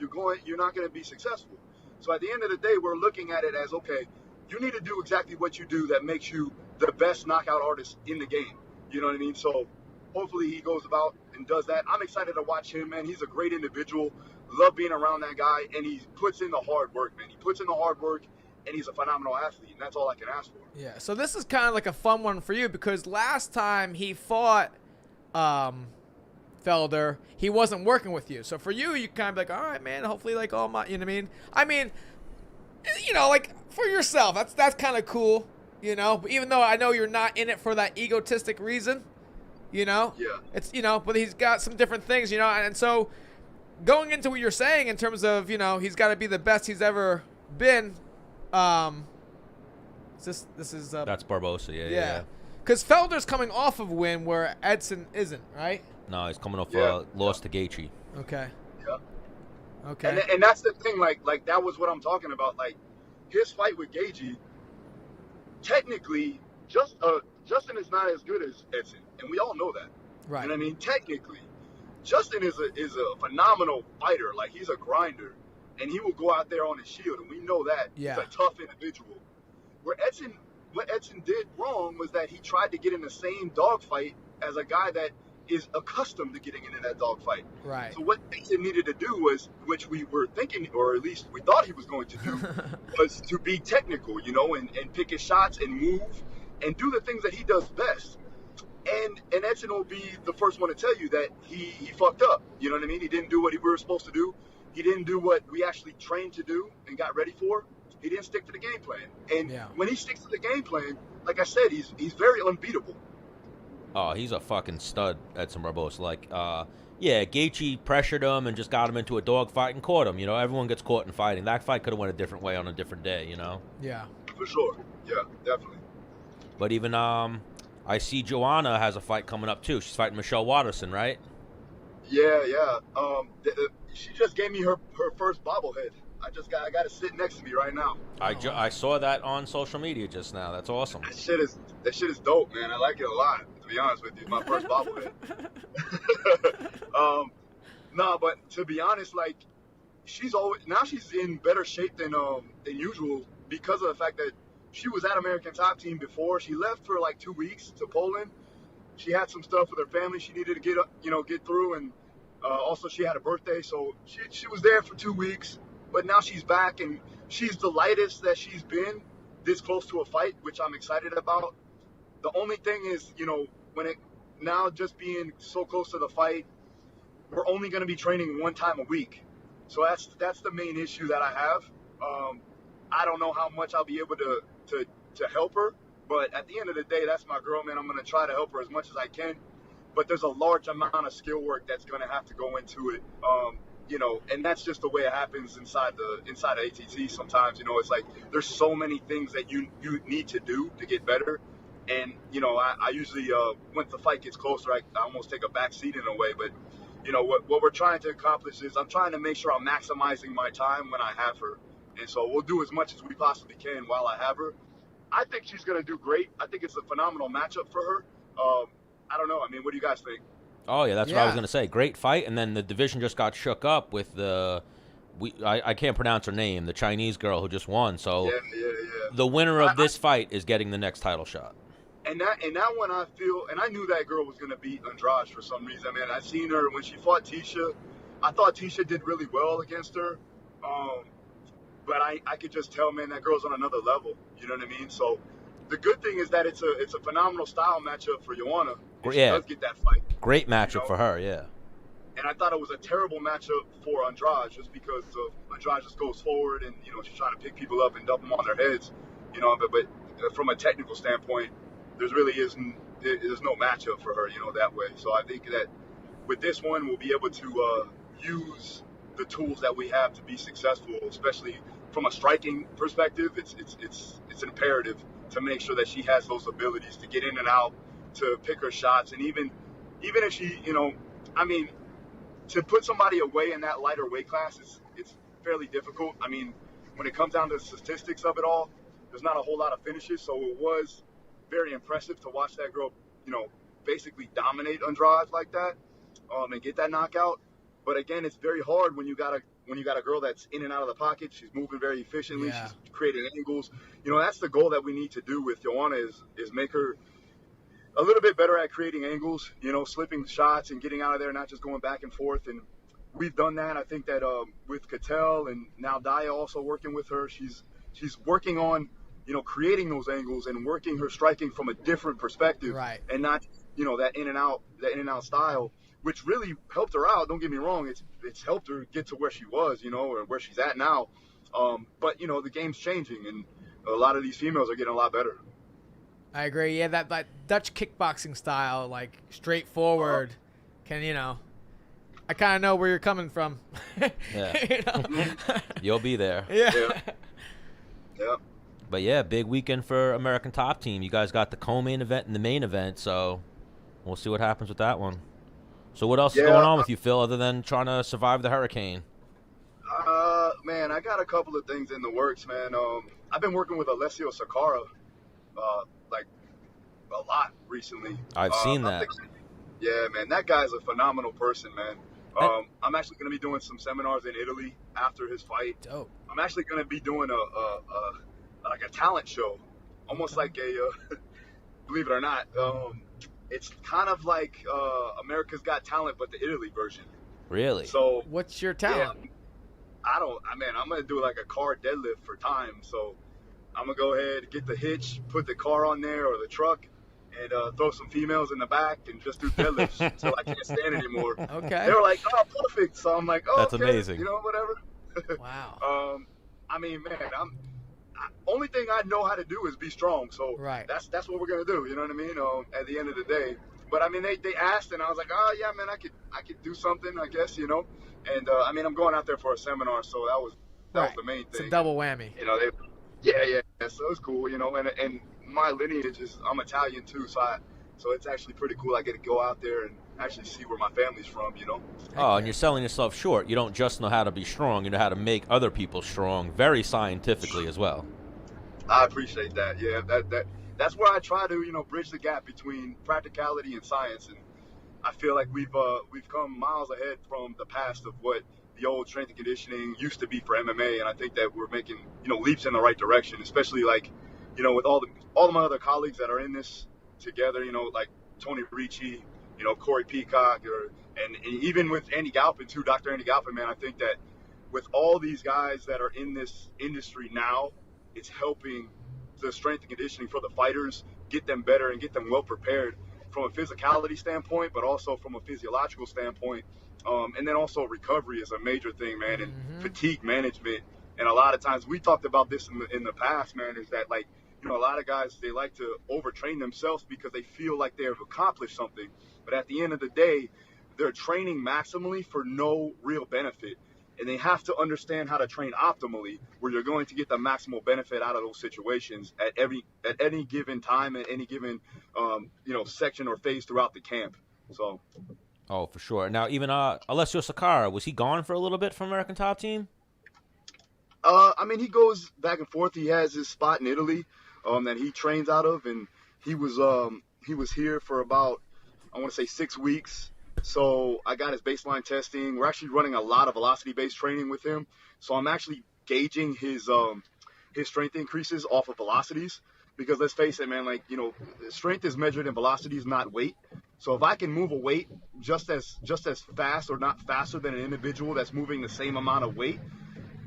you're not going to be successful. So at the end of the day, we're looking at it as, okay, you need to do exactly what you do that makes you the best knockout artist in the game. You know what I mean? So hopefully he goes about and does that. I'm excited to watch him, man. He's a great individual. Love being around that guy, and he puts in the hard work, man. He puts in the hard work, and he's a phenomenal athlete, and that's all I can ask for. Yeah, so this is kind of like a fun one for you because last time he fought Felder, he wasn't working with you. So for you, you kind of like, all right, man, hopefully like all my, you know what I mean? I mean, like for yourself, that's kind of cool, but even though I know you're not in it for that egotistic reason, Yeah. It's, but he's got some different things, and so going into what you're saying in terms of, he's got to be the best he's ever been. This is That's Barboza, yeah. Because Felder's coming off of a win where Edson isn't, right? No, he's coming off a loss to Gaethje. Okay. Yeah. Okay. And that's the thing, like that was what I'm talking about. Like his fight with Gaethje, technically, Justin is not as good as Edson, and we all know that. Right. You know what I mean? Technically, Justin is a phenomenal fighter. Like he's a grinder, and he will go out there on his shield, and we know that. Yeah. He's a tough individual. What Edson did wrong was that he tried to get in the same dogfight as a guy that is accustomed to getting into that dogfight. Right. So what Edson needed to do was, which we were thinking, or at least we thought he was going to do, was to be technical, and pick his shots and move and do the things that he does best. And Edson will be the first one to tell you that he fucked up. You know what I mean? He didn't do what we were supposed to do. He didn't do what we actually trained to do and got ready for. He didn't stick to the game plan. And when he sticks to the game plan, like I said, he's very unbeatable. Oh, he's a fucking stud, Edson Barboza. Like, Gaethje pressured him and just got him into a dogfight and caught him. Everyone gets caught in fighting. That fight could have went a different way on a different day, Yeah. For sure. Yeah, definitely. But even, I see Joanna has a fight coming up, too. She's fighting Michelle Waterson, right? Yeah. She just gave me her first bobblehead. I got it sitting next to me right now. I saw that on social media just now. That's awesome. That shit is dope, man. I like it a lot, to be honest with you. My first bobblehead. But to be honest, like she's in better shape than usual because of the fact that she was at American Top Team before. She left for like 2 weeks to Poland. She had some stuff with her family she needed to get through, and also she had a birthday, so she was there for 2 weeks. But now she's back, and she's the lightest that she's been this close to a fight, which I'm excited about. The only thing is, now just being so close to the fight, we're only going to be training one time a week. So that's the main issue that I have. I don't know how much I'll be able to help her. But at the end of the day, that's my girl, man. I'm going to try to help her as much as I can. But there's a large amount of skill work that's going to have to go into it. You know, and that's just the way it happens inside of ATT sometimes. You know, it's like there's so many things that you need to do to get better. And, you know, I usually, once the fight gets closer, I almost take a back seat in a way. But, you know, what we're trying to accomplish is I'm trying to make sure I'm maximizing my time when I have her. And so we'll do as much as we possibly can while I have her. I think she's going to do great. I think it's a phenomenal matchup for her. I don't know. I mean, what do you guys think? Oh, yeah, that's what I was going to say. Great fight, and then the division just got shook up with I can't pronounce her name, the Chinese girl who just won. So the winner of this fight is getting the next title shot. And that one I feel, and I knew that girl was going to beat Andrade for some reason. I mean, I seen her when she fought Tisha. I thought Tisha did really well against her. But I could just tell, man, that girl's on another level. You know what I mean? So the good thing is that it's a phenomenal style matchup for Joanna. If she does get that fight. Great matchup for her, yeah. And I thought it was a terrible matchup for Andrade just because Andrade just goes forward and, you know, she's trying to pick people up and dump them on their heads. You know, but from a technical standpoint, there's no matchup for her, you know, that way. So I think that with this one, we'll be able to use the tools that we have to be successful, especially from a striking perspective. It's imperative to make sure that she has those abilities to get in and out, to pick her shots, and even if she, you know, I mean, to put somebody away in that lighter weight class it's fairly difficult. I mean, when it comes down to the statistics of it all, there's not a whole lot of finishes, so it was very impressive to watch that girl, you know, basically dominate Andrade like that, and get that knockout. But again, it's very hard when you got a girl that's in and out of the pocket. She's moving very efficiently. Yeah. She's creating angles. You know, that's the goal that we need to do with Joanna is make her a little bit better at creating angles, you know, slipping shots and getting out of there, not just going back and forth. And we've done that. I think that with Cattell and now Daya also working with her, she's working on, you know, creating those angles and working her striking from a different perspective, right? And not, you know, that in and out style, which really helped her out. Don't get me wrong, it's helped her get to where she was, you know, or where she's at now. But you know, the game's changing, and a lot of these females are getting a lot better. I agree. Yeah, that Dutch kickboxing style, like straightforward, can, you know, I kind of know where you're coming from. Yeah. You know? You'll be there. Yeah. But yeah, big weekend for American Top Team. You guys got the co-main event and the main event, so we'll see what happens with that one. So what else is going on with you, Phil, other than trying to survive the hurricane? Man, I got a couple of things in the works, man. I've been working with Alessio Sakara, like a lot recently. I've seen that. Yeah, man, that guy's a phenomenal person, man. I'm actually going to be doing some seminars in Italy after his fight. Dope. I'm actually going to be doing a talent show, almost like a believe it or not. It's kind of like America's Got Talent, but the Italy version. Really? So what's your talent? Yeah, I'm going to do like a car deadlift for time. So I'm going to go ahead, get the hitch, put the car on there or the truck, and throw some females in the back and just do deadlifts until I can't stand anymore. Okay. They were like, oh, perfect. So I'm like, oh, that's okay, amazing. You know, whatever. Wow. I mean, man, only thing I know how to do is be strong. So right. That's what we're going to do. You know what I mean? At the end of the day. But I mean, they asked, and I was like, oh yeah, man, I could do something, I guess, you know. And I mean, I'm going out there for a seminar, so that was the main thing. It's a double whammy. You know, yeah. So it's cool, you know. And my lineage is, I'm Italian too, so it's actually pretty cool. I get to go out there and actually see where my family's from, you know. Oh, and you're selling yourself short. You don't just know how to be strong; you know how to make other people strong, very scientifically as well. I appreciate that. Yeah, that's where I try to, you know, bridge the gap between practicality and science. And I feel like we've come miles ahead from the past of what the old strength and conditioning used to be for MMA. And I think that we're making, you know, leaps in the right direction, especially like, you know, with all of my other colleagues that are in this together, you know, like Tony Ricci, you know, Corey Peacock, and even with Andy Galpin too, Dr. Andy Galpin, man, I think that with all these guys that are in this industry now, it's helping the strength and conditioning for the fighters, get them better and get them well prepared from a physicality standpoint, but also from a physiological standpoint. And then also recovery is a major thing, man, and fatigue management And a lot of times, we talked about this in the past, man, is that, like, you know, a lot of guys, they like to overtrain themselves because they feel like they've accomplished something. But at the end of the day, they're training maximally for no real benefit. And they have to understand how to train optimally, where you're going to get the maximal benefit out of those situations at any given time, at any given section or phase throughout the camp. So. Oh, for sure. Now, even Alessio Sakara, was he gone for a little bit from American Top Team? I mean, he goes back and forth. He has his spot in Italy that he trains out of, and he was here for about, I want to say, 6 weeks. So I got his baseline testing. We're actually running a lot of velocity-based training with him. So I'm actually gauging his strength increases off of velocities, because let's face it, man, like, you know, strength is measured in velocities, not weight. So if I can move a weight just as fast or not faster than an individual that's moving the same amount of weight,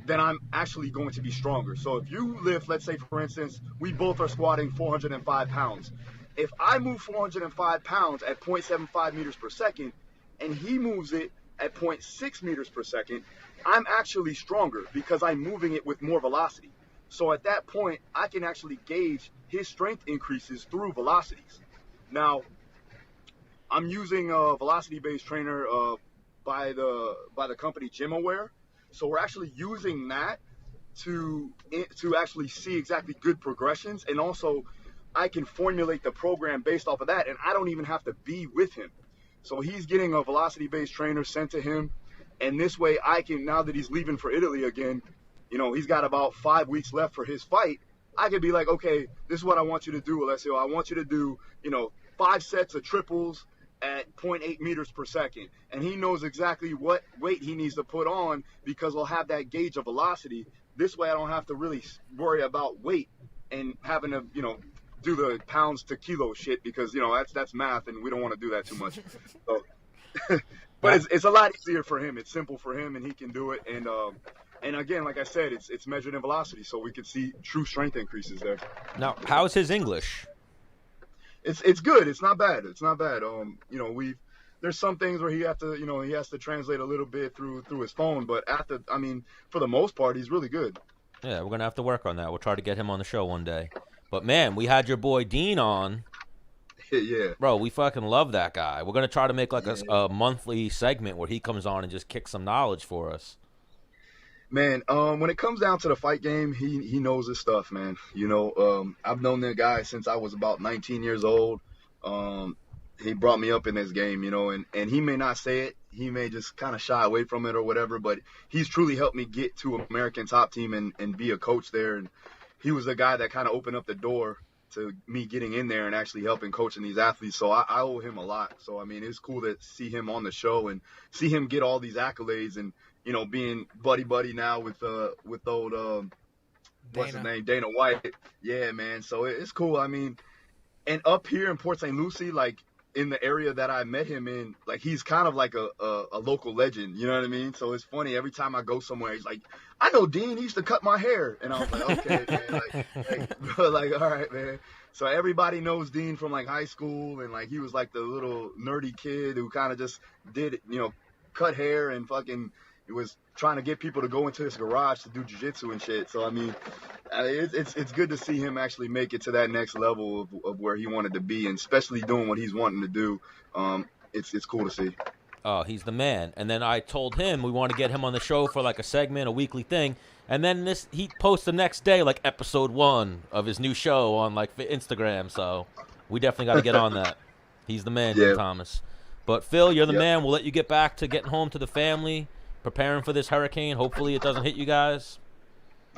then I'm actually going to be stronger. So if you lift, let's say, for instance, we both are squatting 405 pounds. If I move 405 pounds at 0.75 meters per second, and he moves it at 0.6 meters per second, I'm actually stronger because I'm moving it with more velocity. So at that point, I can actually gauge his strength increases through velocities. Now, I'm using a velocity-based trainer by the company GymAware. So we're actually using that to actually see exactly good progressions, and also I can formulate the program based off of that, and I don't even have to be with him. So he's getting a velocity-based trainer sent to him, and this way I can, now that he's leaving for Italy again, you know, he's got about 5 weeks left for his fight, I could be like, okay, this is what I want you to do, Alessio. I want you to do, 5 sets of triples at 0.8 meters per second. And he knows exactly what weight he needs to put on, because we'll have that gauge of velocity. This way I don't have to really worry about weight and having to, do the pounds to kilo shit, because, that's math, and we don't want to do that too much. So, but it's a lot easier for him. It's simple for him, and he can do it. And again, like I said, it's measured in velocity, so we can see true strength increases there. Now, how's his English? It's good. It's not bad. It's not bad. There's some things where he has to translate a little bit through his phone, but for the most part, he's really good. Yeah, we're gonna have to work on that. We'll try to get him on the show one day. But man, we had your boy Dean on. Yeah. Bro, we fucking love that guy. We're gonna try to make like a monthly segment where he comes on and just kicks some knowledge for us. Man, when it comes down to the fight game, he knows his stuff, man. I've known that guy since I was about 19 years old. He brought me up in this game, and he may not say it. He may just kind of shy away from it or whatever, but he's truly helped me get to American Top Team and be a coach there. And he was the guy that kind of opened up the door to me getting in there and actually helping coaching these athletes. So I owe him a lot. So, it's cool to see him on the show and see him get all these accolades and, being buddy now with old, what's his name? Dana White. Yeah, man. So it's cool. And up here in Port St. Lucie, like in the area that I met him in, like he's kind of like a local legend. You know what I mean? So it's funny. Every time I go somewhere, he's like, I know Dean. He used to cut my hair. And I was like, okay, man. Like, all right, man. So everybody knows Dean from like high school. And like, he was like the little nerdy kid who kind of just did, cut hair and fucking, he was trying to get people to go into his garage to do jiu-jitsu and shit. So, it's good to see him actually make it to that next level of where he wanted to be, and especially doing what he's wanting to do. It's cool to see. Oh, he's the man. And then I told him we want to get him on the show for like a segment, a weekly thing. And then he posts the next day, like episode 1 of his new show on like Instagram. So we definitely got to get on that. He's the man, yeah. Thomas. But Phil, you're the man. We'll let you get back to getting home to the family, preparing for this hurricane. Hopefully it doesn't hit you guys.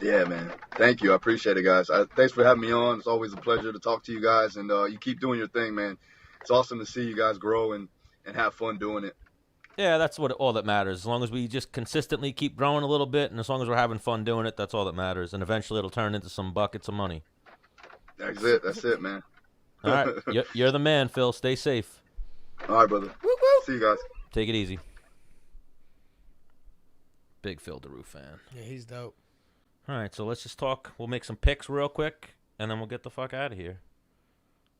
Yeah, man. Thank you. I appreciate it, guys. Thanks for having me on. It's always a pleasure to talk to you guys, and you keep doing your thing, man. It's awesome to see you guys grow and have fun doing it. Yeah, that's all that matters. As long as we just consistently keep growing a little bit, and as long as we're having fun doing it, that's all that matters. And eventually it'll turn into some buckets of money. That's it, man. All right. You're the man, Phil. Stay safe. All right, brother. Woo woo. See you guys. Take it easy. Big Phil Daru fan. Yeah, he's dope. All right, so let's just talk. We'll make some picks real quick, and then we'll get the fuck out of here.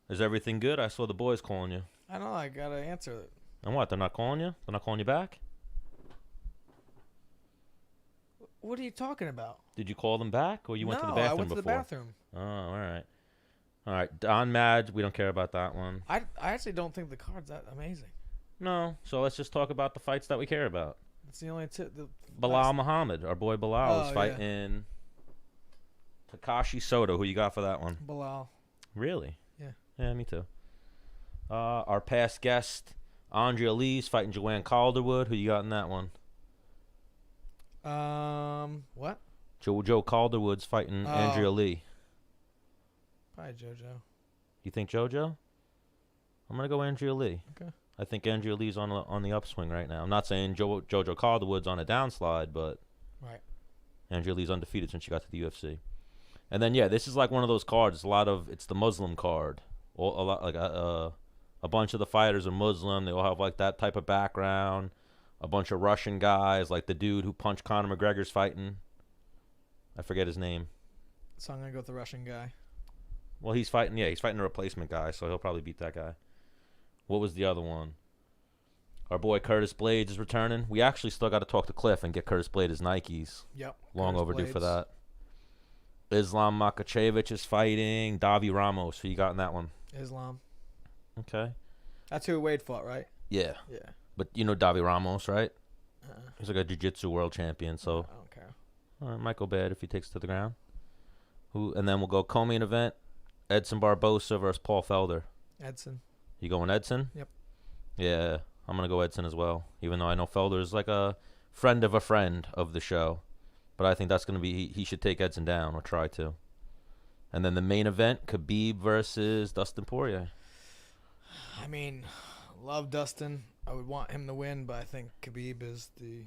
Is everything good? I saw the boys calling you. I know. I got to answer it. And what? They're not calling you? They're not calling you back? What are you talking about? Did you call them back, or you went to the bathroom before? I went to the bathroom. Oh, all right. All right, Don Madge, we don't care about that one. I actually don't think the card's that amazing. No, so let's just talk about the fights that we care about. It's the only two. Bilal Muhammad, our boy Bilal, is fighting Takashi Soto. Who you got for that one? Bilal. Really? Yeah. Yeah, me too. Our past guest, Andrea Lee's fighting Joanne Calderwood. Who you got in that one? What? Joe Calderwood's fighting Andrea Lee. Probably JoJo. You think JoJo? I'm gonna go Andrea Lee. Okay. I think Andrea Lee's on the upswing right now. I'm not saying JoJo Calderwood's on a downslide, but right. Andrea Lee's undefeated since she got to the UFC. And then this is like one of those cards. It's the Muslim card. A bunch of the fighters are Muslim. They all have like that type of background. A bunch of Russian guys, like the dude who punched Conor McGregor's fighting. I forget his name. So I'm gonna go with the Russian guy. Well, he's fighting a replacement guy, so he'll probably beat that guy. What was the other one? Our boy Curtis Blades is returning. We actually still got to talk to Cliff and get Curtis Blades his Nikes. Yep. Long Curtis overdue Blades. for that. Islam Makhachev is fighting Davi Ramos. Who you got in that one? Islam. Okay. That's who Wade fought, right? Yeah. Yeah. But you know Davi Ramos, right? He's like a jiu-jitsu world champion, so I don't care. all right, might go bad if he takes it to the ground. And then we'll go co-main event, Edson Barboza versus Paul Felder. Edson. You going Edson? Yep. Yeah, I'm going to go Edson as well, even though I know Felder is like a friend of the show. But I think that's going to be, he should take Edson down or try to. And then the main event, Khabib versus Dustin Poirier. I mean, love Dustin. I would want him to win, but I think Khabib is the...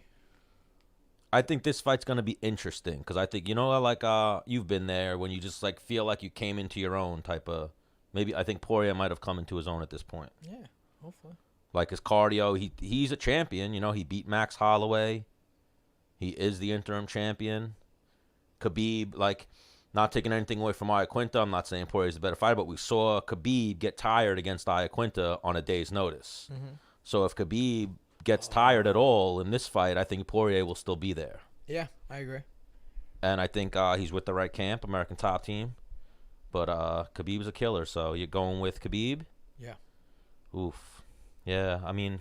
I think this fight's going to be interesting because I think, like you've been there when you just like feel like you came into your own type of... Maybe I think Poirier might have come into his own at this point. Yeah, hopefully. Like his cardio, he's a champion. He beat Max Holloway. He is the interim champion. Khabib, like, not taking anything away from Iaquinta. I'm not saying Poirier's a better fighter, but we saw Khabib get tired against Iaquinta on a day's notice. Mm-hmm. So if Khabib gets tired at all in this fight, I think Poirier will still be there. Yeah, I agree. And I think he's with the right camp, American Top Team. But Khabib's a killer, so you're going with Khabib? Yeah. Oof. Yeah, I mean,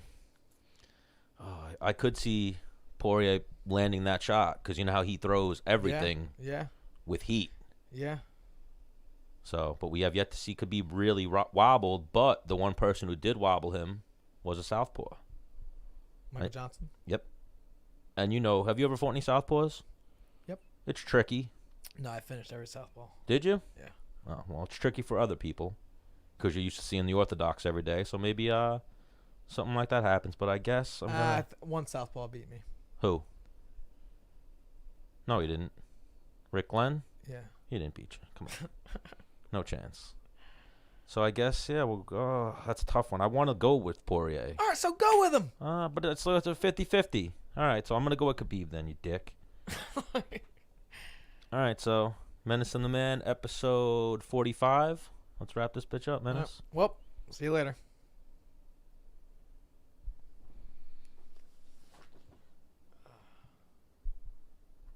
I could see Poirier landing that shot because you know how he throws everything with heat. Yeah. So, but we have yet to see Khabib really wobbled, but the one person who did wobble him was a southpaw. Michael Johnson? Yep. And have you ever fought any southpaws? Yep. It's tricky. No, I finished every southpaw. Did you? Yeah. Oh, well, it's tricky for other people because you're used to seeing the orthodox every day. So maybe something like that happens. But I guess I'm gonna... one southpaw beat me. Who? No, he didn't. Rick Glenn? Yeah. He didn't beat you. Come on. No chance. So I guess, we'll go. That's a tough one. I want to go with Poirier. All right, so go with him. But it's a 50-50. All right, so I'm going to go with Khabib then, you dick. All right, so Menace and the Man, episode 45. Let's wrap this bitch up, Menace. Well, see you later.